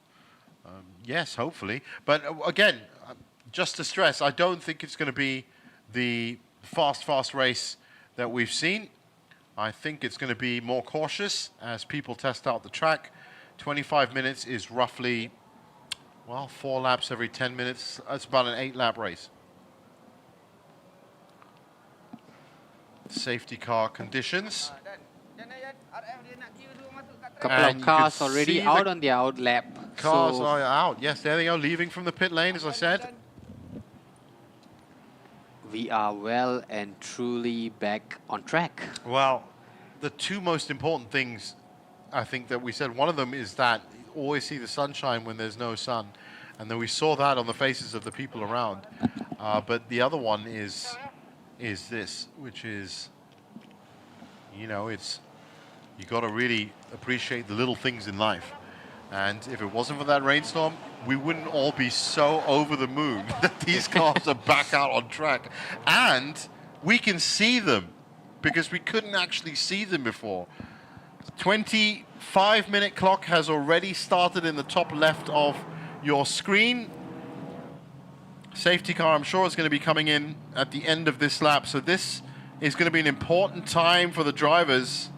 Speaker 5: Yes, hopefully. But again, just to stress, I don't think it's going to be the fast race that we've seen. I think it's going to be more cautious as people test out the track. 25 minutes is roughly, well, 4 laps every 10 minutes. That's about an 8-lap race. Safety car conditions.
Speaker 1: Couple of cars already out on their out lap.
Speaker 5: Cars
Speaker 1: So
Speaker 5: are out. Yes, there they are, leaving from the pit lane, as I said.
Speaker 1: we are well and truly back on track.
Speaker 5: Well, the 2 most important things, I think, that we said, one of them is that you always see the sunshine when there's no sun. And then we saw that on the faces of the people around. But the other one is this, which is, you know, you got to really appreciate the little things in life. And if it wasn't for that rainstorm, we wouldn't all be so over the moon that these cars are back out on track. And we can see them, because we couldn't actually see them before. 25-minute clock has already started in the top left of your screen. Safety car, I'm sure, is going to be coming in at the end of this lap. So this is going to be an important time for the drivers,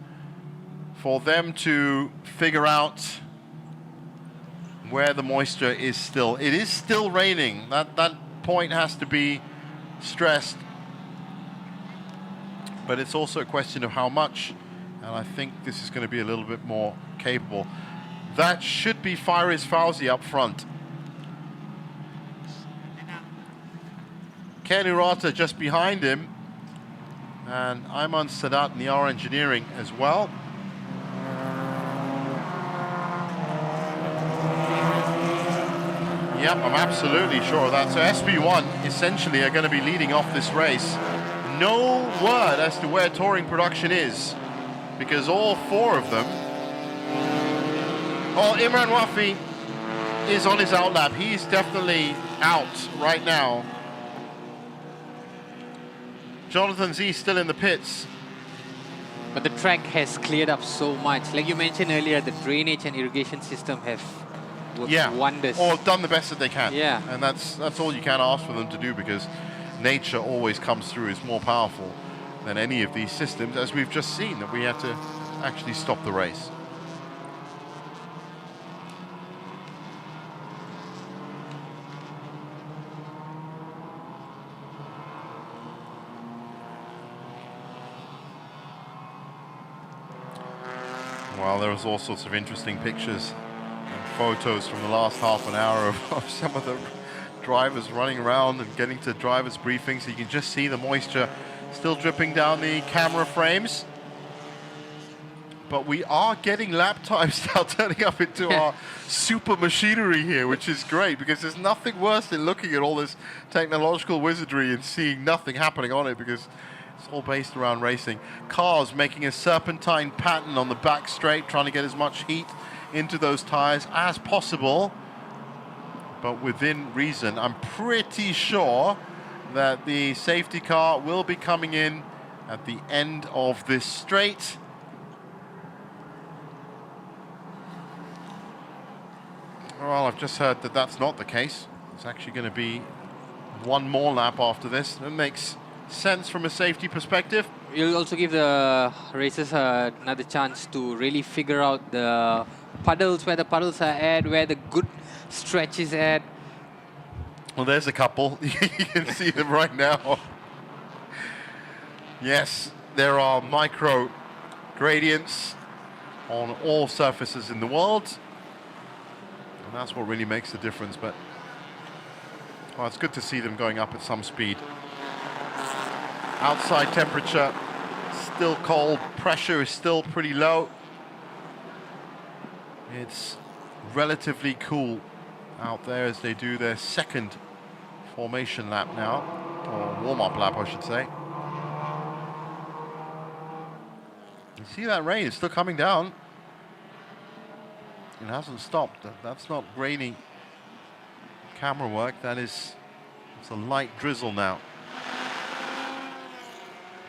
Speaker 5: for them to figure out where the moisture is still. It is still raining. That point has to be stressed. But it's also a question of how much. And I think this is going to be a little bit more capable. That should be Faiz Fauzi up front. Ken Urata just behind him. And Ayman Sadat in the R Engineering as well. Yep, I'm absolutely sure of that. So SB1 essentially are going to be leading off this race. No word as to where touring production is, because all 4 of them. Oh, Imran Wafi is on his outlap. He's definitely out right now. Jonathan Z still in the pits.
Speaker 1: But the track has cleared up so much. Like you mentioned earlier, the drainage and irrigation system have worked wonders.
Speaker 5: Or done the best that they can.
Speaker 1: Yeah.
Speaker 5: And that's all you can ask for them to do, because nature always comes through, is more powerful than any of these systems, as we've just seen, that we had to actually stop the race. Well, there was all sorts of interesting pictures and photos from the last half an hour of some of the drivers running around and getting to drivers' briefings. You can just see the moisture still dripping down the camera frames. But we are getting lap times now turning up into our super machinery here, which is great because there's nothing worse than looking at all this technological wizardry and seeing nothing happening on it because it's all based around racing. Cars making a serpentine pattern on the back straight, trying to get as much heat into those tires as possible, but within reason. I'm pretty sure that the safety car will be coming in at the end of this straight. Well, I've just heard that that's not the case. It's actually going to be one more lap after this. It makes sense from a safety perspective.
Speaker 1: You'll also give the racers another chance to really figure out the puddles, where the puddles are at, where the good stretch is at.
Speaker 5: Well, there's a couple. You can see them right now. Yes, there are micro gradients on all surfaces in the world. And that's what really makes the difference. But well, it's good to see them going up at some speed. Outside temperature still cold, pressure is still pretty low. It's relatively cool out there as they do their second formation lap now, or warm-up lap I should say. You see that rain, it's still coming down. It hasn't stopped. That's not grainy camera work, it's a light drizzle now.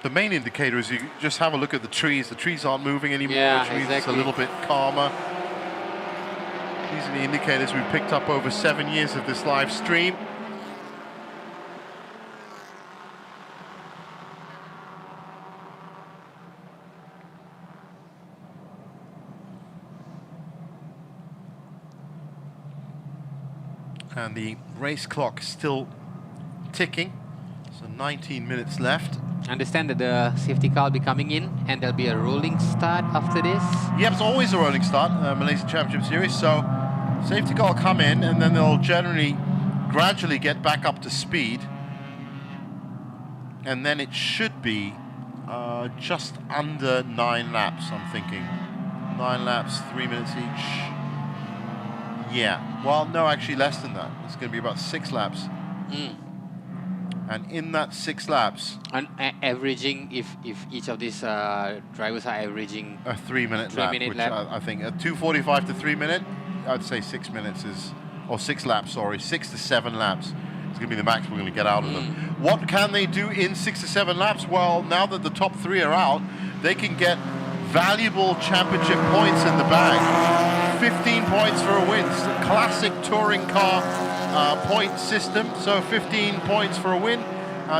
Speaker 5: The main indicator is you just have a look at the trees. The trees aren't moving anymore, which means it's a little bit calmer. These are the indicators we've picked up over 7 years of this live stream. And the race clock is still ticking. So 19 minutes left.
Speaker 1: I understand that the safety car will be coming in and there'll be a rolling start after this.
Speaker 5: Yep, it's always a rolling start, Malaysia Championship Series. So safety car will come in and then they'll generally gradually get back up to speed. And then it should be just under 9 laps, I'm thinking. 9 laps, 3 minutes each. Yeah, well, no, actually less than that. It's going to be about 6 laps. And in that 6 laps...
Speaker 1: And averaging, if each of these drivers are averaging...
Speaker 5: A 3-minute lap, which I think a 2:45 to 3 minute, I'd say 6 minutes is... Or 6 laps, sorry, 6 to 7 laps. It's going to be the max we're going to get out of them. What can they do in 6 to 7 laps? Well, now that the top 3 are out, they can get valuable championship points in the bag. 15 points for a win. Classic touring car point system. So 15 points for a win,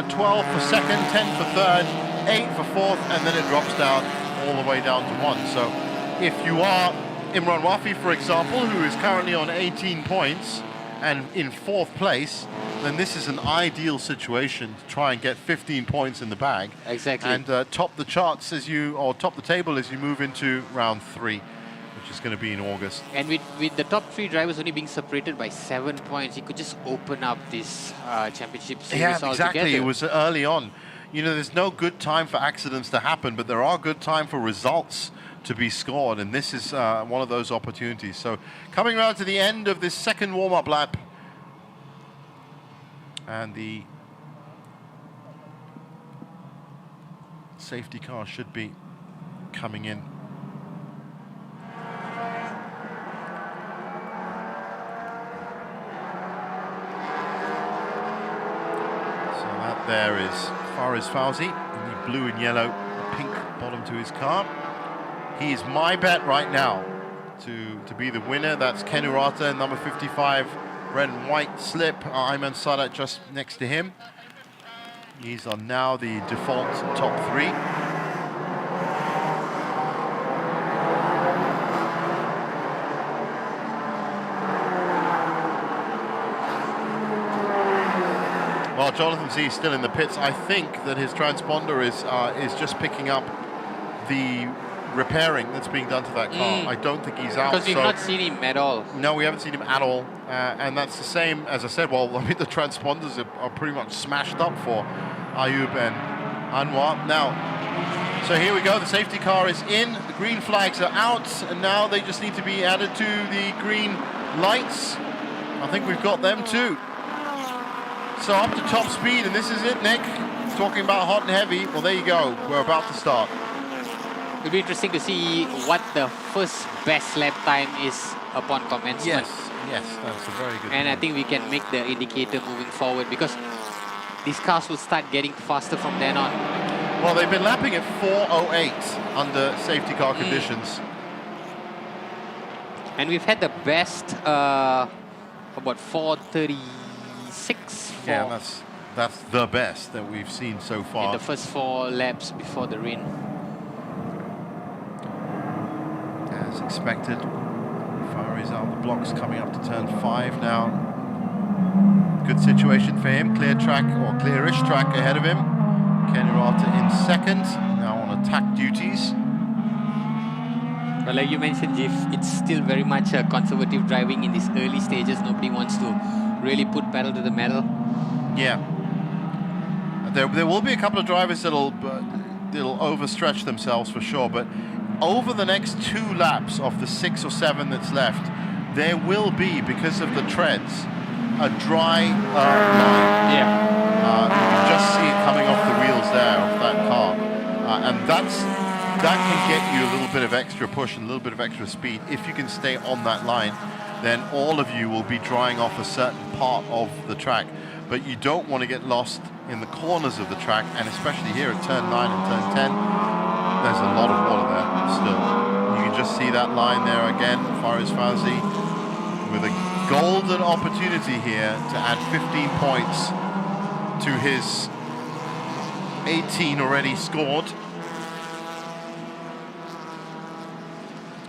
Speaker 5: 12 for second, 10 for third, 8 for fourth, and then it drops down all the way down to 1. So if you are Imran Wafi, for example, who is currently on 18 points and in 4th place, then this is an ideal situation to try and get 15 points in the bag.
Speaker 1: Exactly.
Speaker 5: And top the charts or top the table as you move into round 3. Which is going to be in August.
Speaker 1: And with the top 3 drivers only being separated by 7 points, you could just open up this championship series altogether.
Speaker 5: Exactly. It was early on. You know, there's no good time for accidents to happen, but there are good time for results to be scored, and this is one of those opportunities. So coming around to the end of this second warm-up lap, and the safety car should be coming in. There is Faris Fauzi in the blue and yellow, pink bottom to his car. He is my bet right now to be the winner. That's Ken Urata in number 55, red and white slip. Ayman Sadat just next to him. These are now the default top 3. Well, Jonathan Z is still in the pits. I think that his transponder is just picking up the repairing that's being done to that car. I don't think he's out.
Speaker 1: Because we've not seen him at all.
Speaker 5: No, we haven't seen him at all. And that's the same, as I said, well, I mean, the transponders are pretty much smashed up for Ayub and Anwar. Now, so here we go, the safety car is in, the green flags are out, and now they just need to be added to the green lights. I think we've got them too. So up to top speed, and this is it, Nick. Talking about hot and heavy, well, there you go, we're about to start.
Speaker 1: It'll be interesting to see what the first best lap time is upon commencement.
Speaker 5: Yes, that's a very good
Speaker 1: And
Speaker 5: point.
Speaker 1: I think we can make the indicator moving forward because these cars will start getting faster from then on.
Speaker 5: Well, they've been lapping at 4:08 under safety car conditions.
Speaker 1: And we've had the best about 4:36.
Speaker 5: Yeah, that's the best that we've seen so far.
Speaker 1: In the first 4 laps before the rain.
Speaker 5: As expected, Fari's out the blocks coming up to turn 5 now. Good situation for him, clear track or clearish track ahead of him. Ken Urata in second, now on attack duties.
Speaker 1: But like you mentioned, Jeff, it's still very much a conservative driving in these early stages. Nobody wants to really put pedal to the metal.
Speaker 5: Yeah. There will be a couple of drivers that'll overstretch themselves for sure, but over the next 2 laps of the 6 or 7 that's left, there will be, because of the treads, a dry line.
Speaker 1: Yeah.
Speaker 5: You can just see it coming off the wheels there of that car, and that can get you a little bit of extra push and a little bit of extra speed. If you can stay on that line, then all of you will be drying off a certain part of the track, but you don't want to get lost in the corners of the track, and especially here at turn 9 and turn 10, there's a lot of water there still. You can just see that line there again. Faris Fauzi with a golden opportunity here to add 15 points to his 18 already scored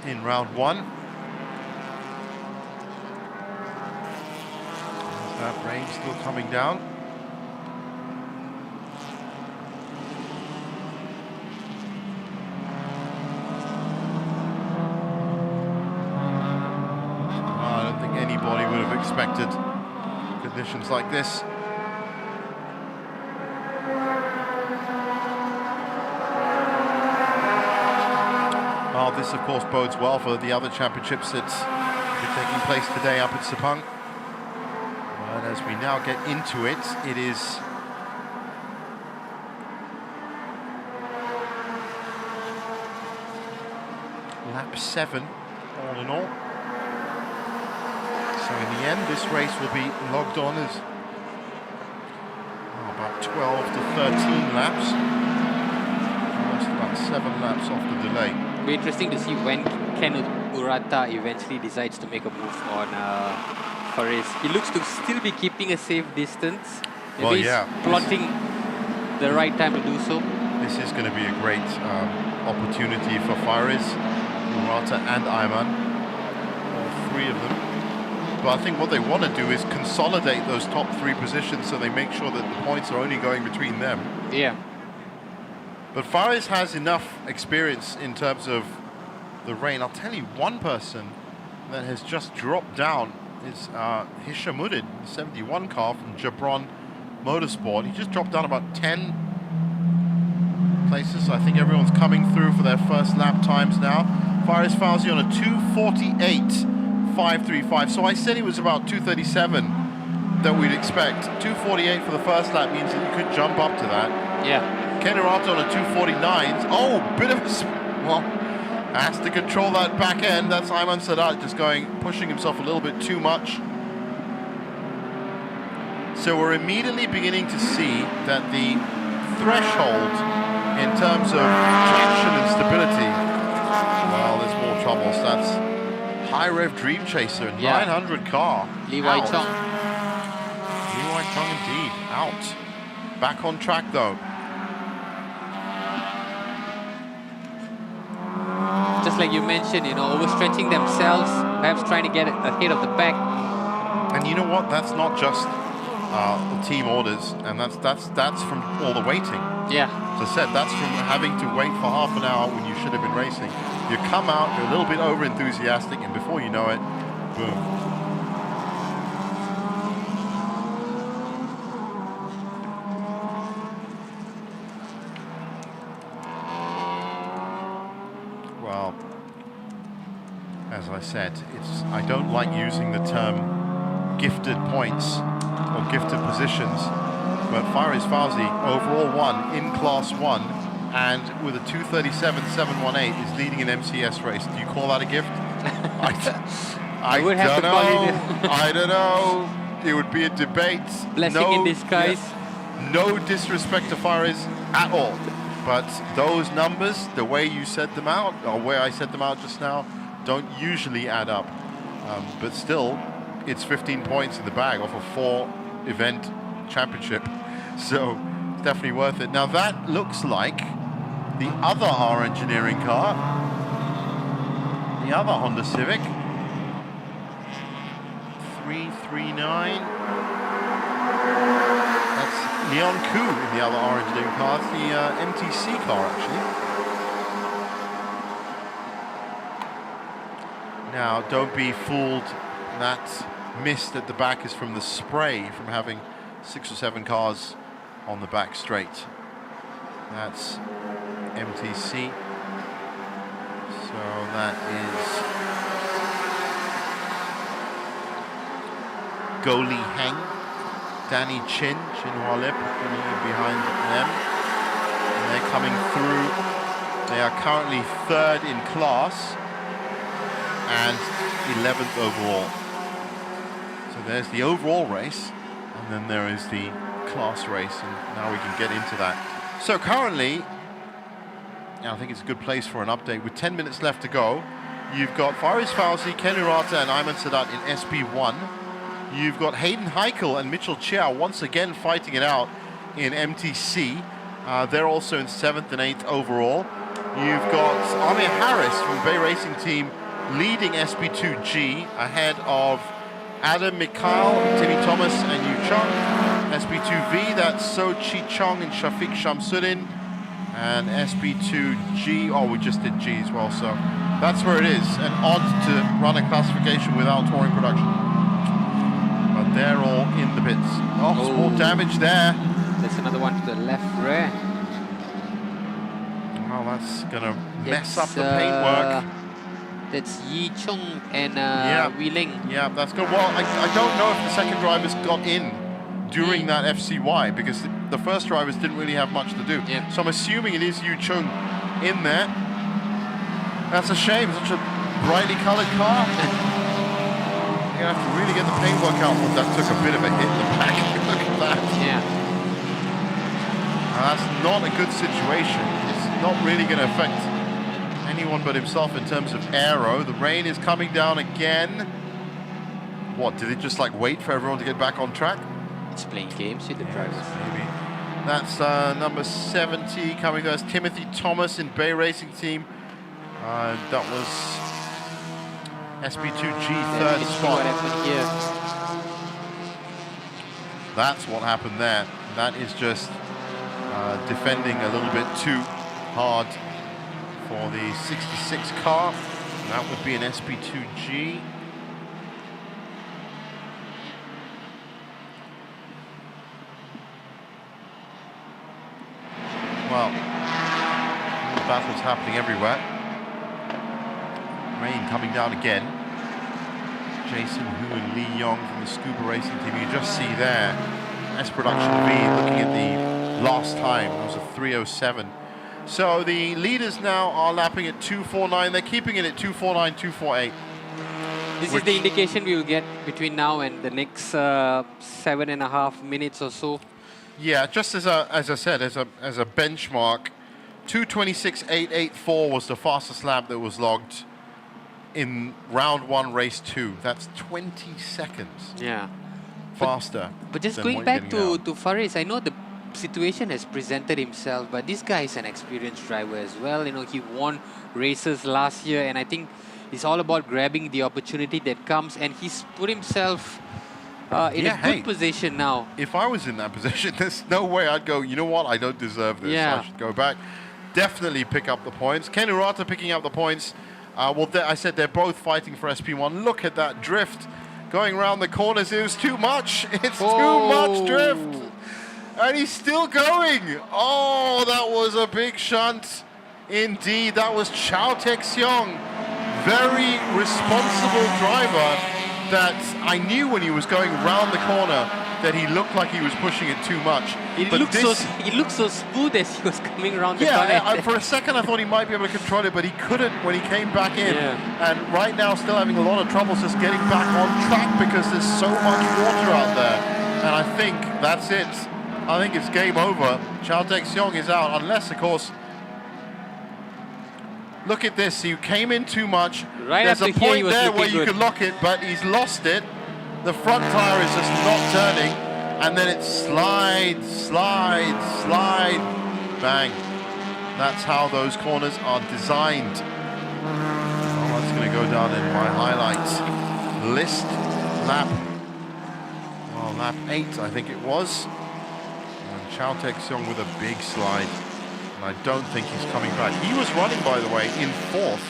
Speaker 5: in round 1. There's that rain still coming down. I don't think anybody would have expected conditions like this. Well, this of course bodes well for the other championships that will be taking place today up at Sepang. And as we now get into it, it is lap 7 all in all. So in the end, this race will be logged on as about 12 to 13 laps. Almost about 7 laps off the delay.
Speaker 1: It'll be interesting to see when Ken Urata eventually decides to make a move on Faris. He looks to still be keeping a safe distance. Maybe
Speaker 5: Well,
Speaker 1: he's
Speaker 5: yeah.
Speaker 1: plotting the right time to do so.
Speaker 5: This is going to be a great opportunity for Faris, Urata and Ayman, all 3 of them. But I think what they want to do is consolidate those top 3 positions so they make sure that the points are only going between them.
Speaker 1: Yeah.
Speaker 5: But Faris has enough experience in terms of the rain. I'll tell you, one person that has just dropped down is Hishamuddin, the 71 car from Jabron Motorsport. He just dropped down about 10 places. I think everyone's coming through for their first lap times now. Faris Fauzi on a 2:48.535. So I said it was about 2:37 that we'd expect. 2:48 for the first lap means that you could jump up to that.
Speaker 1: Yeah.
Speaker 5: Ken Urata on a 2:49. Oh, bit of a... Well, has to control that back end. That's Ayman Sadat just pushing himself a little bit too much. So we're immediately beginning to see that the threshold in terms of traction and stability, well, there's more trouble. So that's High Rev Dream Chaser, 900 car.
Speaker 1: Li Wai
Speaker 5: out.
Speaker 1: Chong.
Speaker 5: Li Wai Chong indeed, out. Back on track though.
Speaker 1: Just like you mentioned, overstretching themselves, perhaps trying to get ahead of the pack.
Speaker 5: And you know what? That's not just the team orders, and that's from all the waiting.
Speaker 1: Yeah.
Speaker 5: As I said, that's from having to wait for half an hour when you should have been racing. You come out, you're a little bit over enthusiastic, and before you know it, boom. Well, as I said, I don't like using the term gifted points or gifted positions, but Faris Fawzi overall won in Class 1 and with a 2:37.718 is leading an MCS race. Do you call that a gift? I
Speaker 1: would have
Speaker 5: don't
Speaker 1: to call
Speaker 5: know.
Speaker 1: it
Speaker 5: I don't know. It would be a debate.
Speaker 1: Blessing in disguise.
Speaker 5: Yeah, no disrespect to Faris at all. But those numbers, the way you said them out, or where I said them out just now, don't usually add up. But still, it's 15 points in the bag off a 4-event championship. So it's definitely worth it. Now that looks like the other R Engineering car, the other Honda Civic, 339. That's Leon Koo in the other R Engineering car. It's the MTC car, actually. Now, don't be fooled. That mist at the back is from the spray from having 6 or 7 cars on the back straight. That's MTC. So that is Go Li Heng, Danny Chin Hua Lip behind them. And they're coming through. They are currently 3rd in class and 11th overall. So there's the overall race, and then there is the class race, and now we can get into that. So currently, I think it's a good place for an update. With 10 minutes left to go, you've got Faris Fawzi, Ken Urata, and Ayman Sadat in SP1. You've got Hayden Heikel and Mitchell Chiao once again fighting it out in MTC. They're also in 7th and 8th overall. You've got Amir Harris from Bay Racing Team leading SP2G ahead of Adam Mikhail, Timmy Thomas, and Yu Chung. SP2V, that's So Chi Chong and Shafiq Shamsuddin. And SP2G, oh, we just did G as well, so that's where it is. And odd to run a classification without touring production. But they're all in the pits. Oh, small damage there.
Speaker 1: There's another one to the left rear.
Speaker 5: Well, that's gonna mess up the paintwork.
Speaker 1: That's Yi Chung and Wei Ling.
Speaker 5: Yeah, that's good. Well, I don't know if the second drivers got in during that FCY because the first drivers didn't really have much to do.
Speaker 1: Yeah.
Speaker 5: So I'm assuming it is Yu Chung in there. That's a shame, such a brightly colored car. You're gonna have to really get the paintwork out, but that took a bit of a hit in the back. Look at that.
Speaker 1: Yeah.
Speaker 5: That's not a good situation. It's not really gonna affect anyone but himself in terms of aero. The rain is coming down again. What, did it just like wait for everyone to get back on track?
Speaker 1: It's playing games with the drivers.
Speaker 5: Maybe. That's number 70 coming to us, Timothy Thomas in Bay Racing Team. That was SP2G third spot.
Speaker 1: What happened here?
Speaker 5: That's what happened there. That is just defending a little bit too hard for the 66 car. That would be an SP2G. Well, the battle's happening everywhere. Rain coming down again. Jason Hu and Lee Yong from the Scuba Racing Team. You just see there, S Production V looking at the last time. It was a 3:07. So the leaders now are lapping at 2:49. They're keeping it at 2:49, 2:48.
Speaker 1: This is the indication we will get between now and the next 7.5 minutes or so.
Speaker 5: Yeah, just as I said, as a benchmark, 2:26.884 was the fastest lap that was logged in round 1, race 2. That's 20 seconds.
Speaker 1: Yeah.
Speaker 5: Faster.
Speaker 1: But just
Speaker 5: than
Speaker 1: going
Speaker 5: what you're
Speaker 1: back
Speaker 5: getting now.
Speaker 1: to Faris, I know the situation has presented himself, but this guy is an experienced driver as well. You know, he won races last year, and I think it's all about grabbing the opportunity that comes, and he's put himself in a good position now.
Speaker 5: If I was in that position, there's no way I'd go, you know what, I don't deserve this.
Speaker 1: Yeah.
Speaker 5: I should go back. Definitely pick up the points. Ken Urata picking up the points. I said they're both fighting for SP1. Look at that drift going around the corners. It was too much. It's too much drift. And he's still going. Oh, that was a big shunt. Indeed, that was Chao Tek-seong. Very responsible driver that I knew when he was going round the corner that he looked like he was pushing it too much.
Speaker 1: It looked so smooth as he was coming around the corner.
Speaker 5: Yeah, for a second I thought he might be able to control it, but he couldn't when he came back in.
Speaker 1: Yeah.
Speaker 5: And right now still having a lot of troubles just getting back on track because there's so much water out there. And I think that's it. I think it's game over. Chao Tek-seong is out, unless, of course, look at this. You came in too much.
Speaker 1: Right.
Speaker 5: There's a point there where you
Speaker 1: good.
Speaker 5: could lock it, but he's lost it. The front tire is just not turning, and then it slides, bang. That's how those corners are designed. Oh, that's going to go down in my highlights list. Lap 8, I think it was. And Chao Tek-seong with a big slide. And I don't think he's coming back. He was running, by the way, in 4th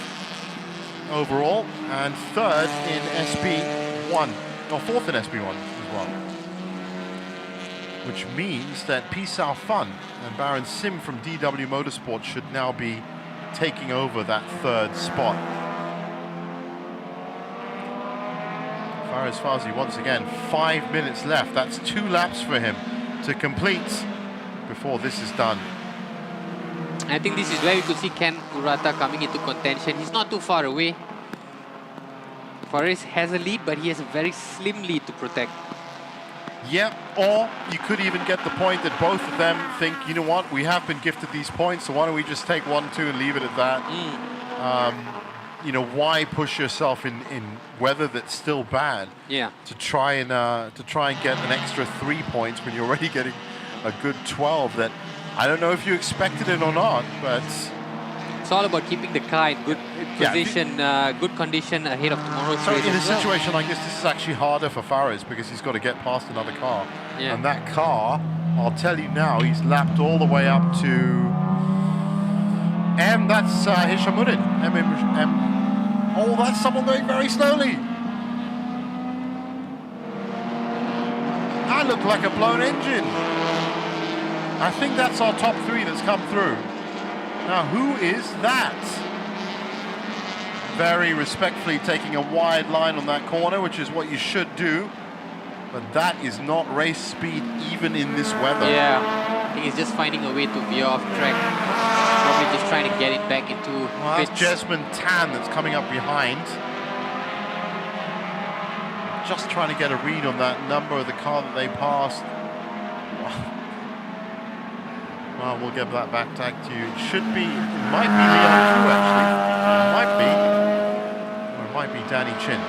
Speaker 5: overall and 3rd in SP1. Or 4th in SP1 as well. Which means that Pisao Fun and Baron Sim from DW Motorsport should now be taking over that 3rd spot. Faraz Fazi once again, 5 minutes left. That's 2 laps for him to complete before this is done.
Speaker 1: I think this is where we could see Ken Urata coming into contention. He's not too far away. Faraz has a lead, but he has a very slim lead to protect.
Speaker 5: Yeah, or you could even get the point that both of them think, you know what, we have been gifted these points, so why don't we just take 1, 2 and leave it at that? You know, why push yourself in weather that's still bad?
Speaker 1: Yeah.
Speaker 5: To try and get an extra 3 points when you're already getting a good 12. That I don't know if you expected it or not, but
Speaker 1: it's all about keeping the car in good position, good condition ahead of tomorrow's
Speaker 5: so
Speaker 1: race.
Speaker 5: in a
Speaker 1: as well.
Speaker 5: situation like this is actually harder for Faraz because he's got to get past another car.
Speaker 1: Yeah.
Speaker 5: And that car, I'll tell you now, he's lapped all the way up to M. That's Hishamuddin. M. Oh, that's someone going very slowly. That looked like a blown engine. I think that's our top 3 that's come through. Now, who is that? Very respectfully taking a wide line on that corner, which is what you should do. But that is not race speed even in this weather.
Speaker 1: Yeah, I think he's just finding a way to veer off track. Probably just trying to get it back into
Speaker 5: That's
Speaker 1: pits.
Speaker 5: Jesmond Tan that's coming up behind. Just trying to get a read on that number of the car that they passed. Well, we'll get that back tag to you. It should be, it might be Leon Fu actually. Or it might be Danny Chin.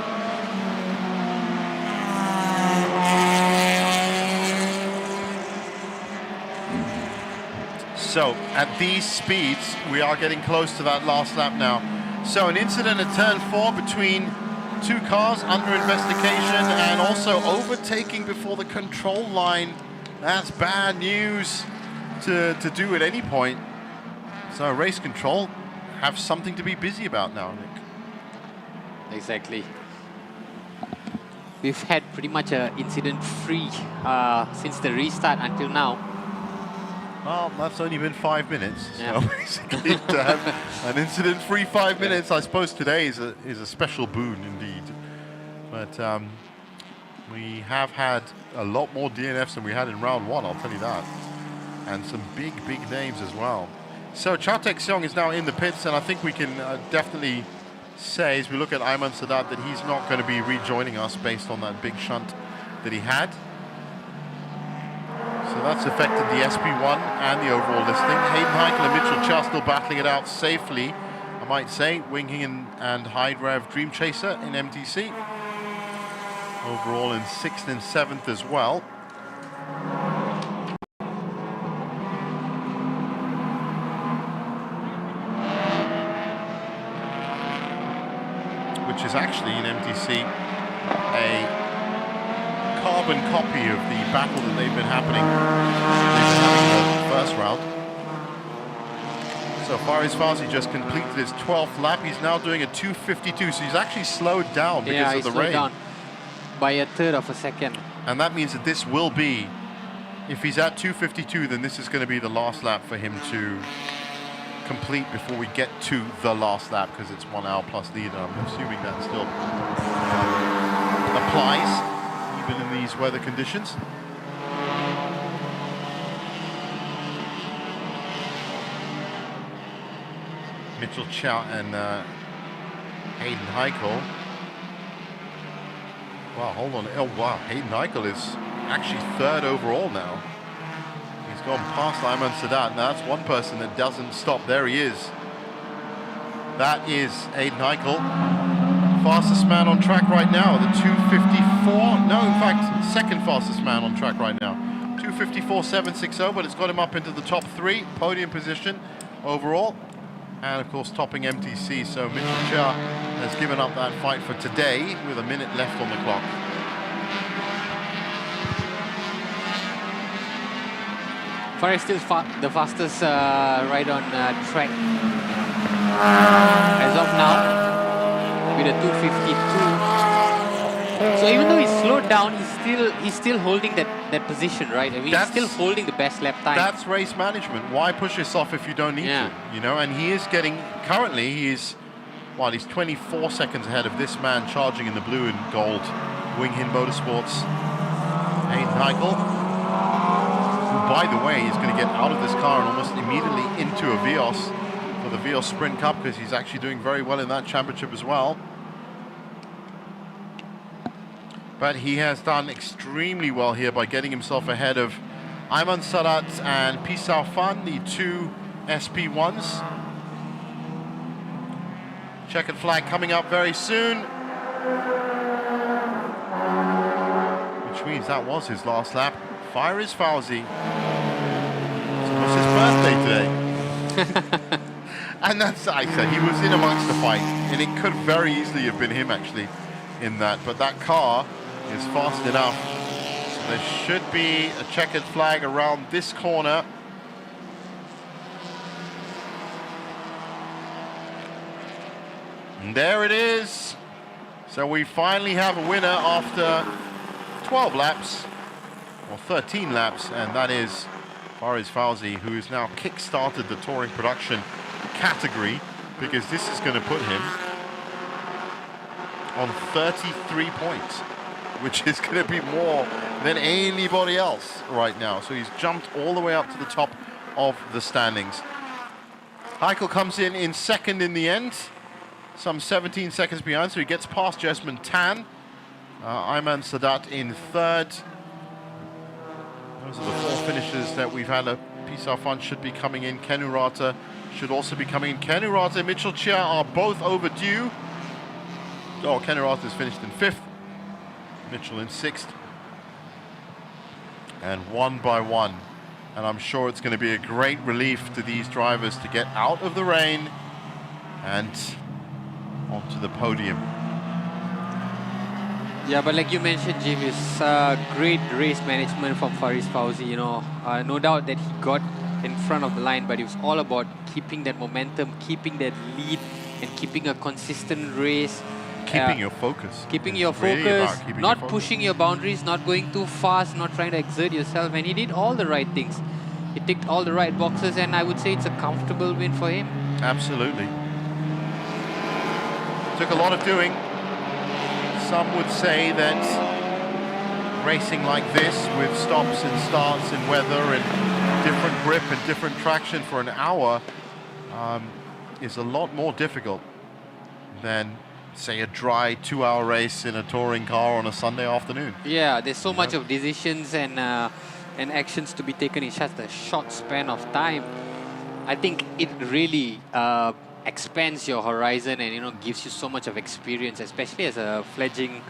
Speaker 5: So, at these speeds, we are getting close to that last lap now. So, an incident at turn 4 between 2 cars under investigation and also overtaking before the control line. That's bad news to do at any point. So race control have something to be busy about now, Nick.
Speaker 1: Exactly. We've had pretty much an incident-free since the restart until now.
Speaker 5: Well, that's only been 5 minutes.
Speaker 1: Yeah.
Speaker 5: So basically to have an incident-free 5 minutes, I suppose today is a special boon indeed. But we have had a lot more DNFs than we had in round 1, I'll tell you that. And some big names as well. So Chao Tek-seong is now in the pits, and I think we can definitely say, as we look at Ayman Sadat, that he's not going to be rejoining us based on that big shunt that he had. So that's affected the SP1 and the overall listing. Hayden Heikel and Mitchell Chia still battling it out safely, I might say. Wing Hing and Hyde Rev Dream Chaser in MTC. Overall in 6th and 7th as well. Which is actually in MTC a carbon carbon copy of the battle that they've been having in the first round. So Faris Fawzi just completed his 12th lap. He's now doing a 2:52, so he's actually slowed down because of the rain.
Speaker 1: Down by a third of a second.
Speaker 5: And that means that this will be, if he's at 2:52, then this is going to be the last lap for him to complete before we get to the last lap, because it's 1 hour plus lead. I'm assuming that still applies even in these weather conditions. Mitchell Chow and Hayden Heichel. Wow, hold on. Oh, wow. Hayden Heichel is actually third overall now. He's gone past Ayman Sadat. Now, that's one person that doesn't stop. There he is. That is Hayden Heichel. Fastest man on track right now. The 2:54. No, in fact, second fastest man on track right now. 2:54.760, but it's got him up into the top 3. Podium position overall. And of course topping MTC, so Mitchell Chia has given up that fight for today with a minute left on the clock.
Speaker 1: Faris still the fastest ride on track as of now with a 2:52. So even though he's slowed down, he's still holding that position, right? I mean, he's still holding the best lap time.
Speaker 5: That's race management. Why push yourself if you don't need to? You know, and he is getting, currently he's 24 seconds ahead of this man charging in the blue and gold Wing Hin Motorsports, Hayden Heichel, who, by the way, is going to get out of this car and almost immediately into a Vios for the Vios Sprint Cup, because he's actually doing very well in that championship as well. But he has done extremely well here by getting himself ahead of Ayman Sadat and Pisau Fan, the 2 SP1s. Checkered flag coming up very soon, which means that was his last lap. Faris Fawzi. It was his birthday today. And that's, I said, he was in amongst the fight, and it could very easily have been him actually in that, but that car is fast enough. So there should be a checkered flag around this corner. And there it is. So we finally have a winner after 12 laps, or 13 laps, and that is Faris Fawzi, who has now kick-started the touring production category, because this is going to put him on 33 points, which is going to be more than anybody else right now. So he's jumped all the way up to the top of the standings. Heichel comes in second in the end, some 17 seconds behind, so he gets past Jesmond Tan. Ayman Sadat in third. Those are the 4 finishers that we've had. Pisau Fan should be coming in. Ken Urata should also be coming in. Ken Urata and Mitchell Chia are both overdue. Oh, Ken Urata is finished in 5th. Mitchell in 6th. And one by one. And I'm sure it's going to be a great relief to these drivers to get out of the rain and onto the podium.
Speaker 1: Yeah, but like you mentioned, Jim, it's great race management from Faris Fawzi. You know, no doubt that he got in front of the line, but it was all about keeping that momentum, keeping that lead, and keeping a consistent race.
Speaker 5: Keeping your focus.
Speaker 1: Keeping your focus, not pushing your boundaries, not going too fast, not trying to exert yourself. And he did all the right things. He ticked all the right boxes, and I would say it's a comfortable win for him.
Speaker 5: Absolutely. Took a lot of doing. Some would say that racing like this, with stops and starts and weather and different grip and different traction for an hour, is a lot more difficult than, say, a dry 2-hour race in a touring car on a Sunday afternoon.
Speaker 1: Yeah, there's so much of decisions and actions to be taken in such a short span of time. I think it really expands your horizon and, you know, gives you so much of experience, especially as a fledgling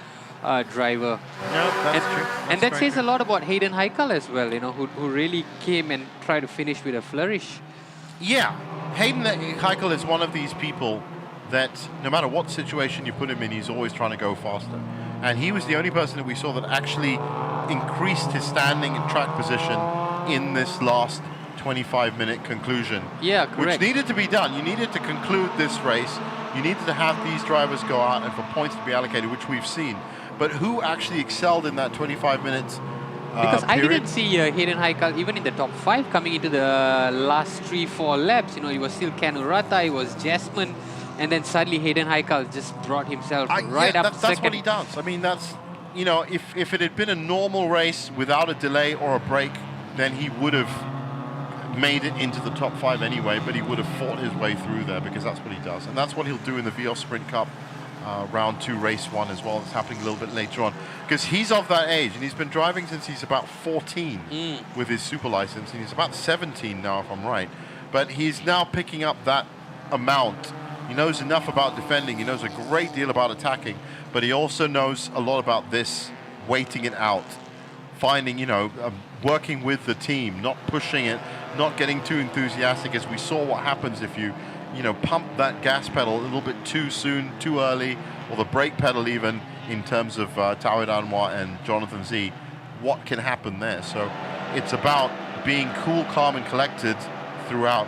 Speaker 1: driver.
Speaker 5: Yeah, that's true.
Speaker 1: And that says a lot about Hayden Heichel as well, you know, who really came and tried to finish with a flourish.
Speaker 5: Yeah, Hayden Heichel is one of these people that no matter what situation you put him in, he's always trying to go faster. And he was the only person that we saw that actually increased his standing and track position in this last 25-minute conclusion.
Speaker 1: Yeah, correct.
Speaker 5: Which needed to be done. You needed to conclude this race. You needed to have these drivers go out and for points to be allocated, which we've seen. But who actually excelled in that 25 minutes
Speaker 1: Because I
Speaker 5: period?
Speaker 1: didn't see Hayden Haikal even in the top 5 coming into the last 3-4 laps. You know, it was still Ken Urata, it was Jasmine, and then suddenly Hayden Haikal just brought himself right
Speaker 5: yeah,
Speaker 1: up
Speaker 5: that's
Speaker 1: second.
Speaker 5: what he does. I mean, that's, you know, if it had been a normal race without a delay or a break, then he would have made it into the top 5 anyway, but he would have fought his way through there because that's what he does. And that's what he'll do in the VF Sprint Cup round 2, race 1 as well. It's happening a little bit later on. Because he's of that age, and he's been driving since he's about 14 with his super license, and he's about 17 now, if I'm right. But he's now picking up that amount. He knows enough about defending, he knows a great deal about attacking, but he also knows a lot about this, waiting it out, finding, you know, working with the team, not pushing it, not getting too enthusiastic, as we saw what happens if you know, pump that gas pedal a little bit too soon, too early, or the brake pedal even, in terms of Tawhid Anwar and Jonathan Z. What can happen there? So it's about being cool, calm, and collected throughout.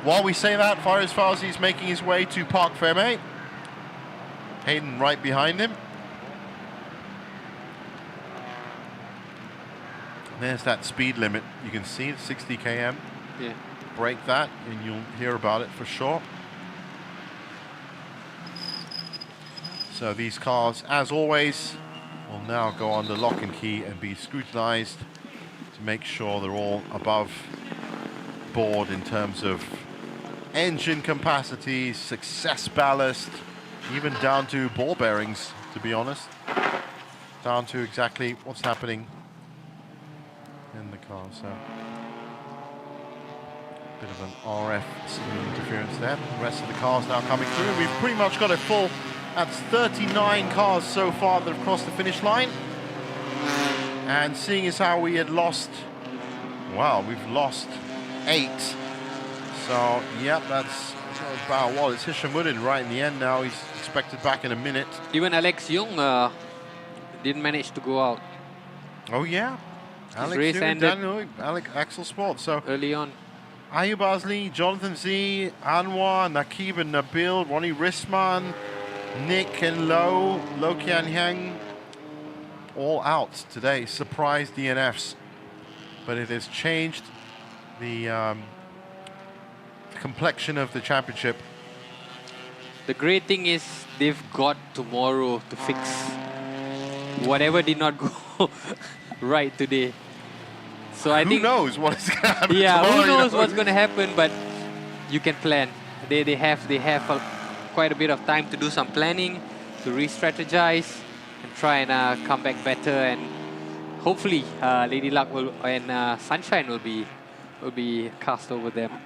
Speaker 5: While we say that, Faris Fawzi is making his way to Park Ferme. Hayden right behind him. There's that speed limit. You can see it, 60 km.
Speaker 1: Yeah.
Speaker 5: Break that and you'll hear about it for sure. So these cars, as always, will now go under lock and key and be scrutinized to make sure they're all above board in terms of engine capacity, success ballast, even down to ball bearings, to be honest. Down to exactly what's happening in the car. So bit of an RF signal interference there. The rest of the cars now coming through. We've pretty much got a full, that's 39 cars so far that have crossed the finish line. And seeing as how we had lost, wow, we've lost 8. So, yep, that's about, well, it's Hishamuddin right in the end now. He's expected back in a minute.
Speaker 1: Even Alex Young didn't manage to go out.
Speaker 5: Oh, yeah. Alex
Speaker 1: race
Speaker 5: Young,
Speaker 1: ended
Speaker 5: Daniel, Axel Sport. So
Speaker 1: early on.
Speaker 5: Ayub Azli, Jonathan Z, Anwar, Nakib and Nabil, Ronnie Risman, Nick and Lo Kian Yang, all out today. Surprise DNFs. But it has changed the complexion of the championship.
Speaker 1: The great thing is they've got tomorrow to fix whatever did not go right today. So I think
Speaker 5: who knows what is going to happen.
Speaker 1: Yeah,
Speaker 5: tomorrow,
Speaker 1: who knows
Speaker 5: you know?
Speaker 1: what's going to happen, but you can plan. They have quite a bit of time to do some planning, to re-strategize, and try and come back better. And hopefully, Lady Luck and Sunshine will be cast over them.
Speaker 5: Are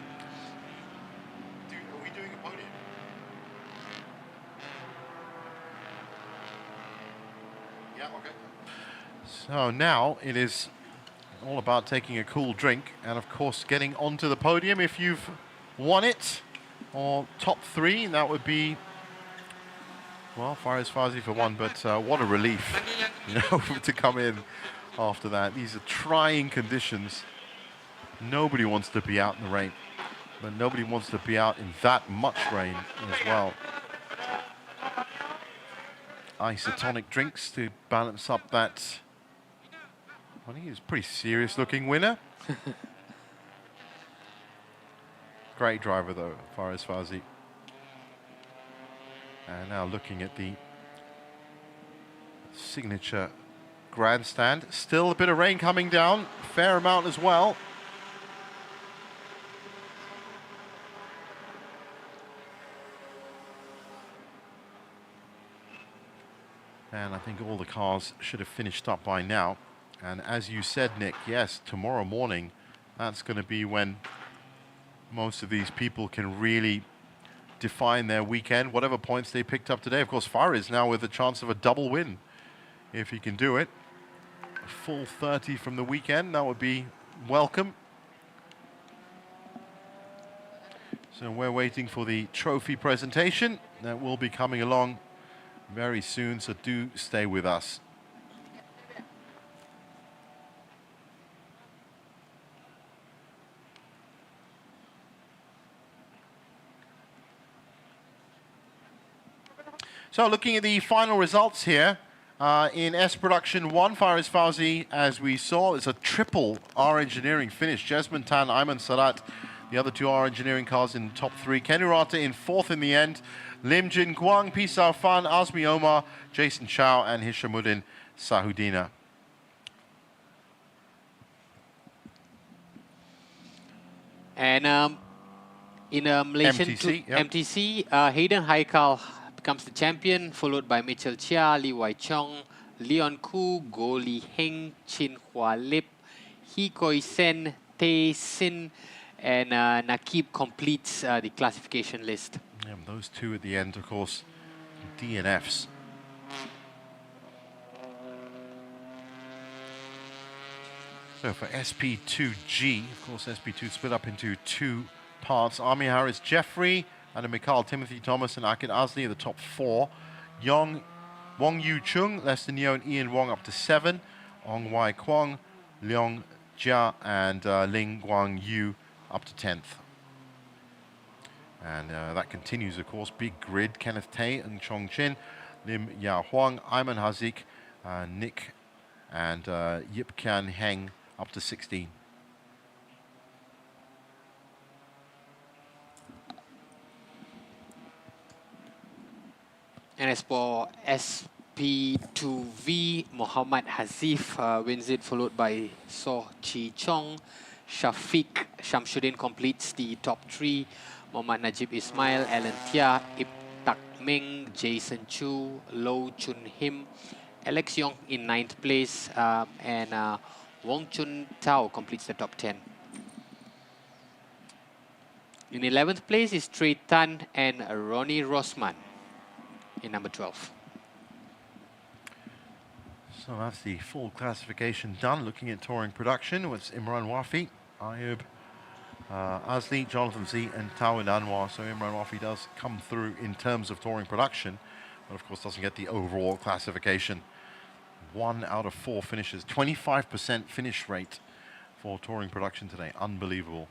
Speaker 5: we doing a podium? Yeah, okay. So now it is all about taking a cool drink and, of course, getting onto the podium if you've won it, or top 3. That would be, well, Faris Fazi for 1, but what a relief, you know, to come in after that. These are trying conditions. Nobody wants to be out in the rain, but nobody wants to be out in that much rain as well. Isotonic drinks to balance up that. I think he's a pretty serious looking winner. Great driver though, Faris Fazi. And now looking at the signature grandstand. Still a bit of rain coming down, fair amount as well. And I think all the cars should have finished up by now. And as you said, Nick, yes, tomorrow morning, that's going to be when most of these people can really define their weekend, whatever points they picked up today. Of course, Faris now with a chance of a double win, if he can do it. A full 30 from the weekend, that would be welcome. So we're waiting for the trophy presentation. That will be coming along very soon, so do stay with us. So looking at the final results here, in S Production 1, Faris Fauzi, as we saw, it's a triple R Engineering finish. Jesman Tan, Ayman Sarat, the other two R Engineering cars in the top 3. Ken Urata in 4th in the end. Lim Jin Kwang, Pisau Fan, Azmi Omar, Jason Chow, and Hishamuddin Sahudina.
Speaker 1: And in Malaysian
Speaker 5: MTC,
Speaker 1: Hayden Haikal becomes the champion, followed by Mitchell Chia, Lee Wai Chong, Leon Koo, Goh Lee Heng, Chin Hua Lip, Hee Koi Sen, Tae Sin, and Nakib completes the classification list.
Speaker 5: Yeah, those two at the end, of course, DNFs. So for SP2G, of course, SP2 split up into 2 parts. Ami Harris Jeffrey, Adam Mikal, Timothy Thomas, and Akid Azli are the top 4. Wong Yu Chung, Lester Neo, and Ian Wong up to 7. Ong Wai Kwong, Leong Jia, and Ling Guang Yu up to 10th. And that continues, of course. Big grid, Kenneth Tay and Chong Chin, Lim Ya Huang, Ayman Hazik, Nick, and Yip Kian Heng up to 16.
Speaker 1: And as for SP2V, Muhammad Hazif wins it, followed by So Chi Chong. Shafiq Shamsuddin completes the top 3. Muhammad Najib Ismail, Alan Tia, Ip Tak Meng, Jason Chu, Lo Chun Him, Alex Yong in 9th place, and Wong Chun Tao completes the top 10. In 11th place is Trey Tan and Ronnie Rosman in number 12.
Speaker 5: So that's the full classification done. Looking at touring production with Imran Wafi, Ayub Azli, Jonathan Z, and Tawin Anwar. So Imran Wafi does come through in terms of touring production, but of course doesn't get the overall classification. 1 out of 4 finishes, 25% finish rate for touring production today. Unbelievable.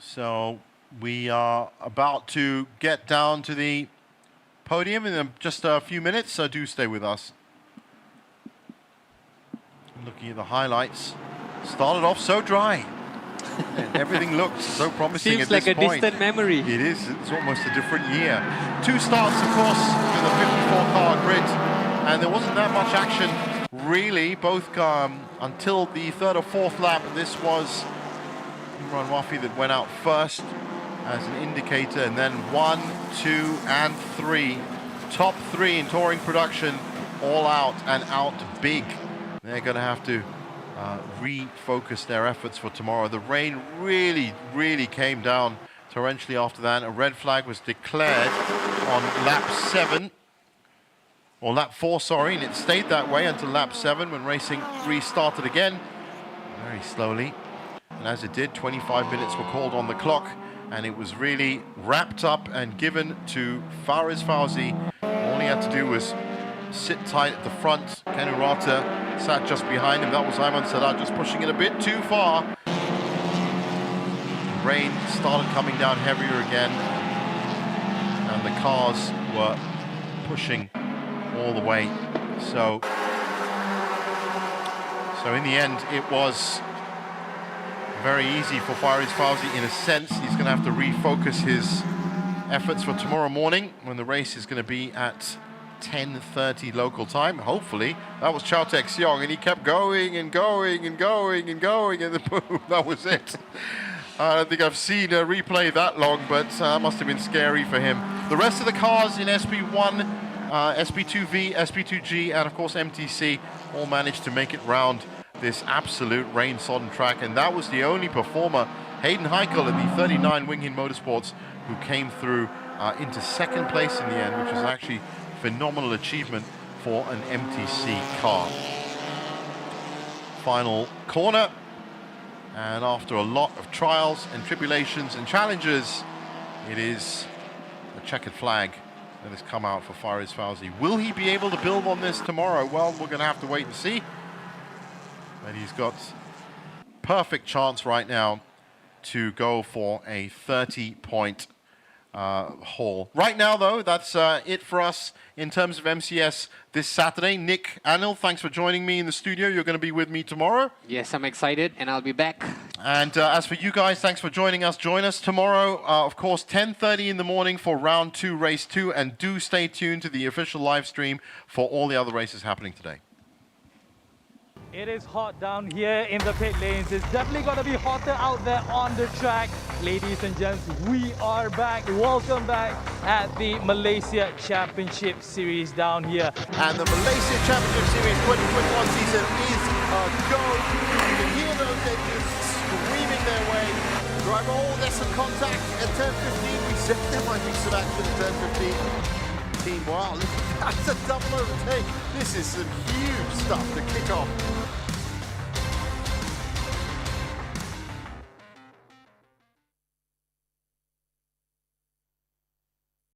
Speaker 5: So we are about to get down to the podium in just a few minutes, so do stay with us. Looking at the highlights, started off so dry. And everything looked so promising.
Speaker 1: Seems
Speaker 5: at this
Speaker 1: like a
Speaker 5: point.
Speaker 1: distant memory.
Speaker 5: It is. It's almost a different year. 2 starts, of course, with a 54-car grid, and there wasn't that much action, really, both until the 3rd or 4th lap. This was Imran Wafi that went out first as an indicator, and then 1, 2, and 3. Top 3 in touring production, all out and out big. They're going to have to refocus their efforts for tomorrow. The rain really, really came down torrentially after that. A red flag was declared on lap 7, or lap 4, sorry, and it stayed that way until lap 7 when racing restarted again, very slowly. And as it did, 25 minutes were called on the clock, and it was really wrapped up and given to Faris Fauzi. All he had to do was sit tight at the front. Ken Urata sat just behind him. That was Ayman Sadat just pushing it a bit too far. Rain started coming down heavier again, and the cars were pushing all the way. So in the end, it was very easy for Faris Fauzi in a sense. He's going to have to refocus his efforts for tomorrow morning when the race is going to be at 10:30 local time, hopefully. That was Chow Tek Seong, and he kept going and going and going and going, and then boom, that was it. I don't think I've seen a replay that long, but that must have been scary for him. The rest of the cars in SP1, SP2V, SP2G, and of course MTC all managed to make it round this absolute rain-sodden track, and that was the only performer, Hayden Heikel at the 39 Wing Hin Motorsports, who came through into 2nd place in the end, which was actually phenomenal achievement for an MTC car. Final corner, and after a lot of trials and tribulations and challenges, it is a checkered flag that has come out for Faris Fauzi. Will he be able to build on this tomorrow? Well, we're going to have to wait and see. But he's got perfect chance right now to go for a 30-point hall. Right now, though, that's it for us in terms of MCS this Saturday. Nick, Anil, thanks for joining me in the studio. You're going to be with me tomorrow.
Speaker 1: Yes, I'm excited, and I'll be back.
Speaker 5: And as for you guys, thanks for joining us. Join us tomorrow, of course, 10:30 in the morning for round 2, race 2. And do stay tuned to the official live stream for all the other races happening today.
Speaker 4: It is hot down here in the pit lanes. It's definitely going to be hotter out there on the track. Ladies and gents, we are back. Welcome back at the Malaysia Championship Series down here.
Speaker 5: And the Malaysia Championship Series 2021 season is a go. You can hear those engines screaming their way. Driver all there's some contact at turn 15. We said there might be some action at turn 15. Wow, that's a double overtake. This is some huge stuff to kick off